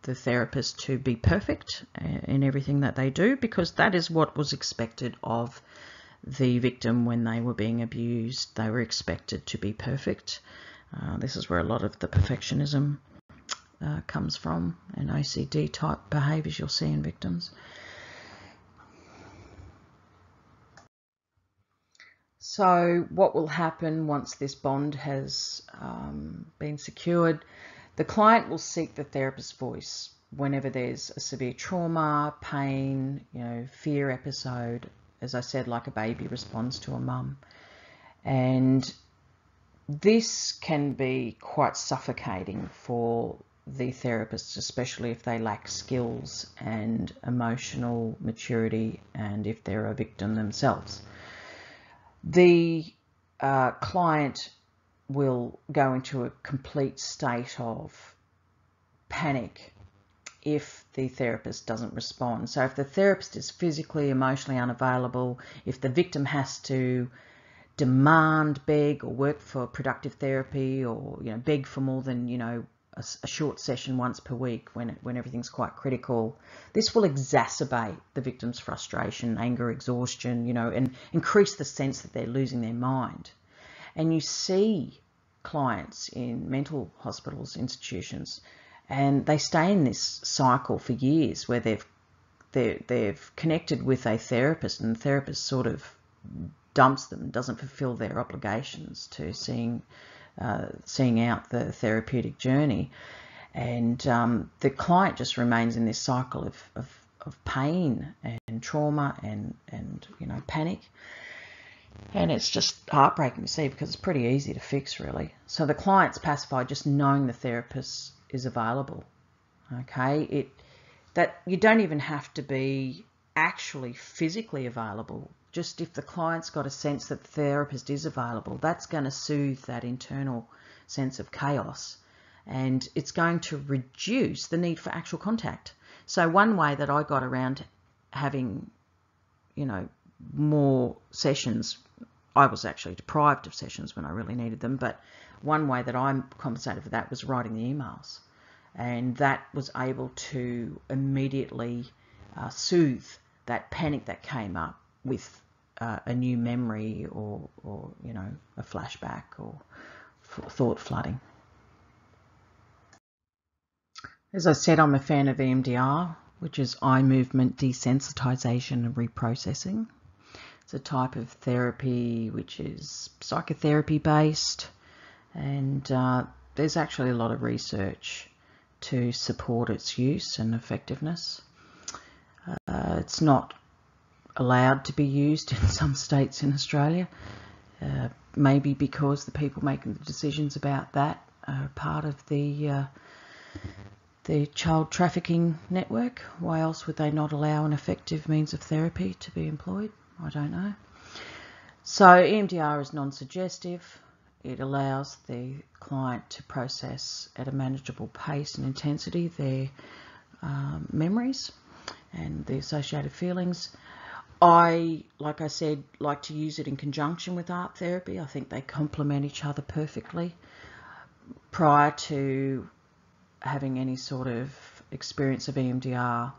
the therapist to be perfect in everything that they do, because that is what was expected of the victim when they were being abused. They were expected to be perfect. This is where a lot of the perfectionism comes from, and OCD type behaviours you'll see in victims. So what will happen once this bond has been secured? The client will seek the therapist's voice whenever there's a severe trauma, pain, fear episode, as I said, like a baby responds to a mum. And this can be quite suffocating for the therapists, especially if they lack skills and emotional maturity and if they're a victim themselves. The client will go into a complete state of panic if the therapist doesn't respond. So if the therapist is physically, emotionally unavailable, if the victim has to demand, beg, or work for productive therapy, or beg for more than a short session once per week when everything's quite critical, this will exacerbate the victim's frustration, anger, exhaustion, and increase the sense that they're losing their mind. And you see clients in mental hospitals, institutions, and they stay in this cycle for years where they've connected with a therapist, and the therapist sort of dumps them, doesn't fulfill their obligations to seeing out the therapeutic journey, and the client just remains in this cycle of pain and trauma and panic. And it's just heartbreaking to see, because it's pretty easy to fix, really. So the client's pacified just knowing the therapist is available. Okay, that you don't even have to be actually physically available. Just if the client's got a sense that the therapist is available, that's going to soothe that internal sense of chaos, and it's going to reduce the need for actual contact. So one way that I got around having, more sessions, I was actually deprived of sessions when I really needed them, but one way that I compensated for that was writing the emails, and that was able to immediately soothe that panic that came up with a new memory or a flashback or thought flooding. As I said, I'm a fan of EMDR, which is eye movement desensitization and reprocessing. It's a type of therapy which is psychotherapy based, and there's actually a lot of research to support its use and effectiveness. It's not allowed to be used in some states in Australia, maybe because the people making the decisions about that are part of the child trafficking network. Why else would they not allow an effective means of therapy to be employed? I don't know. So EMDR is non-suggestive. It allows the client to process at a manageable pace and intensity their memories and the associated feelings. I, like I said, like to use it in conjunction with art therapy. I think they complement each other perfectly. Prior to having any sort of experience of EMDR,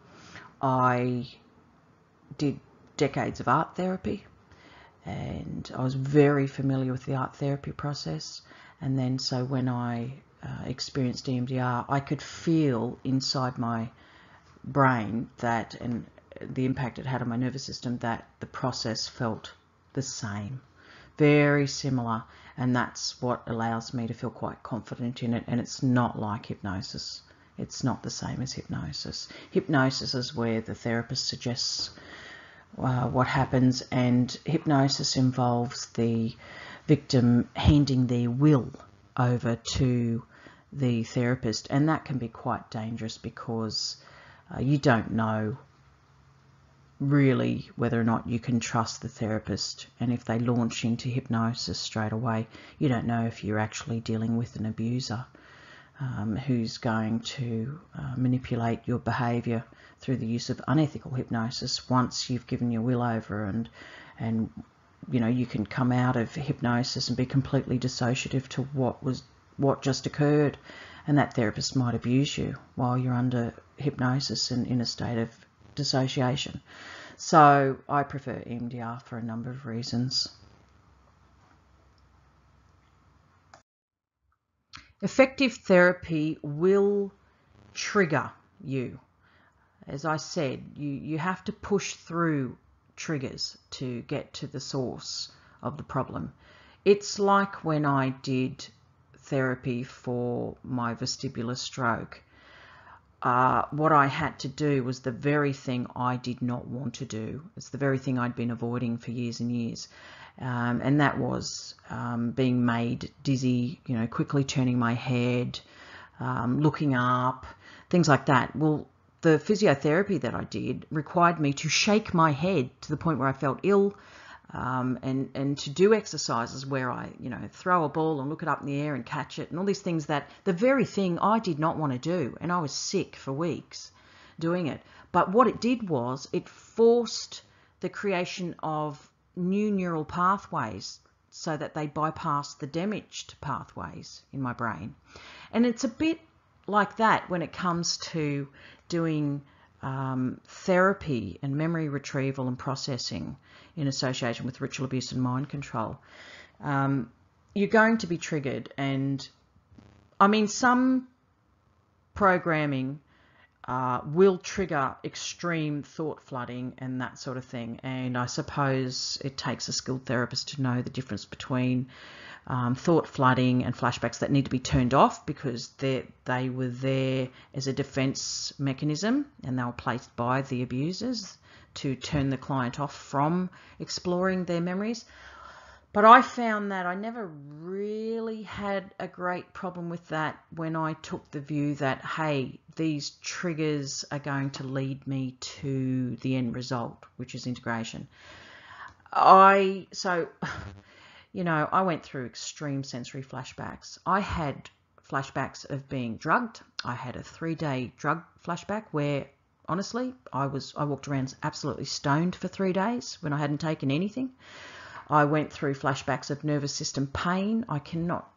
I did decades of art therapy, and I was very familiar with the art therapy process. And then so when I experienced EMDR, I could feel inside my brain that, and the impact it had on my nervous system, that the process felt the same, very similar, and that's what allows me to feel quite confident in it. And it's not like hypnosis. It's not the same as hypnosis. Hypnosis is where the therapist suggests what happens, and hypnosis involves the victim handing their will over to the therapist, and that can be quite dangerous because you don't know really whether or not you can trust the therapist, and if they launch into hypnosis straight away, you don't know if you're actually dealing with an abuser who's going to manipulate your behaviour through the use of unethical hypnosis once you've given your will over, and you can come out of hypnosis and be completely dissociative to what just occurred, and that therapist might abuse you while you're under hypnosis and in a state of dissociation. So I prefer EMDR for a number of reasons. Effective therapy will trigger you. As I said, you have to push through triggers to get to the source of the problem. It's like when I did therapy for my vestibular stroke. What I had to do was the very thing I did not want to do. It's the very thing I'd been avoiding for years and years. And that was being made dizzy, quickly turning my head, looking up, things like that. Well, the physiotherapy that I did required me to shake my head to the point where I felt ill, and to do exercises where I, throw a ball and look it up in the air and catch it, and all these things, that the very thing I did not want to do, and I was sick for weeks doing it. But what it did was it forced the creation of new neural pathways so that they bypassed the damaged pathways in my brain. And it's a bit like that when it comes to doing therapy and memory retrieval and processing in association with ritual abuse and mind control. You're going to be triggered, and I mean, some programming will trigger extreme thought flooding and that sort of thing, and I suppose it takes a skilled therapist to know the difference between thought flooding and flashbacks that need to be turned off because they were there as a defense mechanism, and they were placed by the abusers to turn the client off from exploring their memories. But I found that I never really had a great problem with that when I took the view that, hey, these triggers are going to lead me to the end result, which is integration. I went through extreme sensory flashbacks. I had flashbacks of being drugged. I had a 3-day drug flashback where, honestly, I walked around absolutely stoned for 3 days when I hadn't taken anything. I went through flashbacks of nervous system pain. I cannot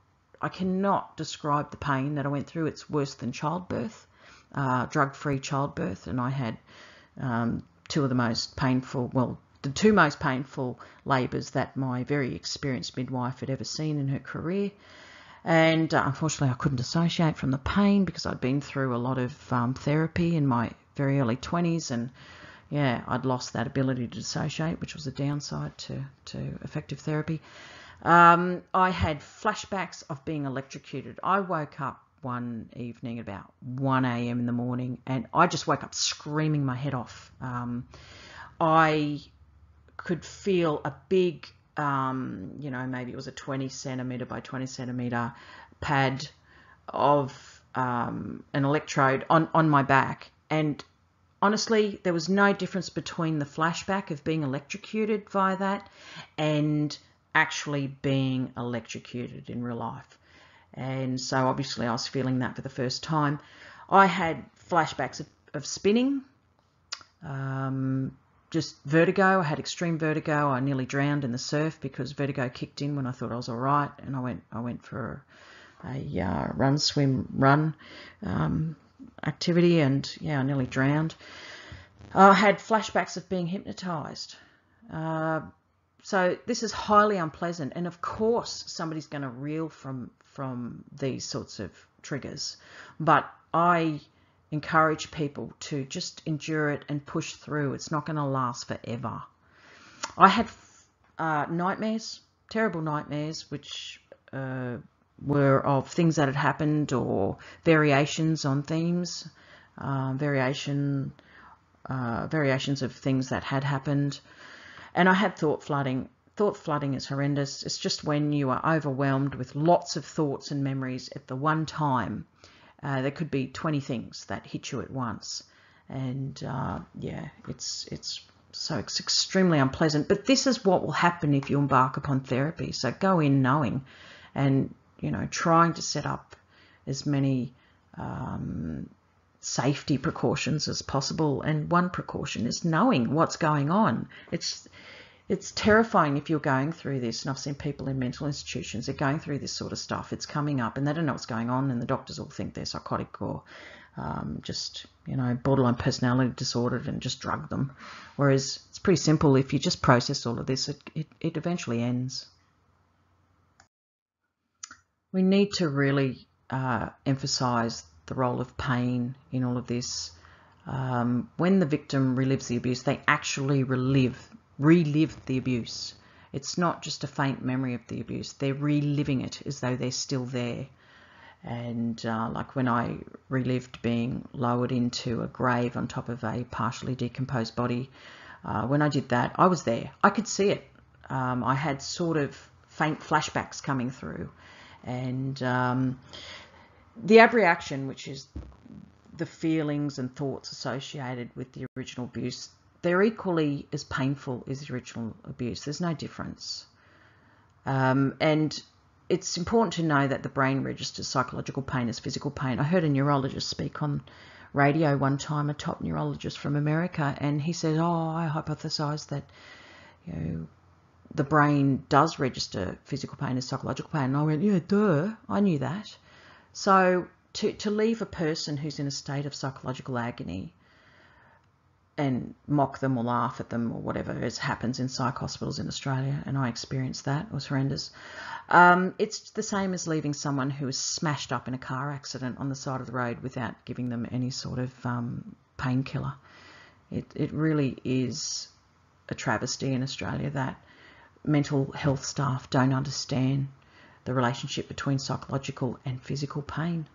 describe the pain that I went through. It's worse than childbirth, drug-free childbirth, and I had the two most painful labours that my very experienced midwife had ever seen in her career. And unfortunately, I couldn't dissociate from the pain because I'd been through a lot of therapy in my very early 20s, and I'd lost that ability to dissociate, which was a downside to effective therapy. I had flashbacks of being electrocuted. I woke up one evening at about 1 a.m. in the morning, and I just woke up screaming my head off. I could feel a big, maybe it was a 20 centimetre by 20 centimetre pad of an electrode on my back. And honestly, there was no difference between the flashback of being electrocuted via that and actually being electrocuted in real life. And so obviously I was feeling that for the first time. I had flashbacks of spinning, just vertigo. I had extreme vertigo. I nearly drowned in the surf because vertigo kicked in when I thought I was all right, and I went for a run, swim, run activity, and I nearly drowned. I had flashbacks of being hypnotized. So this is highly unpleasant, and of course somebody's going to reel from these sorts of triggers, but I encourage people to just endure it and push through. It's not going to last forever. I had nightmares, terrible nightmares, which were of things that had happened or variations on themes, variations of things that had happened. And I had thought flooding. Thought flooding is horrendous. It's just when you are overwhelmed with lots of thoughts and memories at the one time. There could be 20 things that hit you at once. And it's extremely unpleasant. But this is what will happen if you embark upon therapy. So go in knowing and, trying to set up as many safety precautions as possible. And one precaution is knowing what's going on. It's terrifying if you're going through this, and I've seen people in mental institutions, they're going through this sort of stuff. It's coming up and they don't know what's going on, and the doctors all think they're psychotic or borderline personality disordered and just drug them. Whereas it's pretty simple. If you just process all of this, it eventually ends. We need to really emphasise the role of pain in all of this. When the victim relives the abuse, they actually relive the abuse. It's not just a faint memory of the abuse. They're reliving it as though they're still there. And like when I relived being lowered into a grave on top of a partially decomposed body, when I did that, I was there. I could see it. I had sort of faint flashbacks coming through. And the abreaction, which is the feelings and thoughts associated with the original abuse, they're equally as painful as the original abuse. There's no difference. And it's important to know that the brain registers psychological pain as physical pain. I heard a neurologist speak on radio one time, a top neurologist from America, and he said, I hypothesised that, the brain does register physical pain as psychological pain. And I went, yeah, duh, I knew that. So to leave a person who's in a state of psychological agony and mock them or laugh at them or whatever, as happens in psych hospitals in Australia, and I experienced that, it was horrendous. It's the same as leaving someone who is smashed up in a car accident on the side of the road without giving them any sort of painkiller. It really is a travesty in Australia that mental health staff don't understand the relationship between psychological and physical pain.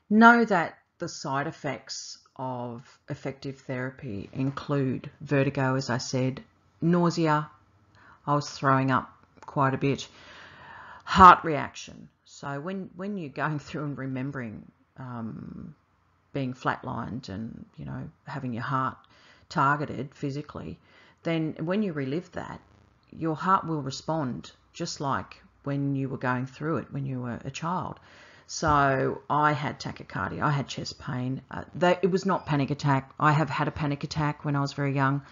Know that the side effects of effective therapy include vertigo, as I said, nausea, I was throwing up quite a bit, heart reaction. So when you're going through and remembering being flatlined and, having your heart targeted physically, then when you relive that, your heart will respond just like when you were going through it when you were a child. So I had tachycardia, I had chest pain. It was not panic attack. I have had a panic attack when I was very young.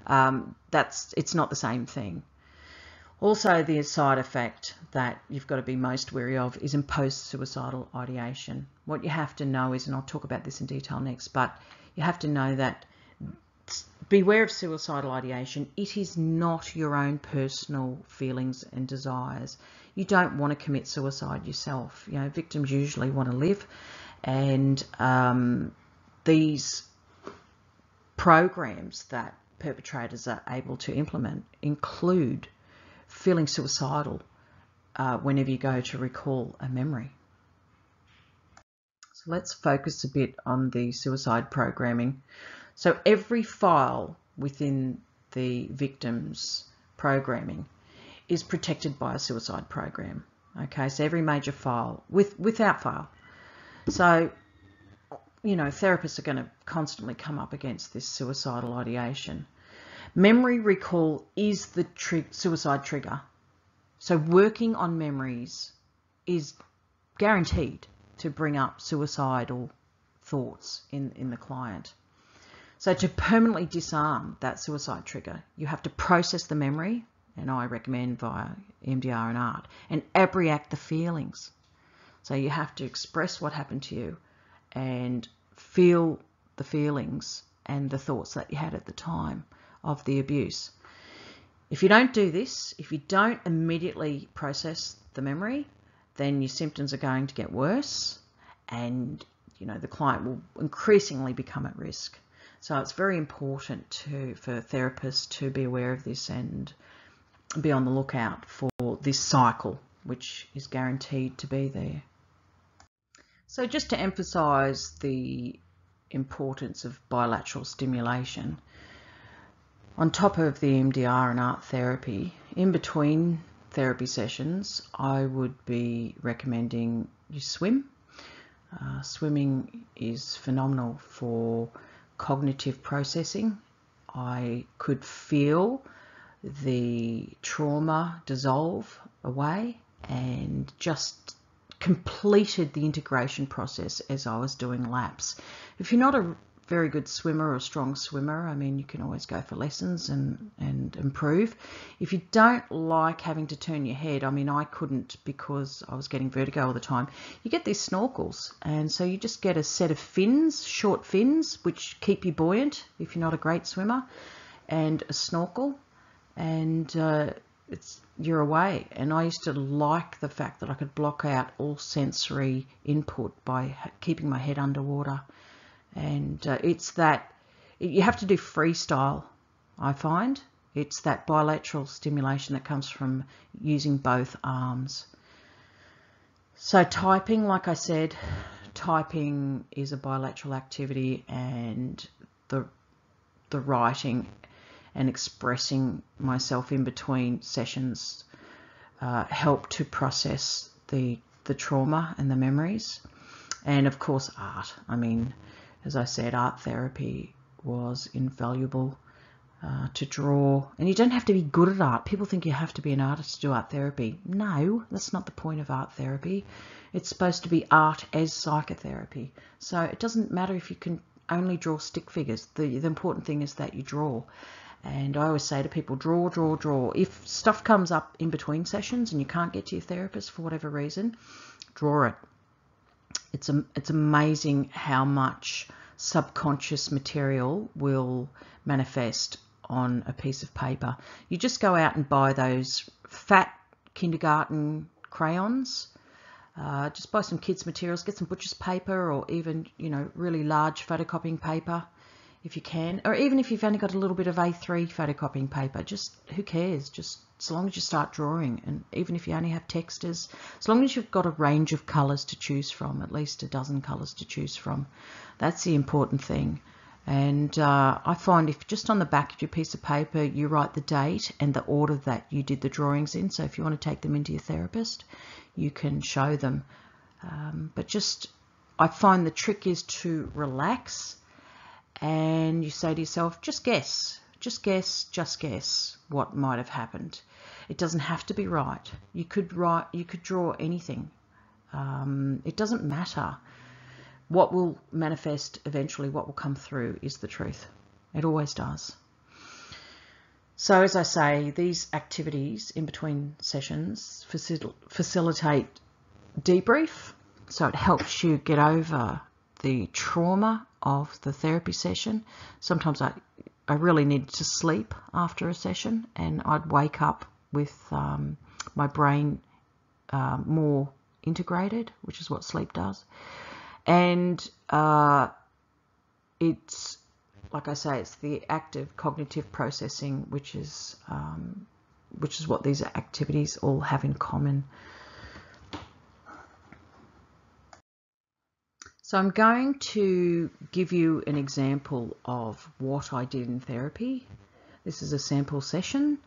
It's not the same thing. Also, the side effect that you've got to be most wary of is in post-suicidal ideation. What you have to know is, and I'll talk about this in detail next, but you have to know that beware of suicidal ideation. It is not your own personal feelings and desires. You don't want to commit suicide yourself. Victims usually want to live, and these programs that perpetrators are able to implement include feeling suicidal whenever you go to recall a memory. So let's focus a bit on the suicide programming. So every file within the victim's programming is protected by a suicide program. Okay, so every major file without fail. So, therapists are going to constantly come up against this suicidal ideation. Memory recall is the suicide trigger. So working on memories is guaranteed to bring up suicidal thoughts in the client. So to permanently disarm that suicide trigger, you have to process the memory, and I recommend via EMDR and art, and abreact the feelings. So you have to express what happened to you and feel the feelings and the thoughts that you had at the time of the abuse. If you don't do this, if you don't immediately process the memory, then your symptoms are going to get worse, and the client will increasingly become at risk. So it's very important for therapists to be aware of this and be on the lookout for this cycle, which is guaranteed to be there. So just to emphasise the importance of bilateral stimulation, on top of the EMDR and art therapy, in between therapy sessions, I would be recommending you swim. Swimming is phenomenal for cognitive processing. I could feel the trauma dissolve away and just completed the integration process as I was doing laps. If you're not a very good swimmer or a strong swimmer, you can always go for lessons and improve. If you don't like having to turn your head, I couldn't because I was getting vertigo all the time. You get these snorkels, and so you just get a set of fins, short fins, which keep you buoyant if you're not a great swimmer, and a snorkel. And you're away. And I used to like the fact that I could block out all sensory input by keeping my head underwater. And it's that you have to do freestyle, I find. It's that bilateral stimulation that comes from using both arms. So typing, like I said, typing is a bilateral activity, and the writing and expressing myself in between sessions help to process the trauma and the memories. And of course, art. I mean, as I said, art therapy was invaluable to draw. And you don't have to be good at art. People think you have to be an artist to do art therapy. No, that's not the point of art therapy. It's supposed to be art as psychotherapy. So it doesn't matter if you can only draw stick figures. The important thing is that you draw. And I always say to people, draw, draw, draw. If stuff comes up in between sessions and you can't get to your therapist for whatever reason, draw it. It's amazing how much subconscious material will manifest on a piece of paper. You just go out and buy those fat kindergarten crayons. Just buy some kids' materials, get some butcher's paper, or even, really large photocopying paper if you can, or even if you've only got a little bit of A3 photocopying paper, just who cares? Just as long as you start drawing, and even if you only have textures, as long as you've got a range of colours to choose from, at least a dozen colours to choose from, that's the important thing. And I find if just on the back of your piece of paper you write the date and the order that you did the drawings in, so if you want to take them into your therapist, you can show them. But I find the trick is to relax, and you say to yourself, just guess what might have happened. It doesn't have to be right. You could draw anything. It doesn't matter. What will manifest eventually, what will come through, is the truth. It always does. So as I say, these activities in between sessions facilitate debrief. So it helps you get over the trauma of the therapy session. Sometimes I really needed to sleep after a session, and I'd wake up with my brain more integrated, which is what sleep does. And it's, like I say, it's the active cognitive processing, which is what these activities all have in common. So I'm going to give you an example of what I did in therapy. This is a sample session,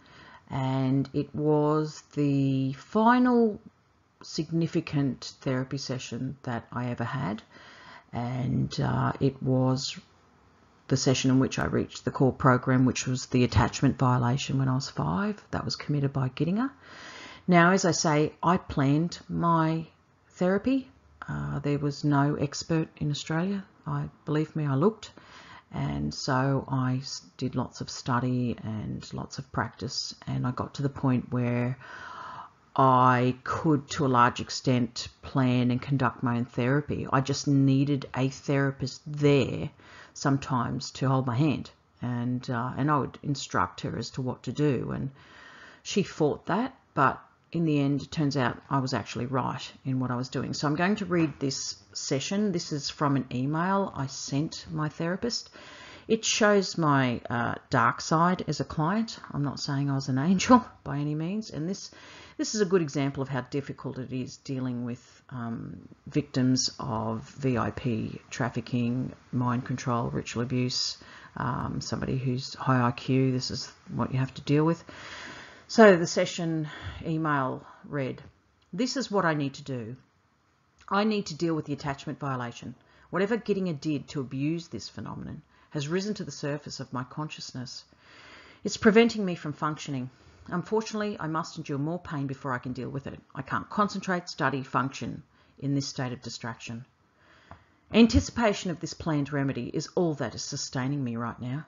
and it was the final significant therapy session that I ever had, and it was the session in which I reached the core program, which was the attachment violation when I was 5. That was committed by Gittinger. Now, as I say, I planned my therapy. There was no expert in Australia. Believe me, I looked. And so I did lots of study and lots of practice, and I got to the point where I could, to a large extent, plan and conduct my own therapy. I just needed a therapist there sometimes to hold my hand, and I would instruct her as to what to do. And she fought that, but in the end, it turns out I was actually right in what I was doing. So I'm going to read this session. This is from an email I sent my therapist. It shows my dark side as a client. I'm not saying I was an angel by any means. And this is a good example of how difficult it is dealing with victims of VIP trafficking, mind control, ritual abuse, somebody who's high IQ. This is what you have to deal with. So the session email read, "This is what I need to do. I need to deal with the attachment violation. Whatever Gittinger did to abuse this phenomenon has risen to the surface of my consciousness. It's preventing me from functioning. Unfortunately, I must endure more pain before I can deal with it. I can't concentrate, study, function in this state of distraction. Anticipation of this planned remedy is all that is sustaining me right now.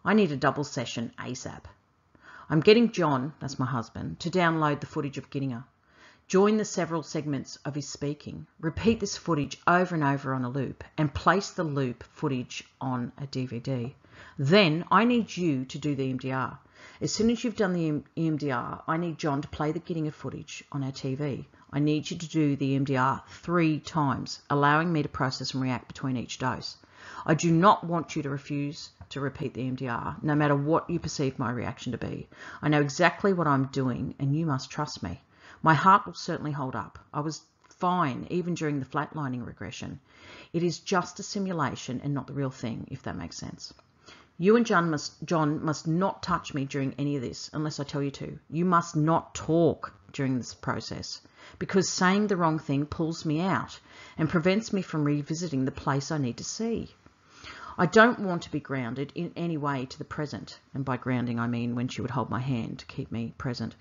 I need a double session ASAP. I'm getting John, that's my husband, to download the footage of Gittinger. Join the several segments of his speaking. Repeat this footage over and over on a loop, and place the loop footage on a DVD. Then I need you to do the EMDR. As soon as you've done the EMDR, I need John to play the getting of footage on our TV. I need you to do the EMDR 3 times, allowing me to process and react between each dose. I do not want you to refuse to repeat the EMDR, no matter what you perceive my reaction to be. I know exactly what I'm doing, and you must trust me. My heart will certainly hold up. I was fine even during the flatlining regression. It is just a simulation and not the real thing, if that makes sense. You and John must not touch me during any of this unless I tell you to. You must not talk during this process, because saying the wrong thing pulls me out and prevents me from revisiting the place I need to see. I don't want to be grounded in any way to the present, and by grounding I mean when she would hold my hand to keep me present.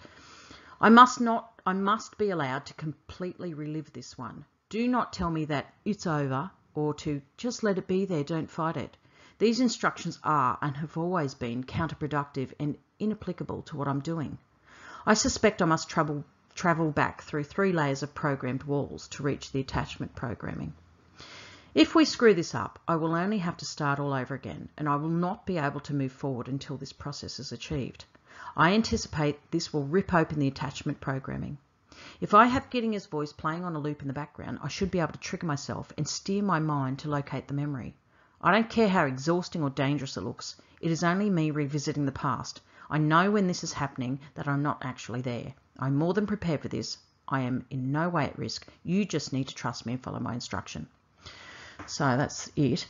I must be allowed to completely relive this one. Do not tell me that it's over or to just let it be there, don't fight it. These instructions are and have always been counterproductive and inapplicable to what I'm doing. I suspect I must travel back through 3 layers of programmed walls to reach the attachment programming. If we screw this up, I will only have to start all over again, and I will not be able to move forward until this process is achieved. I anticipate this will rip open the attachment programming. If I have Gettinger's voice playing on a loop in the background, I should be able to trigger myself and steer my mind to locate the memory. I don't care how exhausting or dangerous it looks. It is only me revisiting the past. I know when this is happening that I'm not actually there. I'm more than prepared for this. I am in no way at risk. You just need to trust me and follow my instruction. So that's it.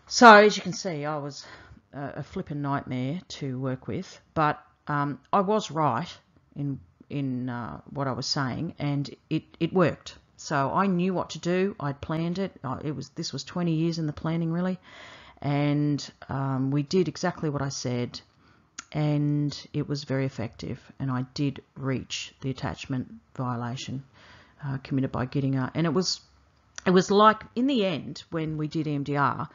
So as you can see, I was a flippin' nightmare to work with, but I was right in what I was saying, and it worked. So I knew what to do. I'd planned it. This was 20 years in the planning, really, and we did exactly what I said, and it was very effective. And I did reach the attachment violation committed by Gettinger, and it was like, in the end, when we did EMDR,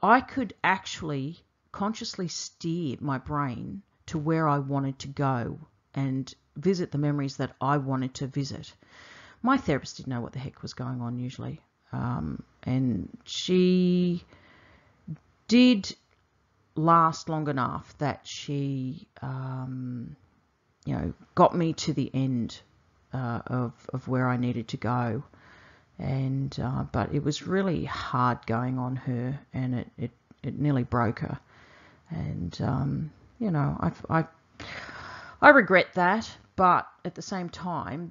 I could actually consciously steer my brain to where I wanted to go and visit the memories that I wanted to visit. My therapist didn't know what the heck was going on usually, and she did last long enough that she, got me to the end of where I needed to go. And but it was really hard going on her, and it nearly broke her. And I regret that, but at the same time,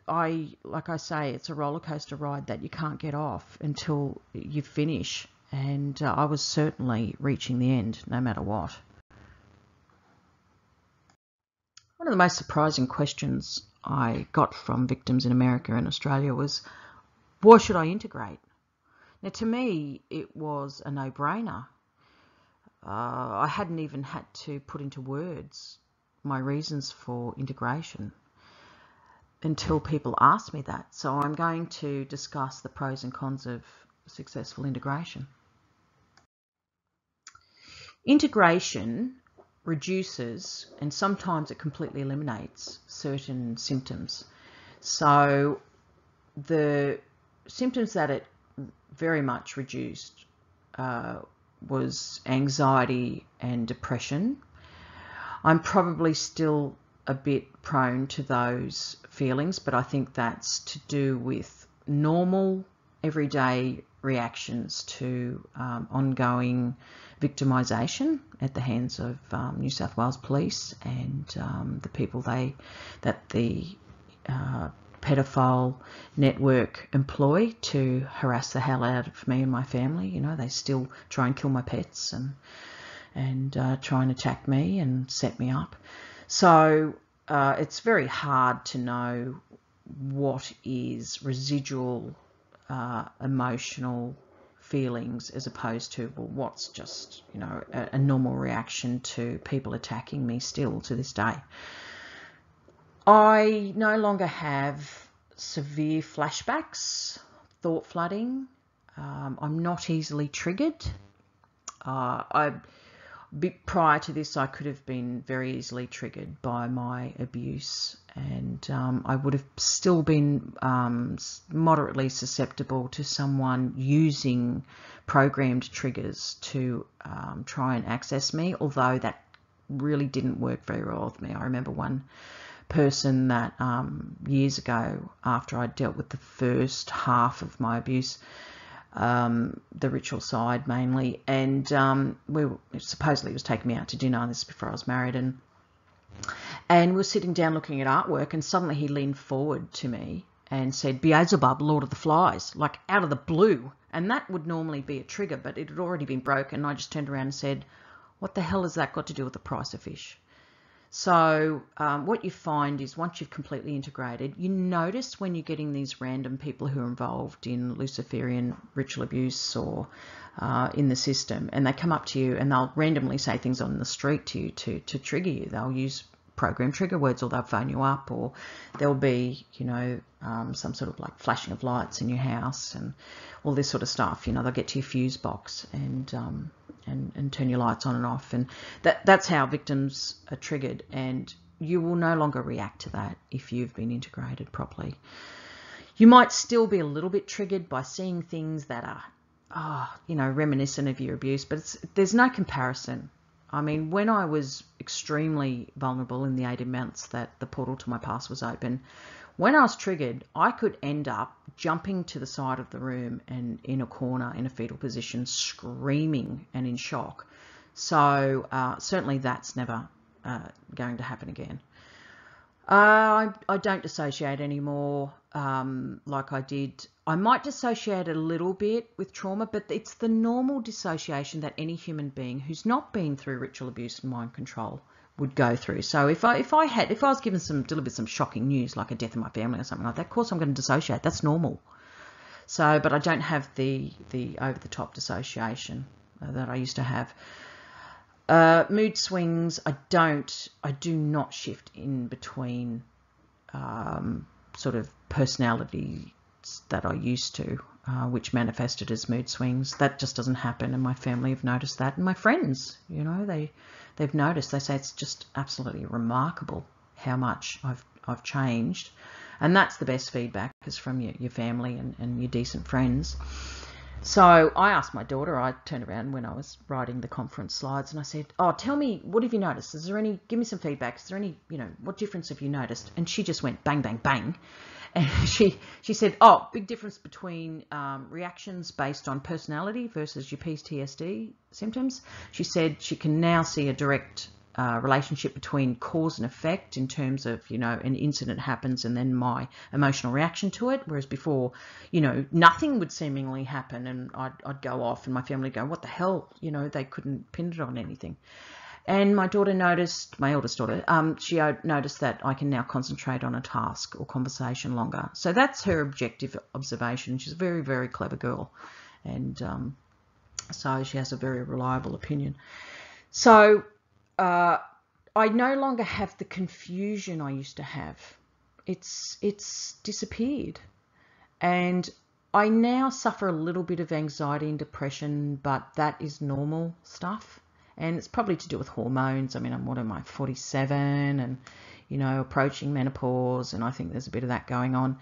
like I say, it's a roller coaster ride that you can't get off until you finish. And I was certainly reaching the end, no matter what. One of the most surprising questions I got from victims in America and Australia was, why should I integrate? Now, to me, it was a no-brainer. I hadn't even had to put into words my reasons for integration until people asked me that. So I'm going to discuss the pros and cons of successful integration. Integration reduces, and sometimes it completely eliminates, certain symptoms. So the symptoms that it very much reduced was anxiety and depression. I'm probably still a bit prone to those feelings, but I think that's to do with normal everyday reactions to ongoing victimisation at the hands of New South Wales Police and the people that the pedophile network employ to harass the hell out of me and my family. You know, they still try and kill my pets and try and attack me and set me up. So it's very hard to know what is residual emotional feelings as opposed to, well, what's just, you know, a normal reaction to people attacking me still to this day. I no longer have severe flashbacks, thought flooding. I'm not easily triggered. Prior to this, I could have been very easily triggered by my abuse, and I would have still been moderately susceptible to someone using programmed triggers to try and access me, although that really didn't work very well with me. I remember one person that years ago, after I dealt with the first half of my abuse, the ritual side mainly, and supposedly was taking me out to dinner. This is before I was married, and we're sitting down looking at artwork, and suddenly he leaned forward to me and said, "Beelzebub, Lord of the Flies," like out of the blue. And that would normally be a trigger, but it had already been broken. I just turned around and said, "What the hell has that got to do with the price of fish?" So what you find is once you've completely integrated, you notice when you're getting these random people who are involved in Luciferian ritual abuse or in the system, and they come up to you and they'll randomly say things on the street to you to trigger you. They'll use program trigger words, or they'll phone you up, or there'll be, some sort of like flashing of lights in your house and all this sort of stuff. They'll get to your fuse box and turn your lights on and off, and that's how victims are triggered. And you will no longer react to that if you've been integrated properly. You might still be a little bit triggered by seeing things that are, reminiscent of your abuse, but there's no comparison. I mean, when I was extremely vulnerable in the 18 months that the portal to my past was open, when I was triggered, I could end up jumping to the side of the room and in a corner in a fetal position, screaming and in shock. So certainly that's never going to happen again. I don't dissociate anymore like I did. I might dissociate a little bit with trauma, but it's the normal dissociation that any human being who's not been through ritual abuse and mind control would go through. So if I was delivered some shocking news, like a death in my family or something like that, of course I'm going to dissociate. That's normal. So, but I don't have the over the top dissociation that I used to have. Mood swings, I do not shift in between sort of personalities that I used to, which manifested as mood swings. That just doesn't happen, and my family have noticed that, and my friends, they've noticed. They say it's just absolutely remarkable how much I've changed, and that's the best feedback, is from your family and your decent friends. So I asked my daughter, I turned around when I was writing the conference slides and I said, "Oh, tell me, what have you noticed? Give me some feedback. Is there any, what difference have you noticed?" And she just went bang, bang, bang. And she said, "Oh, big difference between reactions based on personality versus your PTSD symptoms." She said she can now see a direct relationship between cause and effect in terms of, an incident happens and then my emotional reaction to it. Whereas before, nothing would seemingly happen and I'd go off and my family would go, "What the hell?" They couldn't pin it on anything. And my daughter noticed, my eldest daughter, she noticed that I can now concentrate on a task or conversation longer. So that's her objective observation. She's a very, very clever girl. And so she has a very reliable opinion. So I no longer have the confusion I used to have. It's disappeared. And I now suffer a little bit of anxiety and depression, but that is normal stuff. And it's probably to do with hormones. I mean, I'm 47 and, approaching menopause, and I think there's a bit of that going on.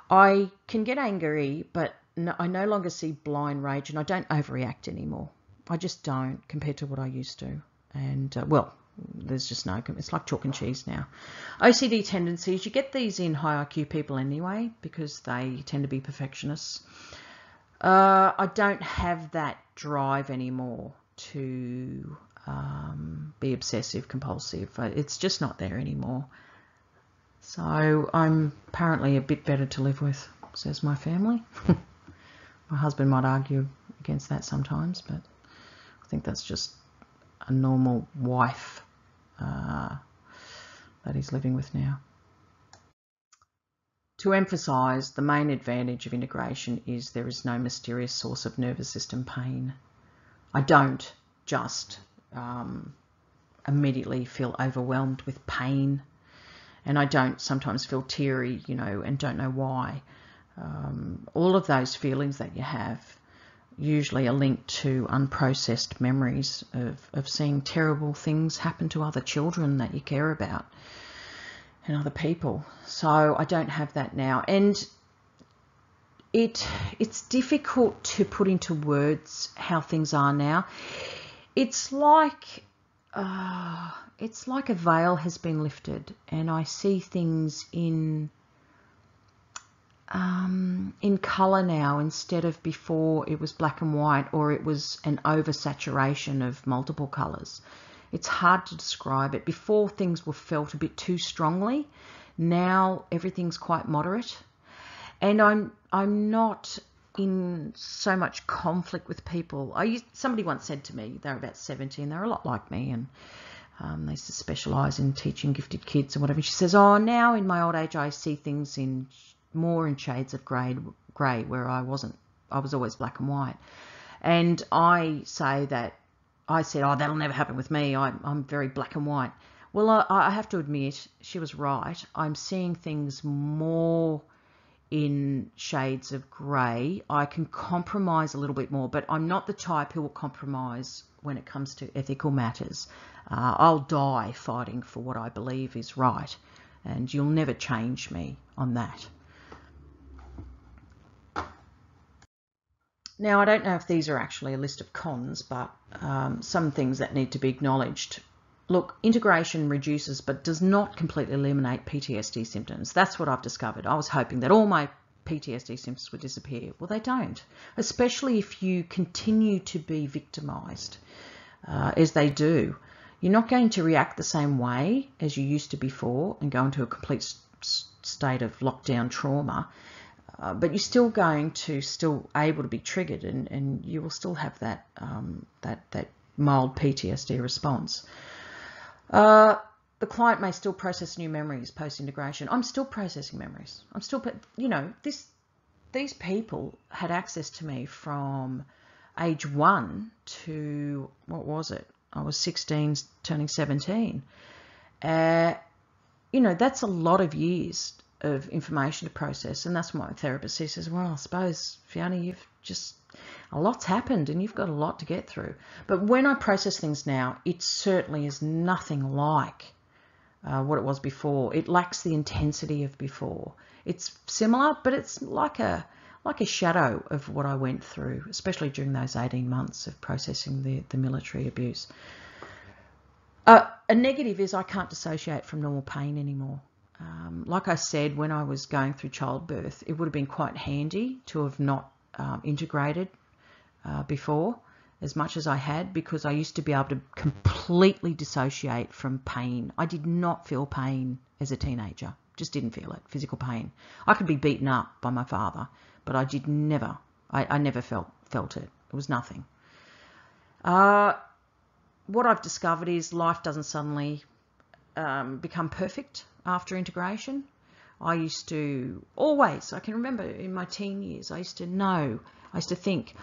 I can get angry, but I no longer see blind rage, and I don't overreact anymore. I just don't, compared to what I used to. And, there's just it's like chalk and cheese now. OCD tendencies, you get these in high IQ people anyway, because they tend to be perfectionists. I don't have that drive anymore to be obsessive compulsive. It's just not there anymore. So I'm apparently a bit better to live with, says my family. My husband might argue against that sometimes, but I think that's just a normal wife that he's living with now. To emphasise, the main advantage of integration is there is no mysterious source of nervous system pain. I don't just immediately feel overwhelmed with pain, and I don't sometimes feel teary, and don't know why. All of those feelings that you have usually are linked to unprocessed memories of seeing terrible things happen to other children that you care about and other people. So I don't have that now. And it's difficult to put into words how things are now. It's like it's like a veil has been lifted, and I see things in colour now, instead of before it was black and white, or it was an oversaturation of multiple colours. It's hard to describe it. Before, things were felt a bit too strongly. Now everything's quite moderate, and I'm not in so much conflict with people. Somebody once said to me, they're about 70 and they're a lot like me, and they used to specialise in teaching gifted kids and whatever. She says, oh, now in my old age I see things more in shades of grey, where I was always black and white. And I say that, I said, oh, that'll never happen with me. I'm very black and white. Well, I have to admit, she was right. I'm seeing things more in shades of grey. I can compromise a little bit more, but I'm not the type who will compromise when it comes to ethical matters. I'll die fighting for what I believe is right, and you'll never change me on that. Now, I don't know if these are actually a list of cons, but some things that need to be acknowledged. Look, integration reduces but does not completely eliminate PTSD symptoms. That's what I've discovered. I was hoping that all my PTSD symptoms would disappear. Well, they don't, especially if you continue to be victimised, as they do. You're not going to react the same way as you used to before and go into a complete state of lockdown trauma. But you're still going to able to be triggered, and you will still have that that mild PTSD response. The client may still process new memories post-integration. I'm still processing memories. I'm still, these people had access to me from age 1 to, what was it? I was 16, turning 17. That's a lot of years of information to process, and that's what my therapist says. Well, I suppose, Fiona, a lot's happened and you've got a lot to get through. But when I process things now, it certainly is nothing like what it was before. It lacks the intensity of before. It's similar, but it's like a shadow of what I went through, especially during those 18 months of processing the military abuse. A negative is I can't dissociate from normal pain anymore. Like I said, when I was going through childbirth, it would have been quite handy to have not integrated before as much as I had, because I used to be able to completely dissociate from pain. I did not feel pain as a teenager. Just didn't feel it, physical pain. I could be beaten up by my father, but I never felt it. It was nothing. What I've discovered is life doesn't suddenly become perfect after integration. I used to always, I can remember in my teen years, I used to think,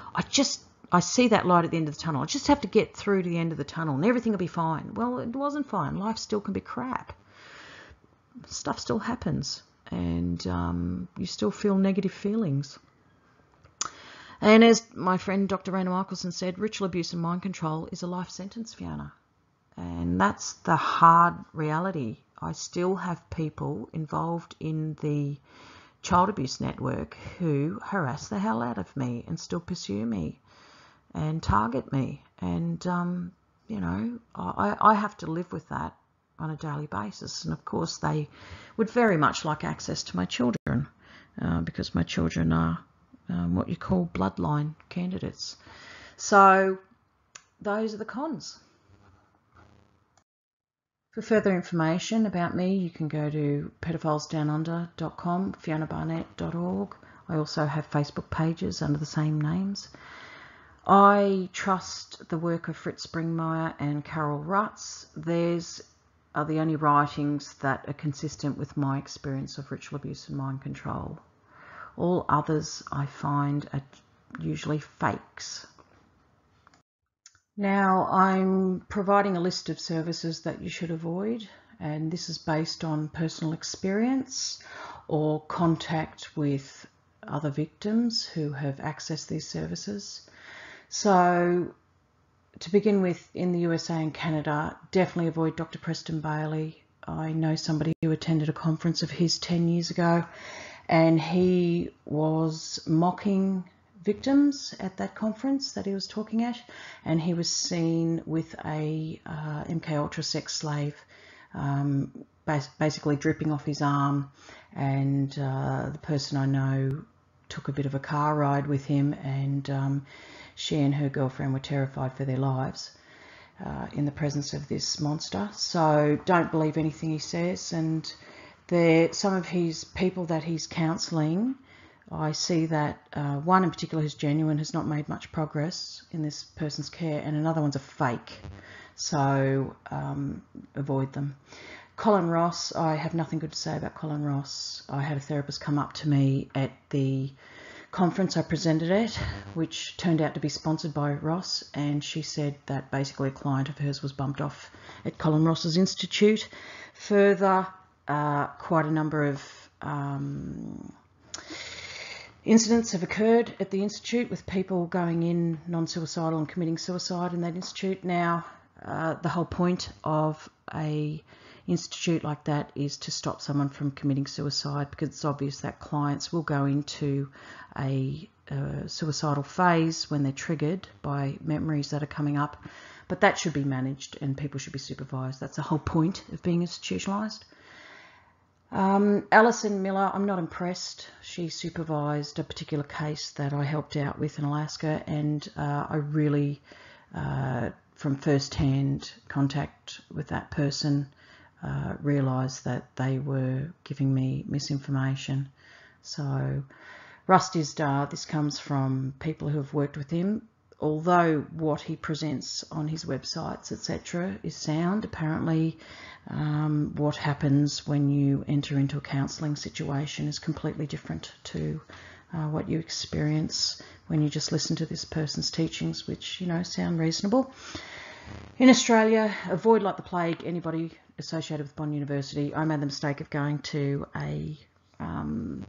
I see that light at the end of the tunnel. I just have to get through to the end of the tunnel and everything will be fine. Well, it wasn't fine. Life still can be crap. Stuff still happens, and you still feel negative feelings. And as my friend Dr. Raina Michelson said, ritual abuse and mind control is a life sentence, Fiona. And that's the hard reality. I still have people involved in the child abuse network who harass the hell out of me and still pursue me and target me. And, I have to live with that on a daily basis. And of course, they would very much like access to my children because my children are what you call bloodline candidates. So those are the cons. For further information about me, you can go to pedophilesdownunder.com, fionabarnett.org. I also have Facebook pages under the same names. I trust the work of Fritz Springmeier and Carol Rutz. Theirs are the only writings that are consistent with my experience of ritual abuse and mind control. All others I find are usually fakes. Now, I'm providing a list of services that you should avoid, and this is based on personal experience or contact with other victims who have accessed these services. So, to begin with, in the USA and Canada, definitely avoid Dr. Preston Bailey. I know somebody who attended a conference of his 10 years ago, and he was mocking victims at that conference that he was talking at, and he was seen with a MK Ultra sex slave basically dripping off his arm, and the person I know took a bit of a car ride with him, and she and her girlfriend were terrified for their lives in the presence of this monster. So don't believe anything he says. And some of his people that he's counselling, I see that one in particular who's genuine has not made much progress in this person's care, and another one's a fake. So avoid them. Colin Ross, I have nothing good to say about Colin Ross. I had a therapist come up to me at the conference I presented at, which turned out to be sponsored by Ross, and she said that basically a client of hers was bumped off at Colin Ross's institute. Further, quite a number of incidents have occurred at the institute with people going in non-suicidal and committing suicide in that institute. Now, the whole point of a institute like that is to stop someone from committing suicide, because it's obvious that clients will go into a suicidal phase when they're triggered by memories that are coming up, but that should be managed and people should be supervised. That's the whole point of being institutionalised. Alison Miller, I'm not impressed. She supervised a particular case that I helped out with in Alaska, and I really, from first-hand contact with that person, realised that they were giving me misinformation. So Rust Isdar, this comes from people who have worked with him. Although what he presents on his websites, etc., is sound, apparently what happens when you enter into a counselling situation is completely different to what you experience when you just listen to this person's teachings, which, you know, sound reasonable. In Australia, avoid like the plague anybody associated with Bond University. I made the mistake of going to a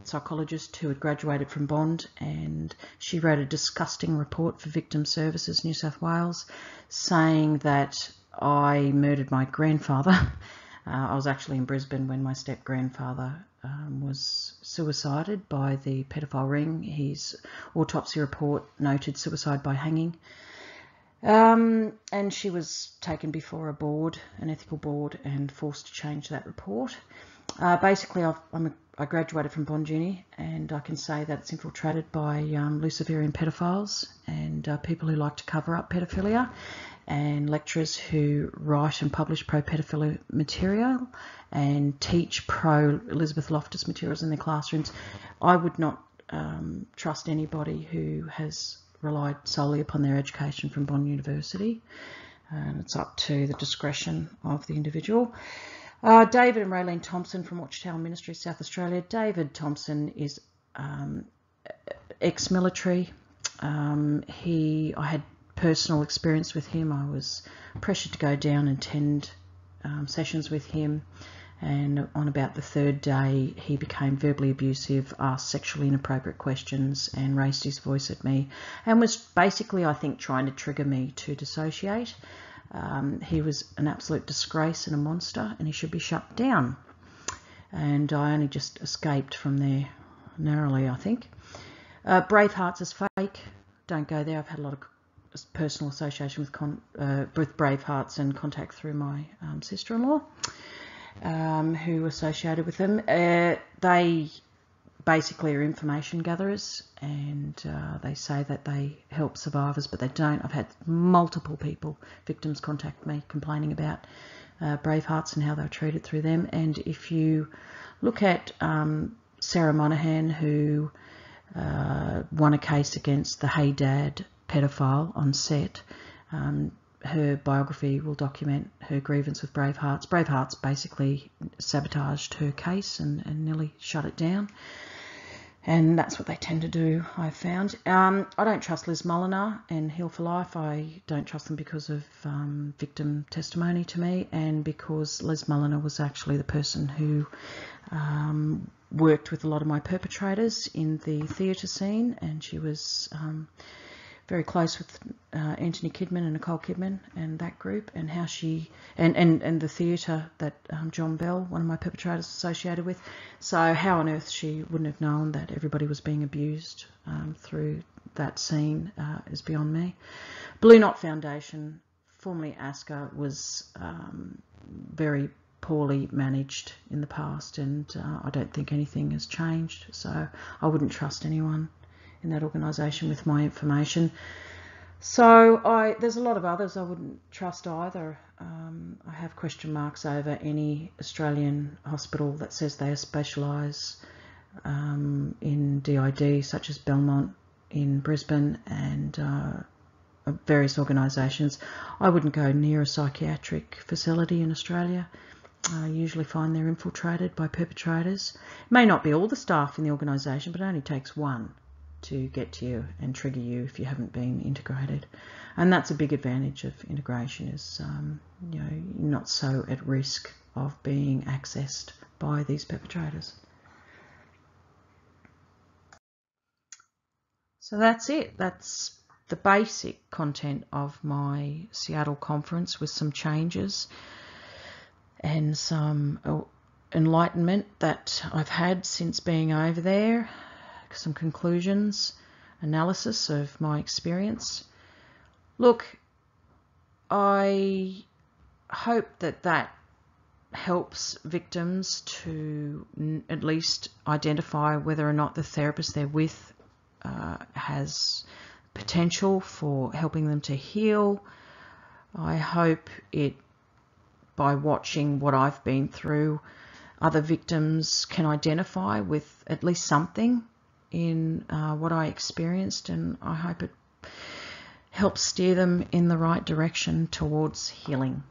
psychologist who had graduated from Bond, and she wrote a disgusting report for Victim Services New South Wales saying that I murdered my grandfather. I was actually in Brisbane when my step-grandfather was suicided by the pedophile ring. His autopsy report noted suicide by hanging. And she was taken before a board, an ethical board, and forced to change that report. Basically, I graduated from Bond Uni, and I can say that it's infiltrated by Luciferian pedophiles and people who like to cover up pedophilia, and lecturers who write and publish pro-pedophilia material and teach pro-Elizabeth Loftus materials in their classrooms. I would not trust anybody who has relied solely upon their education from Bond University, and it's up to the discretion of the individual. David and Raylene Thompson from Watchtower Ministry, South Australia. David Thompson is ex-military. I had personal experience with him. I was pressured to go down and attend sessions with him, and on about the third day he became verbally abusive, asked sexually inappropriate questions and raised his voice at me, and was basically, I think, trying to trigger me to dissociate. He was an absolute disgrace and a monster, and he should be shut down. And I only just escaped from there narrowly, I think. Bravehearts is fake. Don't go there. I've had a lot of personal association with Bravehearts and contact through my sister-in-law, who associated with them. They basically are information gatherers, and they say that they help survivors, but they don't. I've had multiple victims contact me complaining about Bravehearts and how they were treated through them. And if you look at Sarah Monahan, who won a case against the Hey Dad pedophile on set, her biography will document her grievance with Bravehearts. Bravehearts basically sabotaged her case and nearly shut it down. And that's what they tend to do, I've found. I don't trust Liz Mulliner and Heal for Life. I don't trust them because of victim testimony to me, and because Liz Mulliner was actually the person who worked with a lot of my perpetrators in the theatre scene, and she was very close with Anthony Kidman and Nicole Kidman and that group, and how she and the theatre that John Bell, one of my perpetrators, associated with. So how on earth she wouldn't have known that everybody was being abused through that scene is beyond me. Blue Knot Foundation, formerly ASCA, was very poorly managed in the past, and I don't think anything has changed, so I wouldn't trust anyone in that organisation with my information. So there's a lot of others I wouldn't trust either. I have question marks over any Australian hospital that says they specialise in DID, such as Belmont in Brisbane and various organisations. I wouldn't go near a psychiatric facility in Australia. I usually find they're infiltrated by perpetrators. It may not be all the staff in the organisation, but it only takes one to get to you and trigger you if you haven't been integrated. And that's a big advantage of integration, is you know, you're not so at risk of being accessed by these perpetrators. So that's it. That's the basic content of my Seattle conference, with some changes and some enlightenment that I've had since being over there, some conclusions, analysis of my experience. Look, I hope that helps victims to at least identify whether or not the therapist they're with has potential for helping them to heal. I hope it, by watching what I've been through, other victims can identify with at least something in what I experienced, and I hope it helps steer them in the right direction towards healing.